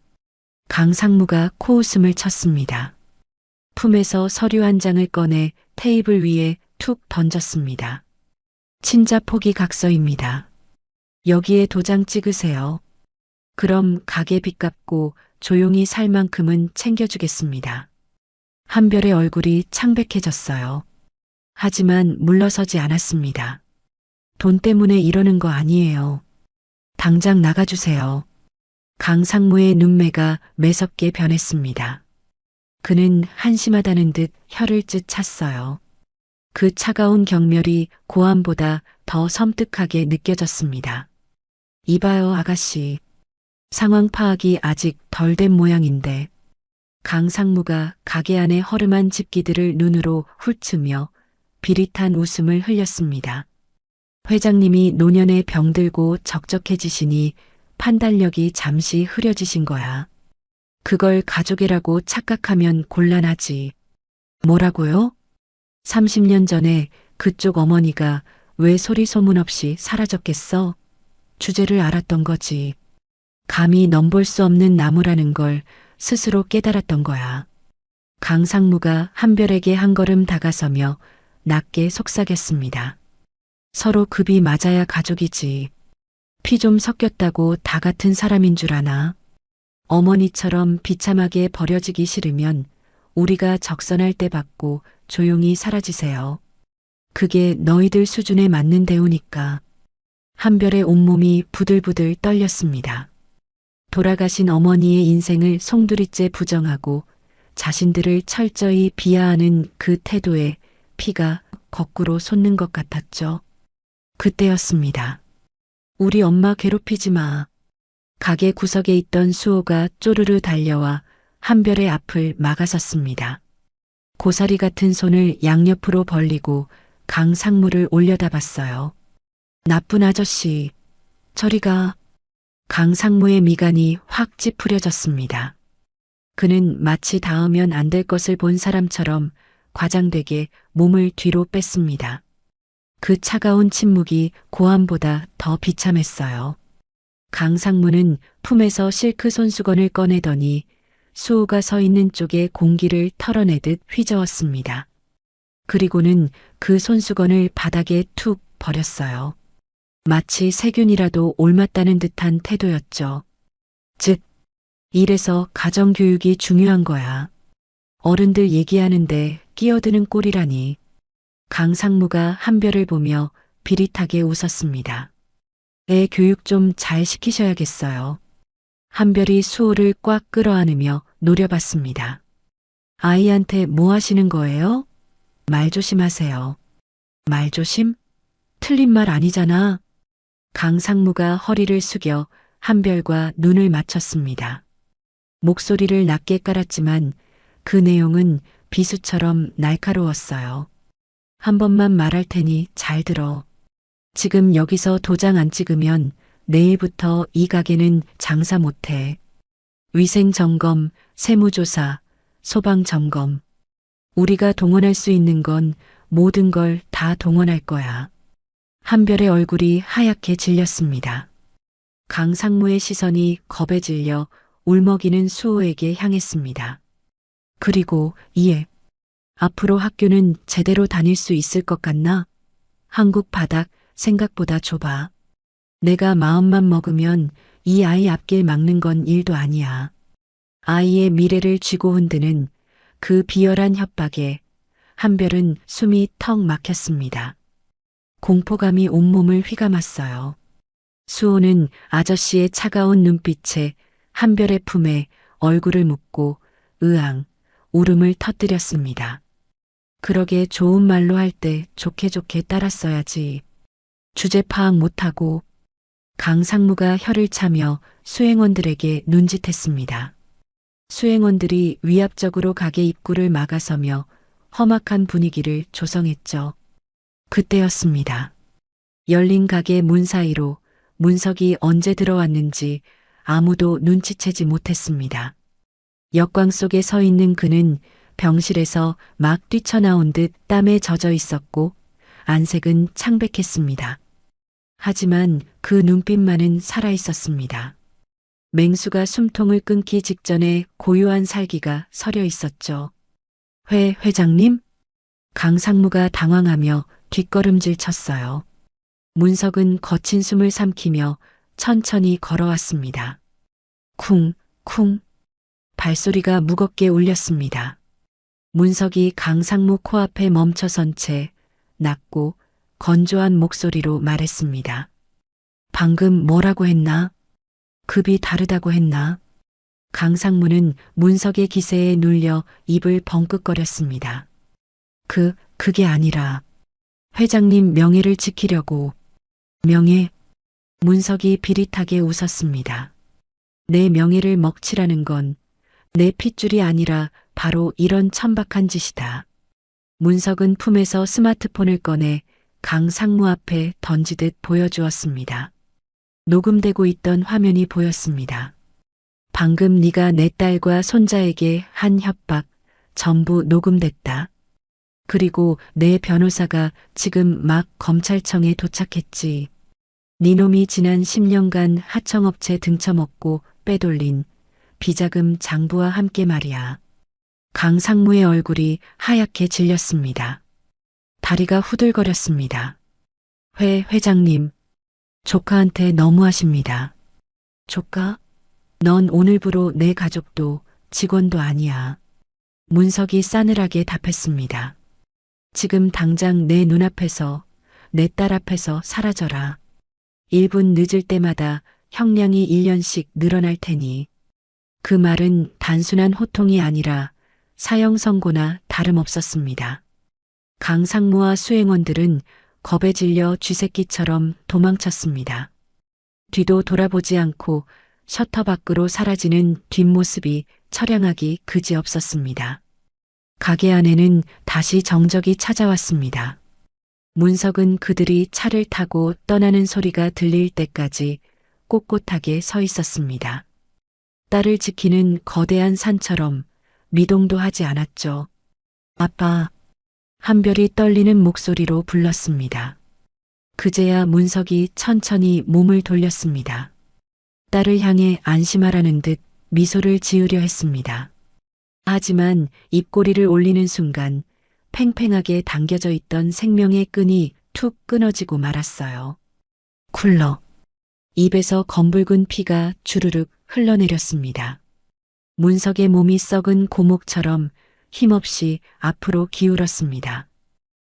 강 상무가 코웃음을 쳤습니다. 품에서 서류 한 장을 꺼내 테이블 위에 툭 던졌습니다. 친자 포기 각서입니다. 여기에 도장 찍으세요. 그럼 가게 빚 갚고 조용히 살 만큼은 챙겨주겠습니다. 한별의 얼굴이 창백해졌어요. 하지만 물러서지 않았습니다. 돈 때문에 이러는 거 아니에요. 당장 나가주세요. 강 상무의 눈매가 매섭게 변했습니다. 그는 한심하다는 듯 혀를 쯧 찼어요. 그 차가운 경멸이 고함보다 더 섬뜩하게 느껴졌습니다. 이봐요, 아가씨. 상황 파악이 아직 덜 된 모양인데. 강 상무가 가게 안의 허름한 집기들을 눈으로 훑으며 비릿한 웃음을 흘렸습니다. 회장님이 노년에 병들고 적적해지시니 판단력이 잠시 흐려지신 거야. 그걸 가족이라고 착각하면 곤란하지. 뭐라고요? 30년 전에 그쪽 어머니가 왜 소리 소문 없이 사라졌겠어? 주제를 알았던 거지. 감히 넘볼 수 없는 나무라는 걸 스스로 깨달았던 거야. 강상무가 한별에게 한 걸음 다가서며 낮게 속삭였습니다. 서로 급이 맞아야 가족이지. 피 좀 섞였다고 다 같은 사람인 줄 아나? 어머니처럼 비참하게 버려지기 싫으면 우리가 적선할 때 받고 조용히 사라지세요. 그게 너희들 수준에 맞는 대우니까. 한별의 온몸이 부들부들 떨렸습니다. 돌아가신 어머니의 인생을 송두리째 부정하고 자신들을 철저히 비하하는 그 태도에 피가 거꾸로 솟는 것 같았죠. 그때였습니다. 우리 엄마 괴롭히지 마. 가게 구석에 있던 수호가 쪼르르 달려와 한별의 앞을 막아섰습니다. 고사리 같은 손을 양옆으로 벌리고 강상무를 올려다봤어요. 나쁜 아저씨, 저리 가. 강상무의 미간이 확 찌푸려졌습니다. 그는 마치 닿으면 안 될 것을 본 사람처럼 과장되게 몸을 뒤로 뺐습니다. 그 차가운 침묵이 고함보다 더 비참했어요. 강상무는 품에서 실크 손수건을 꺼내더니 수호가 서 있는 쪽에 공기를 털어내듯 휘저었습니다. 그리고는 그 손수건을 바닥에 툭 버렸어요. 마치 세균이라도 옮았다는 듯한 태도였죠. 즉, 이래서 가정교육이 중요한 거야. 어른들 얘기하는데 끼어드는 꼴이라니. 강상무가 한별을 보며 비릿하게 웃었습니다. 애 교육 좀 잘 시키셔야겠어요. 한별이 수호를 꽉 끌어안으며 노려봤습니다. 아이한테 뭐 하시는 거예요? 말 조심하세요. 말 조심? 틀린 말 아니잖아. 강상무가 허리를 숙여 한별과 눈을 맞췄습니다. 목소리를 낮게 깔았지만 그 내용은 비수처럼 날카로웠어요. 한 번만 말할 테니 잘 들어. 지금 여기서 도장 안 찍으면 내일부터 이 가게는 장사 못해. 위생점검, 세무조사, 소방점검. 우리가 동원할 수 있는 건 모든 걸 다 동원할 거야. 한별의 얼굴이 하얗게 질렸습니다. 강상무의 시선이 겁에 질려 울먹이는 수호에게 향했습니다. 그리고 이에 앞으로 학교는 제대로 다닐 수 있을 것 같나? 한국 바닥 생각보다 좁아. 내가 마음만 먹으면 이 아이 앞길 막는 건 일도 아니야. 아이의 미래를 쥐고 흔드는 그 비열한 협박에 한별은 숨이 턱 막혔습니다. 공포감이 온몸을 휘감았어요. 수호는 아저씨의 차가운 눈빛에 한별의 품에 얼굴을 묻고 으앙 울음을 터뜨렸습니다. 그러게 좋은 말로 할 때 좋게 좋게 따랐어야지. 주제 파악 못하고. 강상무가 혀를 차며 수행원들에게 눈짓했습니다. 수행원들이 위압적으로 가게 입구를 막아서며 험악한 분위기를 조성했죠. 그때였습니다. 열린 가게 문 사이로 문석이 언제 들어왔는지 아무도 눈치채지 못했습니다. 역광 속에 서 있는 그는 병실에서 막 뛰쳐나온 듯 땀에 젖어 있었고 안색은 창백했습니다. 하지만 그 눈빛만은 살아 있었습니다. 맹수가 숨통을 끊기 직전에 고요한 살기가 서려 있었죠. 회장님? 강상무가 당황하며 뒷걸음질 쳤어요. 문석은 거친 숨을 삼키며 천천히 걸어왔습니다. 쿵, 쿵. 발소리가 무겁게 울렸습니다. 문석이 강상무 코앞에 멈춰선 채 낮고 건조한 목소리로 말했습니다. 방금 뭐라고 했나? 급이 다르다고 했나? 강상무는 문석의 기세에 눌려 입을 벙긋거렸습니다. 그게 아니라 회장님 명예를 지키려고. 명예? 문석이 비릿하게 웃었습니다. 내 명예를 먹칠하는 건 내 핏줄이 아니라 바로 이런 천박한 짓이다. 문석은 품에서 스마트폰을 꺼내 강상무 앞에 던지듯 보여주었습니다. 녹음되고 있던 화면이 보였습니다. 방금 네가 내 딸과 손자에게 한 협박 전부 녹음됐다. 그리고 내 변호사가 지금 막 검찰청에 도착했지. 니놈이 지난 10년간 하청업체 등쳐먹고 빼돌린 비자금 장부와 함께 말이야. 강상무의 얼굴이 하얗게 질렸습니다. 다리가 후들거렸습니다. 회장님, 조카한테 너무하십니다. 조카? 넌 오늘부로 내 가족도 직원도 아니야. 문석이 싸늘하게 답했습니다. 지금 당장 내 눈앞에서, 내 딸 앞에서 사라져라. 1분 늦을 때마다 형량이 1년씩 늘어날 테니. 그 말은 단순한 호통이 아니라 사형 선고나 다름없었습니다. 강상무와 수행원들은 겁에 질려 쥐새끼처럼 도망쳤습니다. 뒤도 돌아보지 않고 셔터 밖으로 사라지는 뒷모습이 처량하기 그지없었습니다. 가게 안에는 다시 정적이 찾아왔습니다. 문석은 그들이 차를 타고 떠나는 소리가 들릴 때까지 꼿꼿하게 서 있었습니다. 딸을 지키는 거대한 산처럼 미동도 하지 않았죠. 아빠, 한별이 떨리는 목소리로 불렀습니다. 그제야 문석이 천천히 몸을 돌렸습니다. 딸을 향해 안심하라는 듯 미소를 지으려 했습니다. 하지만 입꼬리를 올리는 순간 팽팽하게 당겨져 있던 생명의 끈이 툭 끊어지고 말았어요. 쿨러. 입에서 검붉은 피가 주르륵 흘러내렸습니다. 문석의 몸이 썩은 고목처럼 힘없이 앞으로 기울었습니다.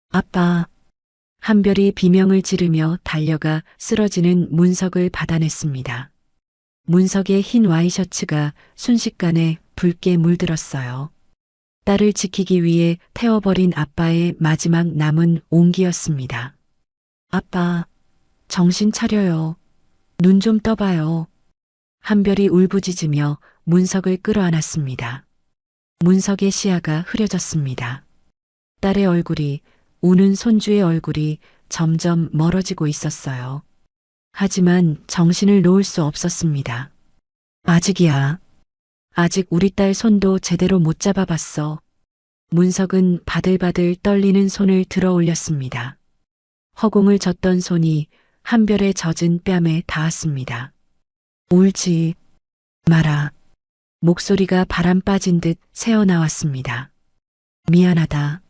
아빠. 한별이 비명을 지르며 달려가 쓰러지는 문석을 받아냈습니다. 문석의 흰 와이셔츠가 순식간에 붉게 물들었어요. 딸을 지키기 위해 태워버린 아빠의 마지막 남은 온기였습니다. 아빠, 정신 차려요. 눈 좀 떠봐요. 한별이 울부짖으며 문석을 끌어안았습니다. 문석의 시야가 흐려졌습니다. 딸의 얼굴이, 우는 손주의 얼굴이 점점 멀어지고 있었어요. 하지만 정신을 놓을 수 없었습니다. 아직이야. 아직 우리 딸 손도 제대로 못 잡아봤어. 문석은 바들바들 떨리는 손을 들어 올렸습니다. 허공을 젓던 손이 한별의 젖은 뺨에 닿았습니다. 울지 마라. 목소리가 바람 빠진 듯 새어나왔습니다. 미안하다.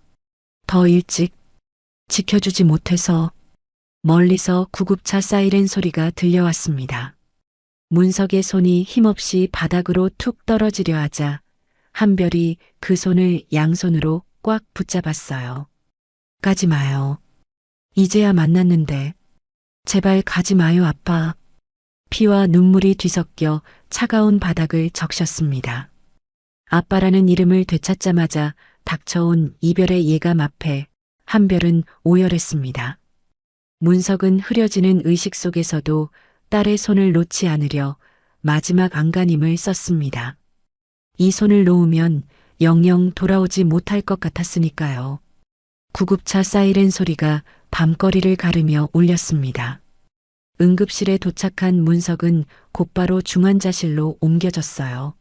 더 일찍 지켜주지 못해서. 멀리서 구급차 사이렌 소리가 들려왔습니다. 문석의 손이 힘없이 바닥으로 툭 떨어지려 하자 한별이 그 손을 양손으로 꽉 붙잡았어요. 가지 마요. 이제야 만났는데. 제발 가지 마요, 아빠. 피와 눈물이 뒤섞여 차가운 바닥을 적셨습니다. 아빠라는 이름을 되찾자마자 닥쳐온 이별의 예감 앞에 한별은 오열했습니다. 문석은 흐려지는 의식 속에서도 딸의 손을 놓지 않으려 마지막 안간힘을 썼습니다. 이 손을 놓으면 영영 돌아오지 못할 것 같았으니까요. 구급차 사이렌 소리가 밤거리를 가르며 울렸습니다. 응급실에 도착한 문석은 곧바로 중환자실로 옮겨졌어요.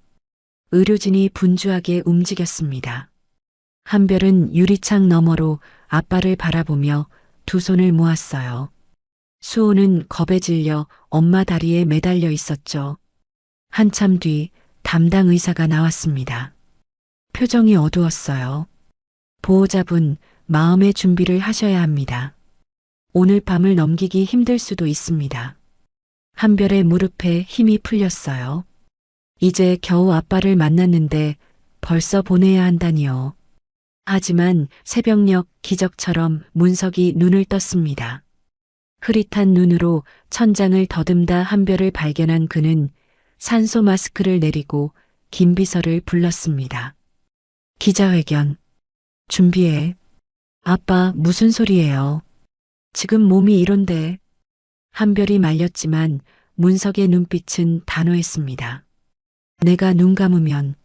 의료진이 분주하게 움직였습니다. 한별은 유리창 너머로 아빠를 바라보며 두 손을 모았어요. 수호는 겁에 질려 엄마 다리에 매달려 있었죠. 한참 뒤 담당 의사가 나왔습니다. 표정이 어두웠어요. 보호자분, 마음의 준비를 하셔야 합니다. 오늘 밤을 넘기기 힘들 수도 있습니다. 한별의 무릎에 힘이 풀렸어요. 이제 겨우 아빠를 만났는데 벌써 보내야 한다니요. 하지만 새벽녘 기적처럼 문석이 눈을 떴습니다. 흐릿한 눈으로 천장을 더듬다 한별을 발견한 그는 산소 마스크를 내리고 김비서를 불렀습니다. 기자회견. 준비해. 아빠, 무슨 소리예요? 지금 몸이 이런데. 한별이 말렸지만 문석의 눈빛은 단호했습니다. 내가 눈 감으면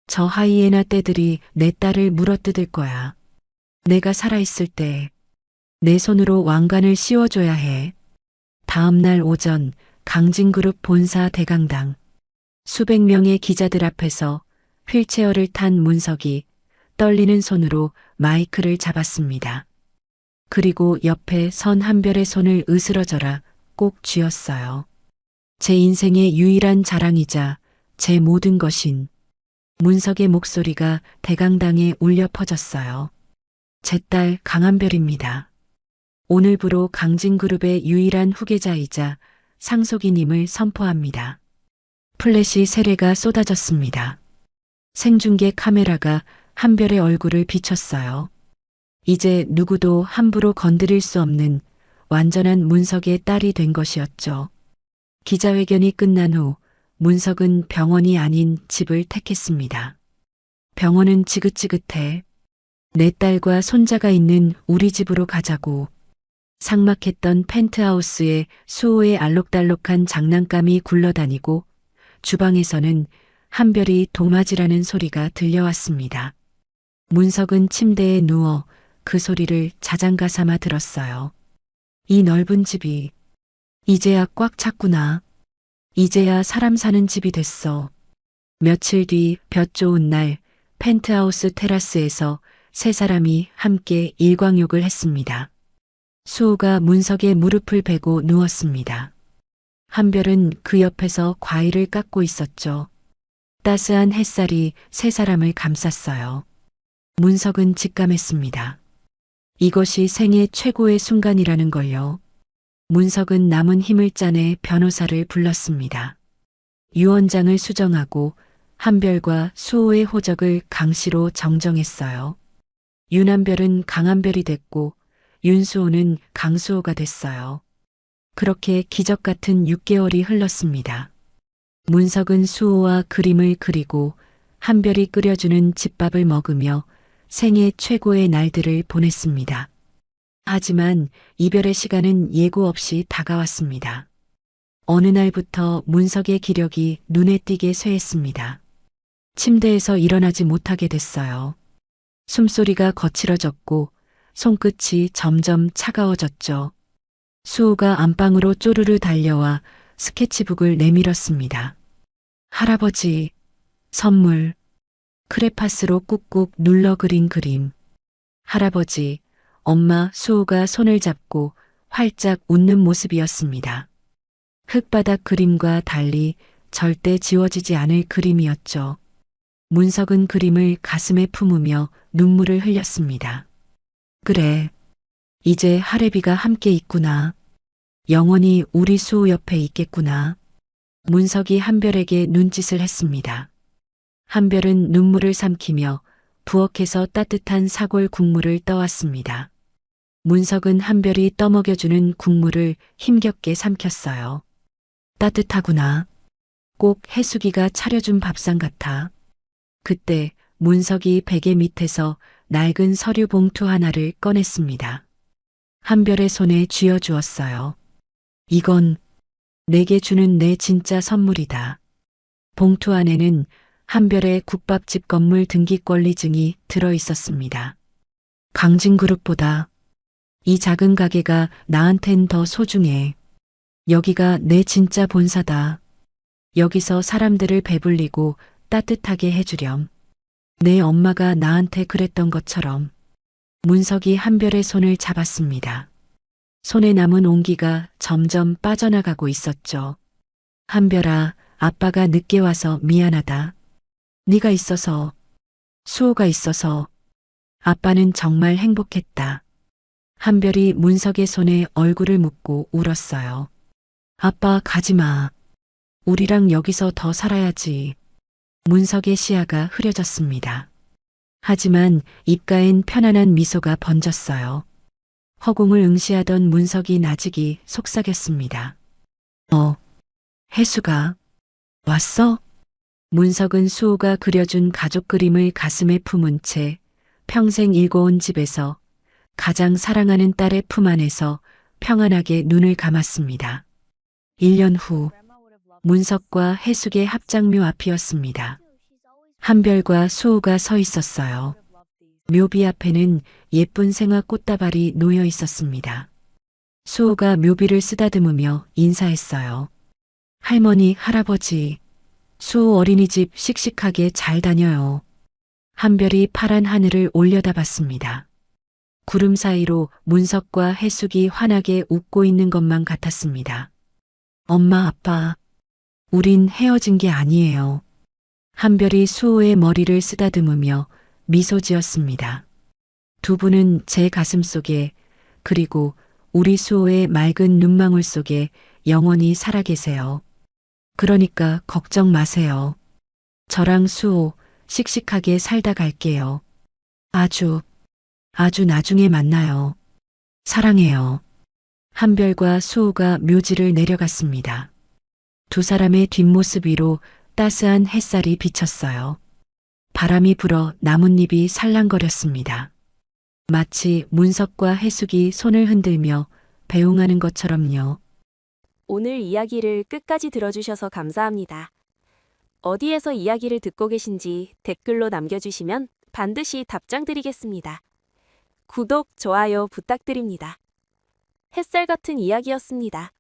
저 하이에나 떼들이 내 딸을 물어뜯을 거야. 내가 살아있을 때 내 손으로 왕관을 씌워줘야 해. 다음 날 오전 강진그룹 본사 대강당. 수백 명의 기자들 앞에서 휠체어를 탄 문석이 떨리는 손으로 마이크를 잡았습니다. 그리고 옆에 선 한별의 손을 으스러져라 꼭 쥐었어요. 제 인생의 유일한 자랑이자 제 모든 것인 문석의 목소리가 대강당에 울려 퍼졌어요. 제 딸 강한별입니다. 오늘부로 강진그룹의 유일한 후계자이자 상속인임을 선포합니다. 플래시 세례가 쏟아졌습니다. 생중계 카메라가 한별의 얼굴을 비췄어요. 이제 누구도 함부로 건드릴 수 없는 완전한 문석의 딸이 된 것이었죠. 기자회견이 끝난 후 문석은 병원이 아닌 집을 택했습니다. 병원은 지긋지긋해. 내 딸과 손자가 있는 우리 집으로 가자고. 삭막했던 펜트하우스에 수호의 알록달록한 장난감이 굴러다니고 주방에서는 한별이 도마지라는 소리가 들려왔습니다. 문석은 침대에 누워 그 소리를 자장가 삼아 들었어요. 이 넓은 집이 이제야 꽉 찼구나. 이제야 사람 사는 집이 됐어. 며칠 뒤 볕 좋은 날 펜트하우스 테라스에서 세 사람이 함께 일광욕을 했습니다. 수호가 문석의 무릎을 베고 누웠습니다. 한별은 그 옆에서 과일을 깎고 있었죠. 따스한 햇살이 세 사람을 감쌌어요. 문석은 직감했습니다. 이것이 생애 최고의 순간이라는 걸요. 문석은 남은 힘을 짜내 변호사를 불렀습니다. 유언장을 수정하고 한별과 수호의 호적을 강씨로 정정했어요. 윤한별은 강한별이 됐고 윤수호는 강수호가 됐어요. 그렇게 기적 같은 6개월이 흘렀습니다. 문석은 수호와 그림을 그리고 한별이 끓여주는 집밥을 먹으며 생애 최고의 날들을 보냈습니다. 하지만 이별의 시간은 예고 없이 다가왔습니다. 어느 날부터 문석의 기력이 눈에 띄게 쇠했습니다. 침대에서 일어나지 못하게 됐어요. 숨소리가 거칠어졌고 손끝이 점점 차가워졌죠. 수호가 안방으로 쪼르르 달려와 스케치북을 내밀었습니다. 할아버지, 선물, 크레파스로 꾹꾹 눌러 그린 그림. 할아버지, 엄마, 수호가 손을 잡고 활짝 웃는 모습이었습니다. 흙바닥 그림과 달리 절대 지워지지 않을 그림이었죠. 문석은 그림을 가슴에 품으며 눈물을 흘렸습니다. 그래, 이제 하래비가 함께 있구나. 영원히 우리 수호 옆에 있겠구나. 문석이 한별에게 눈짓을 했습니다. 한별은 눈물을 삼키며 부엌에서 따뜻한 사골 국물을 떠왔습니다. 문석은 한별이 떠먹여주는 국물을 힘겹게 삼켰어요. 따뜻하구나. 꼭 해수기가 차려준 밥상 같아. 그때 문석이 베개 밑에서 낡은 서류 봉투 하나를 꺼냈습니다. 한별의 손에 쥐어주었어요. 이건 내게 주는 내 진짜 선물이다. 봉투 안에는 한별의 국밥집 건물 등기권리증이 들어 있었습니다. 강진그룹보다 이 작은 가게가 나한텐 더 소중해. 여기가 내 진짜 본사다. 여기서 사람들을 배불리고 따뜻하게 해주렴. 내 엄마가 나한테 그랬던 것처럼. 문석이 한별의 손을 잡았습니다. 손에 남은 온기가 점점 빠져나가고 있었죠. 한별아, 아빠가 늦게 와서 미안하다. 네가 있어서, 수호가 있어서 아빠는 정말 행복했다. 한별이 문석의 손에 얼굴을 묻고 울었어요. 아빠 가지마. 우리랑 여기서 더 살아야지. 문석의 시야가 흐려졌습니다. 하지만 입가엔 편안한 미소가 번졌어요. 허공을 응시하던 문석이 나직이 속삭였습니다. 혜수가 왔어? 문석은 수호가 그려준 가족 그림을 가슴에 품은 채 평생 일궈온 집에서 가장 사랑하는 딸의 품 안에서 평안하게 눈을 감았습니다. 1년 후 문석과 해숙의 합장묘 앞이었습니다. 한별과 수호가 서 있었어요. 묘비 앞에는 예쁜 생화 꽃다발이 놓여 있었습니다. 수호가 묘비를 쓰다듬으며 인사했어요. 할머니, 할아버지, 수호 어린이집 씩씩하게 잘 다녀요. 한별이 파란 하늘을 올려다봤습니다. 구름 사이로 문석과 해숙이 환하게 웃고 있는 것만 같았습니다. 엄마, 아빠, 우린 헤어진 게 아니에요. 한별이 수호의 머리를 쓰다듬으며 미소 지었습니다. 두 분은 제 가슴 속에, 그리고 우리 수호의 맑은 눈망울 속에 영원히 살아계세요. 그러니까 걱정 마세요. 저랑 수호 씩씩하게 살다 갈게요. 아주 나중에 만나요. 사랑해요. 한별과 수호가 묘지를 내려갔습니다. 두 사람의 뒷모습 위로 따스한 햇살이 비쳤어요. 바람이 불어 나뭇잎이 살랑거렸습니다. 마치 문석과 해숙이 손을 흔들며 배웅하는 것처럼요. 오늘 이야기를 끝까지 들어주셔서 감사합니다. 어디에서 이야기를 듣고 계신지 댓글로 남겨주시면 반드시 답장 드리겠습니다. 구독, 좋아요 부탁드립니다. 햇살 같은 이야기였습니다.